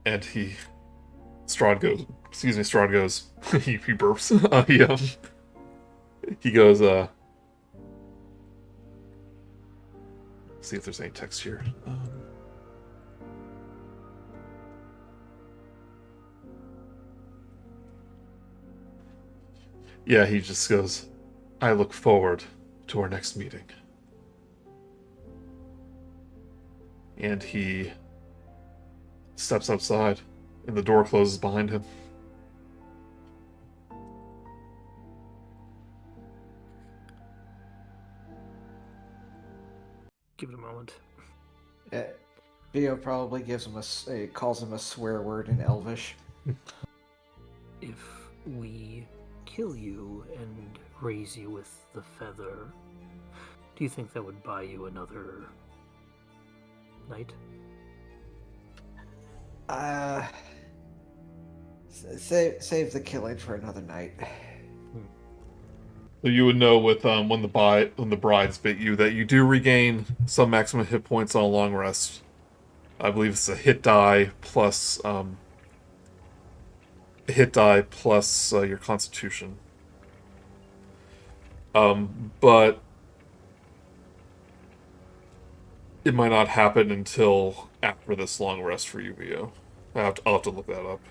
And he Strahd goes, he burps. He goes, see if there's any text here. Yeah, he just goes, I look forward to our next meeting. And he steps outside, and the door closes behind him. Give it a moment. Theo probably gives him calls him a swear word in Elvish. If we kill you and raise you with the feather, do you think that would buy you another night? Save the killing for another night. So you would know with when the brides bit you that you do regain some maximum hit points on a long rest. I believe it's a hit die plus your constitution. But it might not happen until after this long rest for you, Vio. I'll have to look that up.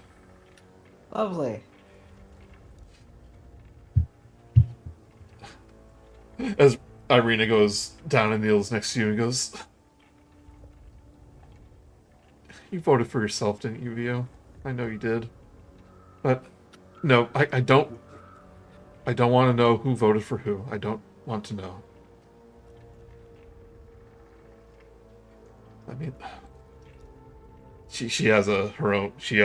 Lovely. As Irina goes down and kneels next to you and goes, you voted for yourself, didn't you, Vio? I know you did. But no, I don't want to know who voted for who. I don't want to know. I mean, she has her own. She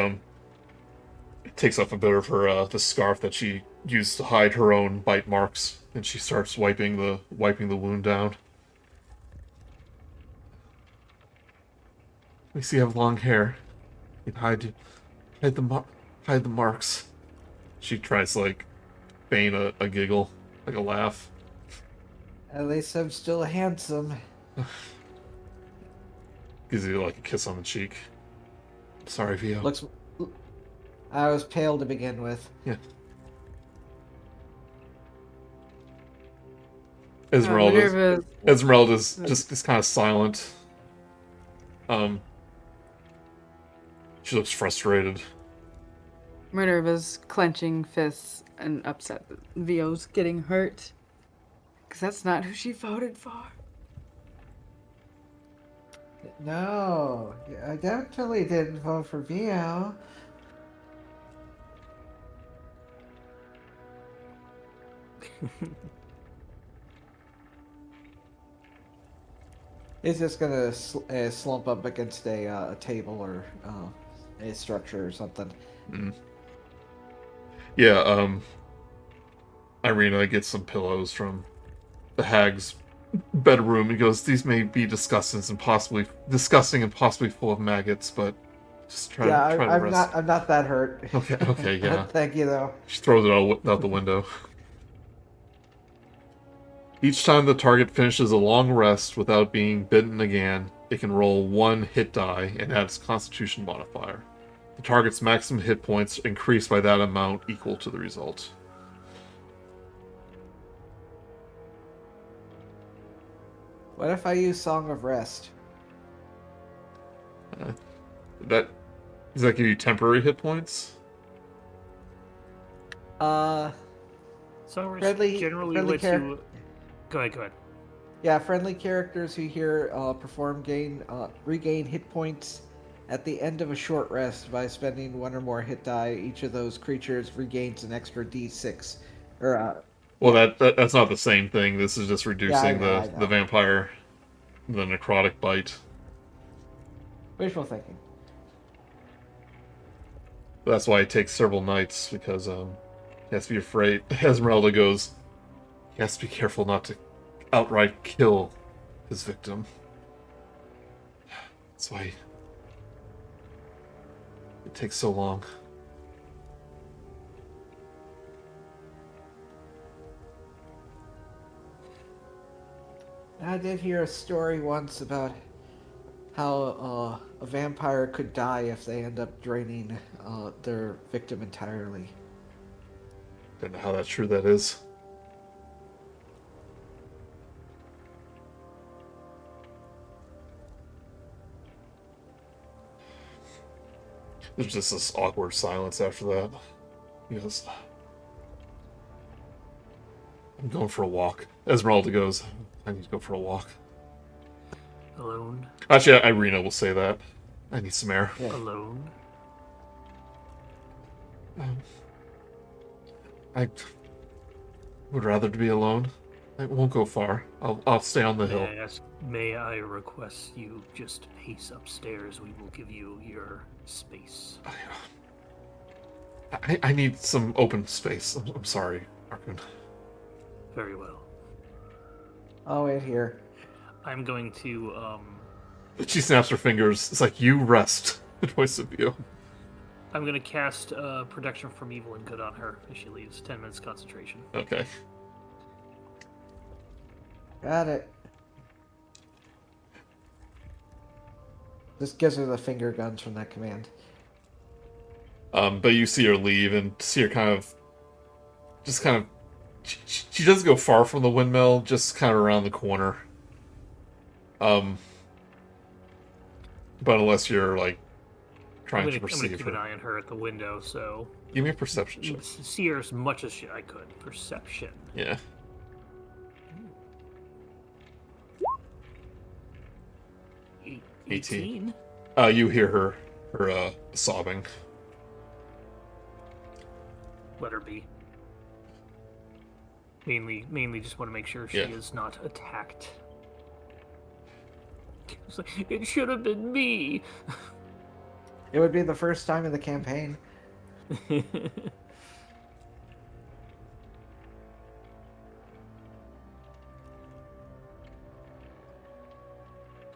takes off a bit of her the scarf that she used to hide her own bite marks, and she starts wiping the wound down. At least you have long hair. You can hide the marks. She tries to feign a giggle, like a laugh. At least I'm still handsome. Gives you a kiss on the cheek. Sorry, Vio. I was pale to begin with. Yeah. Esmeralda's just kind of silent. She looks frustrated. Minerva's clenching fists and upset that Vio's getting hurt. Because that's not who she voted for. No, I definitely didn't vote for Vio. He's just gonna slump up against a table or a structure or something. Mm. Yeah, Irina gets some pillows from the hag's bedroom. He goes, "These may be disgusting and possibly full of maggots, but just try to rest." I'm not that hurt. Okay, yeah. Thank you, though. She throws it out the window. Each time the target finishes a long rest without being bitten again, it can roll 1 hit die and add its Constitution modifier. The target's maximum hit points increase by that amount equal to the result. What if I use Song of Rest? Does that give you temporary hit points? So Friendly generally lets you... Go ahead. Yeah, friendly characters who here regain hit points at the end of a short rest by spending 1 or more hit die. Each of those creatures regains an extra D6. That's not the same thing. This is just reducing the vampire, the necrotic bite. Wishful thinking. That's why it takes several nights, because he has to be afraid. Esmeralda goes, he has to be careful not to outright kill his victim. That's why it takes so long. I did hear a story once about how a vampire could die if they end up draining their victim entirely. Don't know how true that is. There's just this awkward silence after that. He goes, I'm going for a walk. Esmeralda goes, I need to go for a walk. Alone? Actually, Irina will say that. I need some air. Yeah. Alone? I would rather to be alone. I won't go far. I'll stay on the hill. May I request you just pace upstairs? We will give you your space. I need some open space. I'm sorry, Arkun. Very well. I'll wait here. I'm going to, She snaps her fingers. It's like, you rest. Twice of you. I'm going to cast Protection from Evil and Good on her as she leaves. 10 minutes concentration. Okay. Got it. This gives her the finger guns from that command. But you see her leave and see her she doesn't go far from the windmill, just kind of around the corner. But unless you're like trying to I'm perceive going to keep her, an eye on her at the window, so give me a perception check. see her as much as I could. Perception. Yeah. 18. You hear her sobbing. Let her be. Mainly just want to make sure she is not attacked. It's like, it should have been me. It would be the first time in the campaign.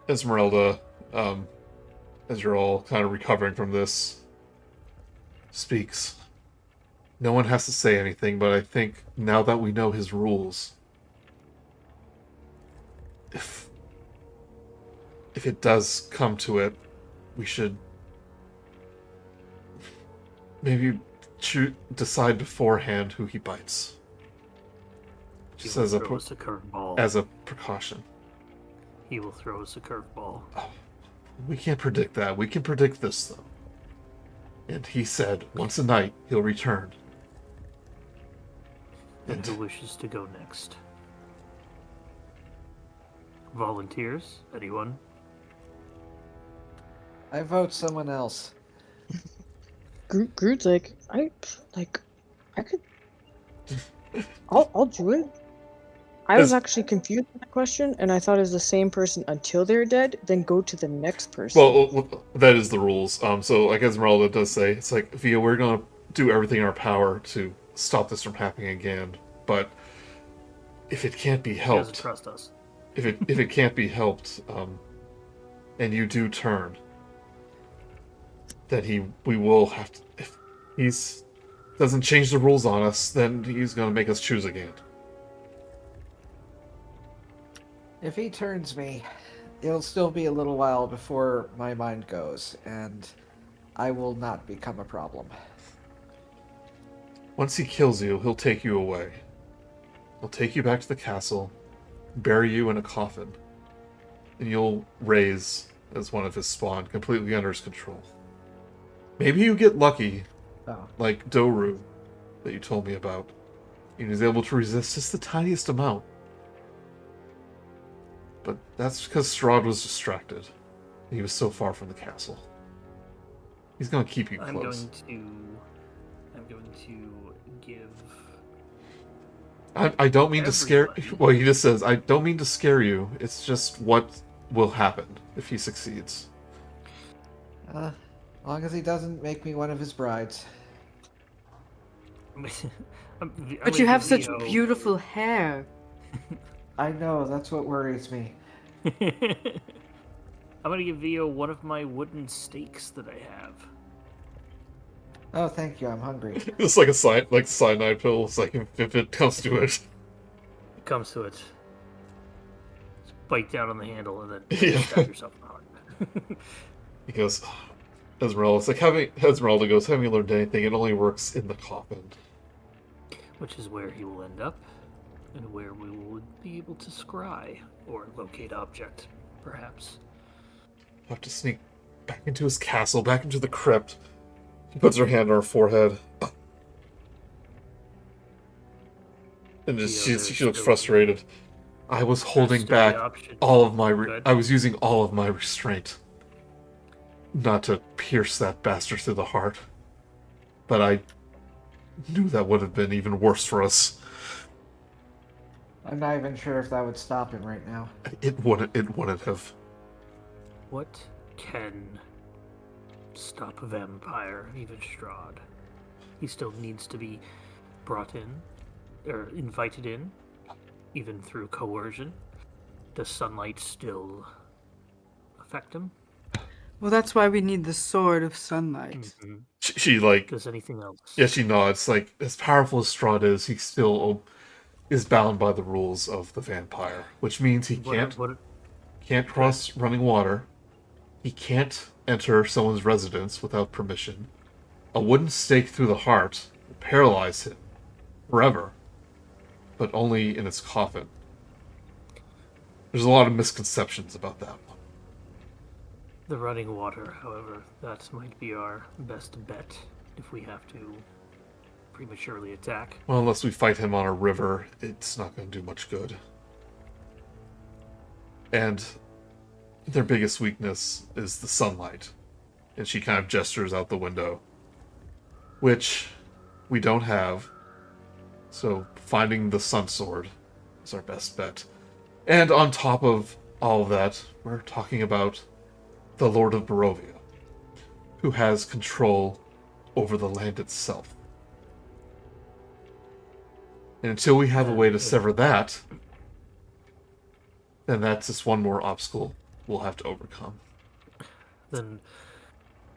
Esmeralda, as you're all kind of recovering from this, speaks. No one has to say anything, but I think now that we know his rules, if it does come to it, we should maybe decide beforehand who he bites. Just as a precaution. He will throw us a curveball. Oh, we can't predict that. We can predict this, though. And he said, once a night, he'll return. And who wishes to go next? Volunteers? Anyone? I vote someone else. Grude's like, I could. I'll do it. I was actually confused with the question, and I thought it was the same person until they're dead, then go to the next person. Well, that is the rules. So, like Esmeralda does say, it's like, Via, we're going to do everything in our power to stop this from happening again. But if it can't be helped, he doesn't trust us. If it can't be helped, and you do turn, then we will have to. If he's doesn't change the rules on us, then he's going to make us choose again. If he turns me, it'll still be a little while before my mind goes, and I will not become a problem. Once he kills you, he'll take you away. He'll take you back to the castle, bury you in a coffin, and you'll raise as one of his spawn, completely under his control. Maybe you get lucky, like Doru, that you told me about. He was able to resist just the tiniest amount. But that's because Strahd was distracted. He was so far from the castle. He's going to keep you close. I'm going to give... I don't mean to scare... Well, he just says, I don't mean to scare you. It's just what will happen if he succeeds. As long as he doesn't make me one of his brides. But you have such beautiful hair. I know, that's what worries me. I'm gonna give Vio one of my wooden stakes that I have. Oh, thank you, I'm hungry. It's like a cyanide pill. It's like, if it comes to it. It comes to it. Just bite down on the handle and then stab yourself in the heart. He goes, Esmeralda. It's like Esmeralda goes, having you learned anything, it only works in the coffin. Which is where he will end up, and where we will be able to scry, or locate object, perhaps. Have to sneak back into his castle, back into the crypt. She puts her hand on her forehead. And just, she looks frustrated. I was holding back all of my... I was using all of my restraint. Not to pierce that bastard through the heart. But I knew that would have been even worse for us. I'm not even sure if that would stop him right now. It wouldn't have. What can stop a vampire, even Strahd? He still needs to be brought in, or invited in, even through coercion. Does sunlight still affect him? Well, that's why we need the sword of sunlight. Mm-hmm. She like... Does anything else? Yeah, she nods. Like, as powerful as Strahd is, he still is bound by the rules of the vampire. Which means he can't cross running water. He can't enter someone's residence without permission. A wooden stake through the heart will paralyze him forever, but only in his coffin. There's a lot of misconceptions about that one. The running water, however, that might be our best bet if we have to prematurely attack. Well, unless we fight him on a river, it's not going to do much good. And their biggest weakness is the sunlight. And she kind of gestures out the window, which we don't have. So finding the sun sword is our best bet. And on top of all of that, we're talking about the Lord of Barovia, who has control over the land itself. And until we have a way to sever that, then that's just one more obstacle we'll have to overcome. Then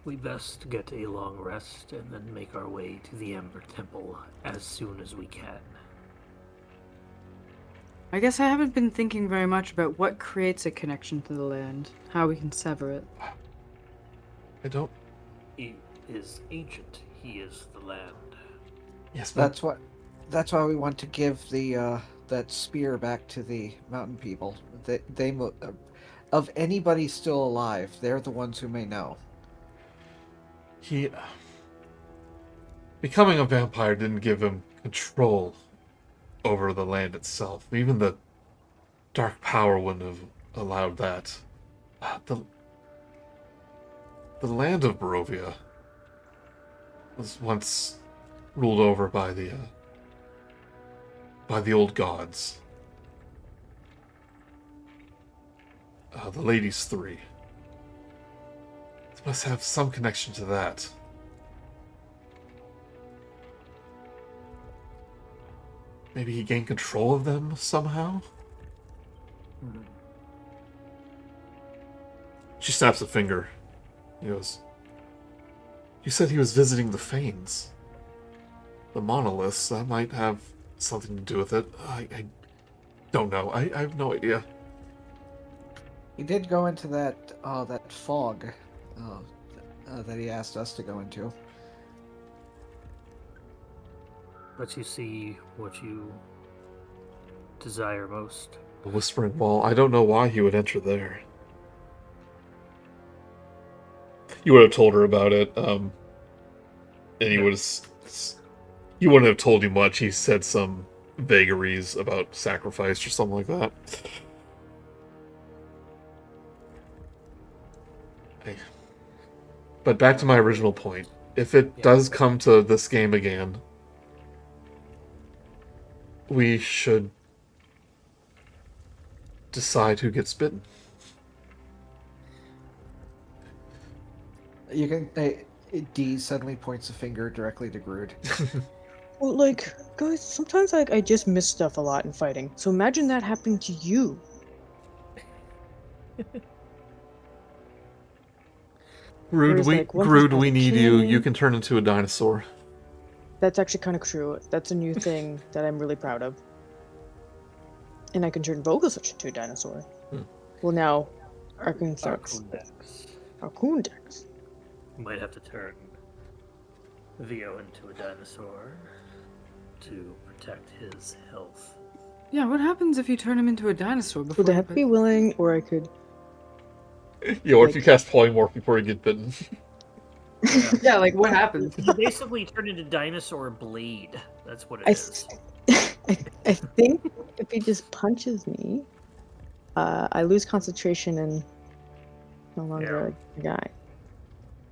we best get a long rest and then make our way to the Ember Temple as soon as we can. I guess I haven't been thinking very much about what creates a connection to the land, how we can sever it. I don't... He is ancient. He is the land. Yes, but... That's why we want to give the that spear back to the mountain people. They of anybody still alive, they're the ones who may know. He... Becoming a vampire didn't give him control over the land itself. Even the dark power wouldn't have allowed that. The land of Barovia was once ruled over by the old gods. The Ladies Three. It must have some connection to that. Maybe he gained control of them somehow? Mm-hmm. She snaps a finger. He goes, "You said he was visiting the Fanes. The monoliths, that might have something to do with it. I don't know. I have no idea." He did go into that fog that he asked us to go into. Let you see what you desire most. The Whispering Wall. I don't know why he would enter there. You would have told her about it, and he would have... He wouldn't have told you much. He said some vagaries about sacrifice or something like that. But back to my original point. If it does come to this game again, we should decide who gets bitten. You can... D suddenly points a finger directly to Grude. Well, like, guys, sometimes I just miss stuff a lot in fighting. So imagine that happening to you. Grude, we need you. You can turn into a dinosaur. That's actually kind of true. That's a new thing that I'm really proud of. And I can turn Vogelswitch into a dinosaur. Well, now, Arkundax. Arkundax. Arkundax. You might have to turn Vio into a dinosaur to protect his health. Yeah, what happens if you turn him into a dinosaur before Would I have to be willing, or I could? Yeah, or if you cast polymorph before you get bitten. Yeah, like what happens? You basically turn into Dinosaur Blade. That's what it I, is. I think if he just punches me, I lose concentration and no longer a guy.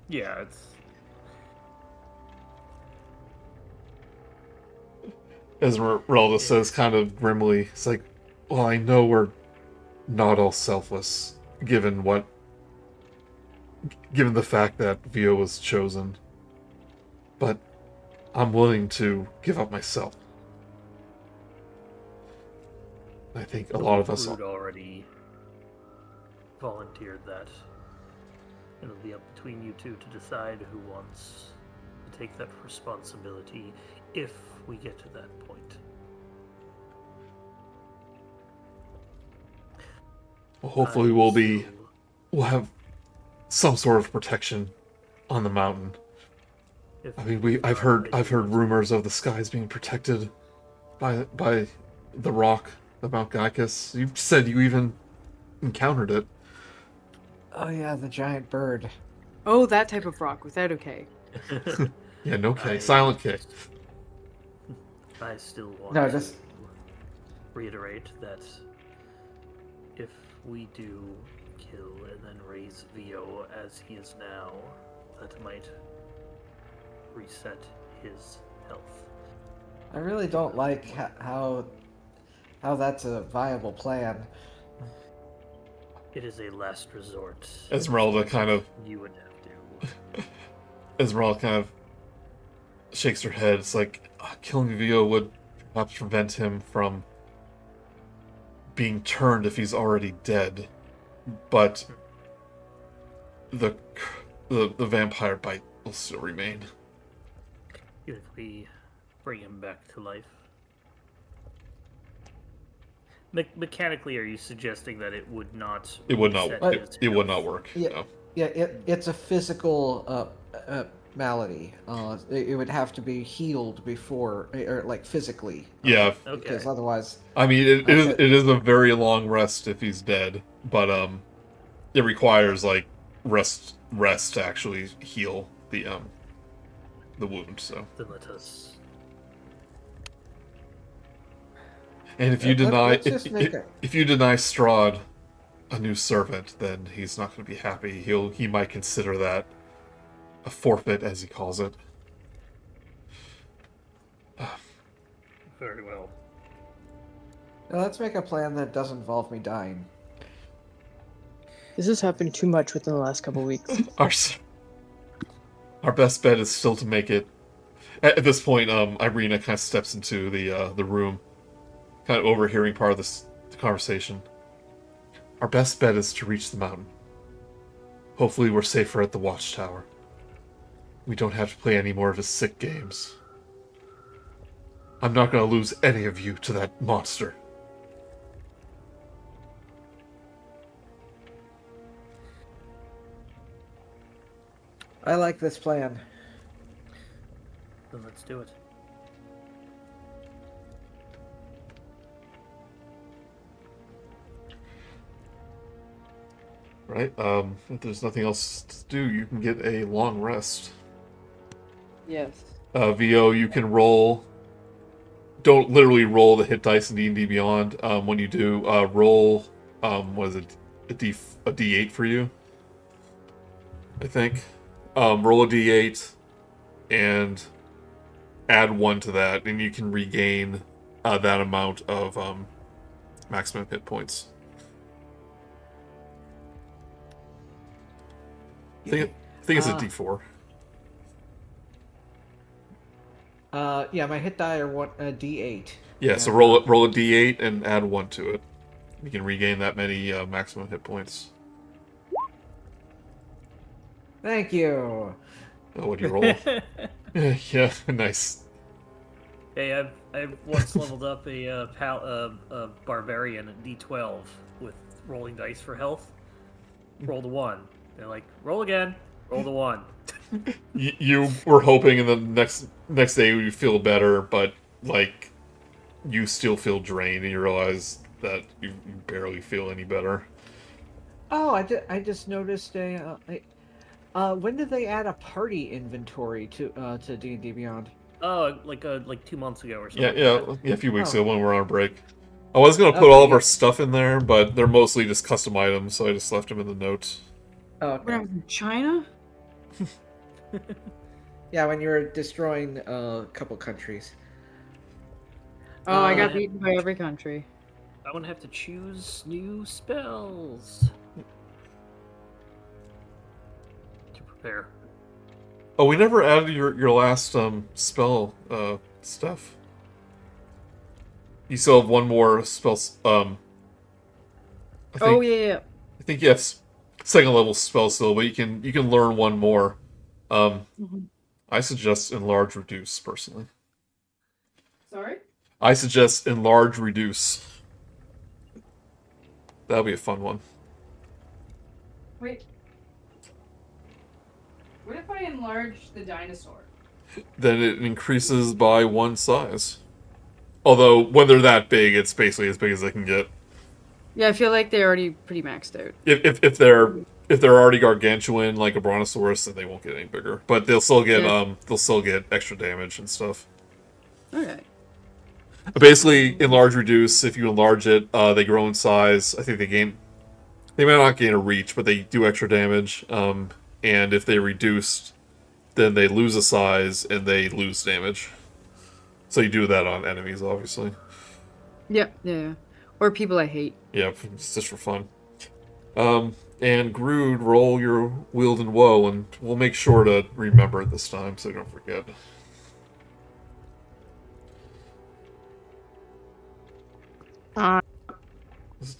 Yeah, it's. Esmeralda says kind of grimly, it's like, well, I know we're not all selfless, given the fact that Vio was chosen. But I'm willing to give up myself. I think a lot of us Grude already volunteered that. It'll be up between you two to decide who wants to take that responsibility if we get to that point. Well, hopefully we'll have some sort of protection on the mountain. I mean, I've heard rumors of the skies being protected by the rock, the Mount Gycus. You said you even encountered it. Oh yeah, the giant bird. Oh, that type of rock without a K. Yeah, no K, silent K. I still want No, to just reiterate that if we do kill and then raise Vio as he is now, that might reset his health. I really don't like how that's a viable plan. It is a last resort. Esmeralda kind of You would have to. Esmeralda kind of shakes her head. It's like killing Vio would perhaps prevent him from being turned if he's already dead, but the vampire bite will still remain. If we bring him back to life. Mechanically, are you suggesting that it would not? It would not. reset his It would health? not work. Yeah, No. yeah. It's a physical malady. It would have to be healed before, or like physically. Yeah. Okay. Because otherwise, I mean, it is a very long rest if he's dead, but it requires like rest to actually heal the wound. So. Then let us. And if you let's just make if you deny Strahd a new servant, then he's not going to be happy. He might consider that a forfeit, as he calls it. Very well. let's make a plan that doesn't involve me dying. This has happened too much within the last couple weeks. Our best bet is still to make it. At this point, Irina kind of steps into the room, kind of overhearing part of the conversation. Our best bet is to reach the mountain. Hopefully we're safer at the watchtower. We don't have to play any more of his sick games. I'm not going to lose any of you to that monster. I like this plan. Then let's do it. Right? If there's nothing else to do, you can get a long rest. Yes. VO, you can roll. Don't literally roll the hit dice in D&D Beyond. When you do, roll. What is it? A D8 for you? I think. Roll a D8 and add 1 to that, and you can regain that amount of maximum hit points. I think it's a D4. Yeah, my hit die are D8. Yeah, so roll a D8 and add 1 to it. You can regain that many maximum hit points. Thank you. Oh, what do you roll? Yeah, nice. Hey, I've once leveled up a barbarian at D12 with rolling dice for health. roll the 1. They're like, roll again, roll the 1. You were hoping in the next day you feel better, but like you still feel drained, and you realize that you barely feel any better. Oh, I just noticed when did they add a party inventory to D&D Beyond? Oh, like 2 months ago or Yeah, something. Like that. yeah, a few weeks Oh. ago when we were on break. I was gonna put Okay, all of our yeah. stuff in there, but they're mostly just custom items, so I just left them in the notes. Oh, When I okay. was in China? Yeah, when you were destroying a couple countries. Oh, I got Uh, beaten by every country. I would have to choose new spells to prepare. Oh, we never added your last spell, Steph. You still have one more spell. I Oh, think yeah. I think you have second level spell still, but you can learn one more. Mhm. I suggest enlarge reduce personally. Sorry? I suggest enlarge reduce. That'll be a fun one. Wait. What if I enlarge the dinosaur? Then it increases by one size. Although when they're that big, it's basically as big as they can get. Yeah, I feel like they're already pretty maxed out. If they're already gargantuan like a brontosaurus, then they won't get any bigger. But they'll still get Yeah. extra damage and stuff. Okay. Basically, enlarge reduce. If you enlarge it, they grow in size. I think they may not gain a reach, but they do extra damage. And if they reduced, then they lose a size and they lose damage. So you do that on enemies, obviously. Yeah. Or people I hate. Yeah, it's just for fun. And Grude, roll your wield and woe, and we'll make sure to remember it this time so you don't forget.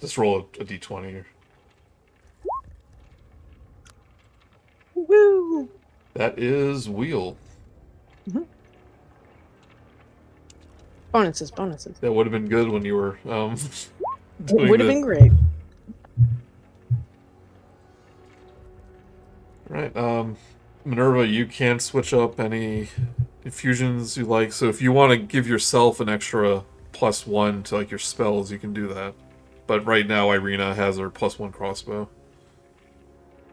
Just roll a d20. Woo! That is wheel. Bonuses. That would have been good when you were It would have been the... great. Right, Minerva, you can switch up any infusions you like, so if you want to give yourself an extra +1 to like your spells, you can do that. But right now, Irina has her +1 crossbow.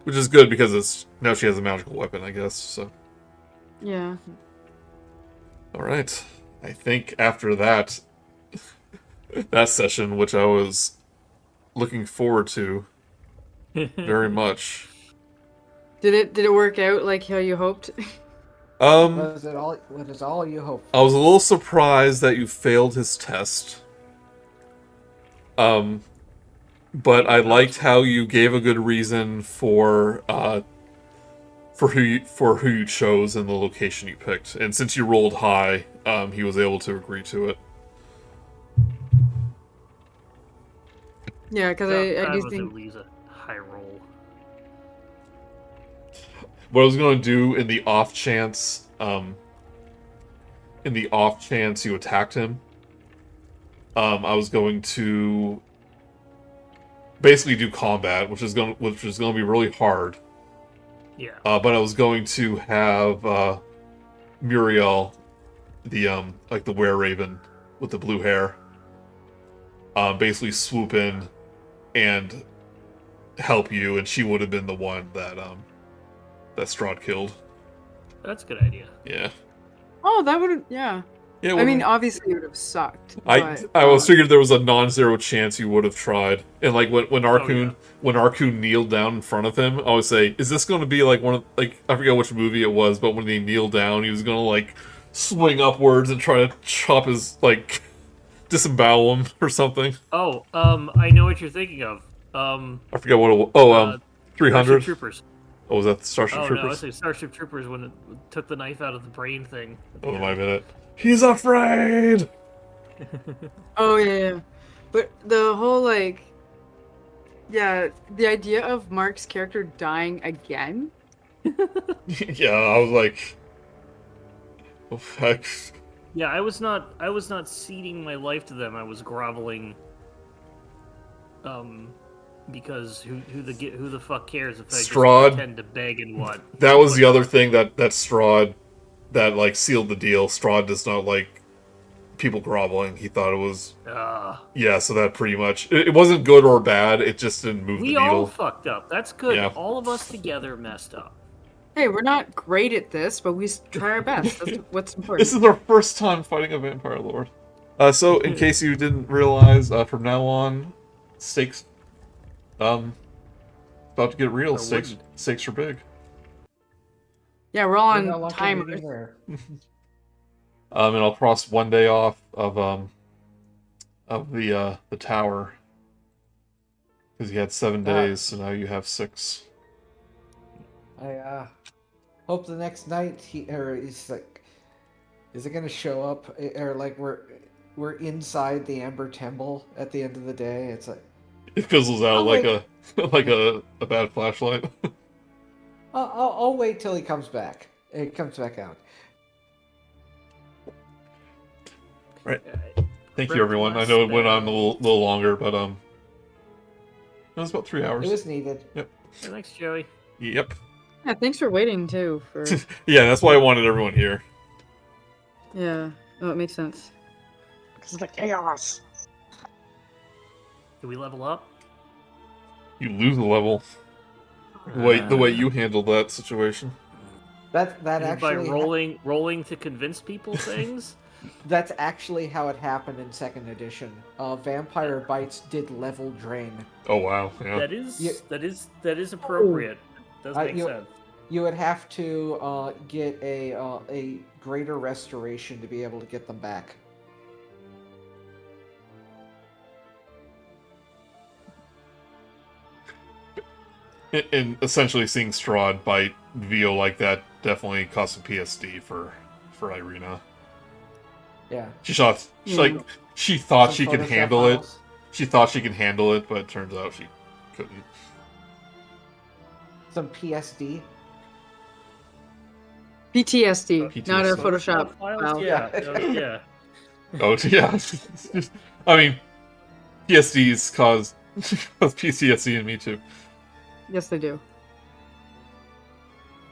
Which is good because now she has a magical weapon, I guess, so... Yeah. Alright. I think after that session, which I was looking forward to very much. Did it work out like how you hoped? Was it all? What is all you hope for? I was a little surprised that you failed his test. But I liked how you gave a good reason for who you chose and the location you picked. And since you rolled high, he was able to agree to it. Yeah, because I do think Lisa high roll. What I was going to do in the off chance you attacked him, I was going to basically do combat, which is going to be really hard. Yeah. But I was going to have Muriel, the like the were-raven with the blue hair, basically swoop in and help you, and she would have been the one that Strahd killed. That's a good idea. Yeah. oh, that would have, yeah. Yeah. I mean, obviously it would have sucked. I but, was figured there was a non-zero chance you would have tried. And like when yeah. Arkundax kneeled down in front of him, I would say, is this going to be like one of, like, I forget which movie it was, but when he kneeled down, he was going to like swing upwards and try to chop his, like, disembowel him or something. Oh, I know what you're thinking of. I forget what it was. Oh, 300. Starship Troopers. Oh, was that the Starship Oh Troopers? no, I say Starship Troopers when it took the knife out of the brain thing. Oh, my minute. He's afraid. oh yeah. But the whole like, yeah, the idea of Mark's character dying again. Yeah, I was like, oh, heck. Yeah, I was not ceding my life to them. I was groveling because who the fuck cares if I Strahd. just pretend to beg and what? That was the other thing that Strahd that like sealed the deal. Strahd does not like people groveling. He thought it was yeah. So that pretty much it wasn't good or bad. It just didn't move the We needle. all fucked up. That's good. Yeah. All of us together messed up. Hey, we're not great at this, but we try our best. That's what's important. This is our first time fighting a vampire lord. So in case you didn't realize, from now on, stakes, about to get real. Stakes are big. Yeah, we're all We're no on longer timers. meeting there. And I'll cross one day off of the tower because you had 7 days, so now you have 6. I hope the next night he's like, is it gonna show up or like we're inside the Amber Temple at the end of the day? It's like It fizzles out I'll like wait. a bad flashlight. I'll wait till he comes back. It comes back out. Right. Thank you, everyone. I know it went on a little longer, but it was about 3 hours. It was needed. Yep. Hey, thanks, Joey. Yep. Yeah, thanks for waiting too. For Yeah, that's why I wanted everyone here. yeah, oh, it makes sense. Because of the chaos. Did we level up? You lose a level. The way you handled that situation. That And by actually rolling to convince people things. that's actually how it happened in 2nd edition. Vampire Bites did level drain. Oh wow. Yeah. that is appropriate. Does make sense. You would have to get a greater restoration to be able to get them back. And essentially seeing Strahd bite Vio like that definitely caused some PSD for Irina. Yeah. She thought Some she could Photoshop handle it. files. She thought she could handle it, but it turns out she couldn't. Some PSD. PTSD, not a PTSD. Photoshop Files? file. Yeah. Oh yeah. I mean, PSDs cause PTSD in me too. Yes, they do.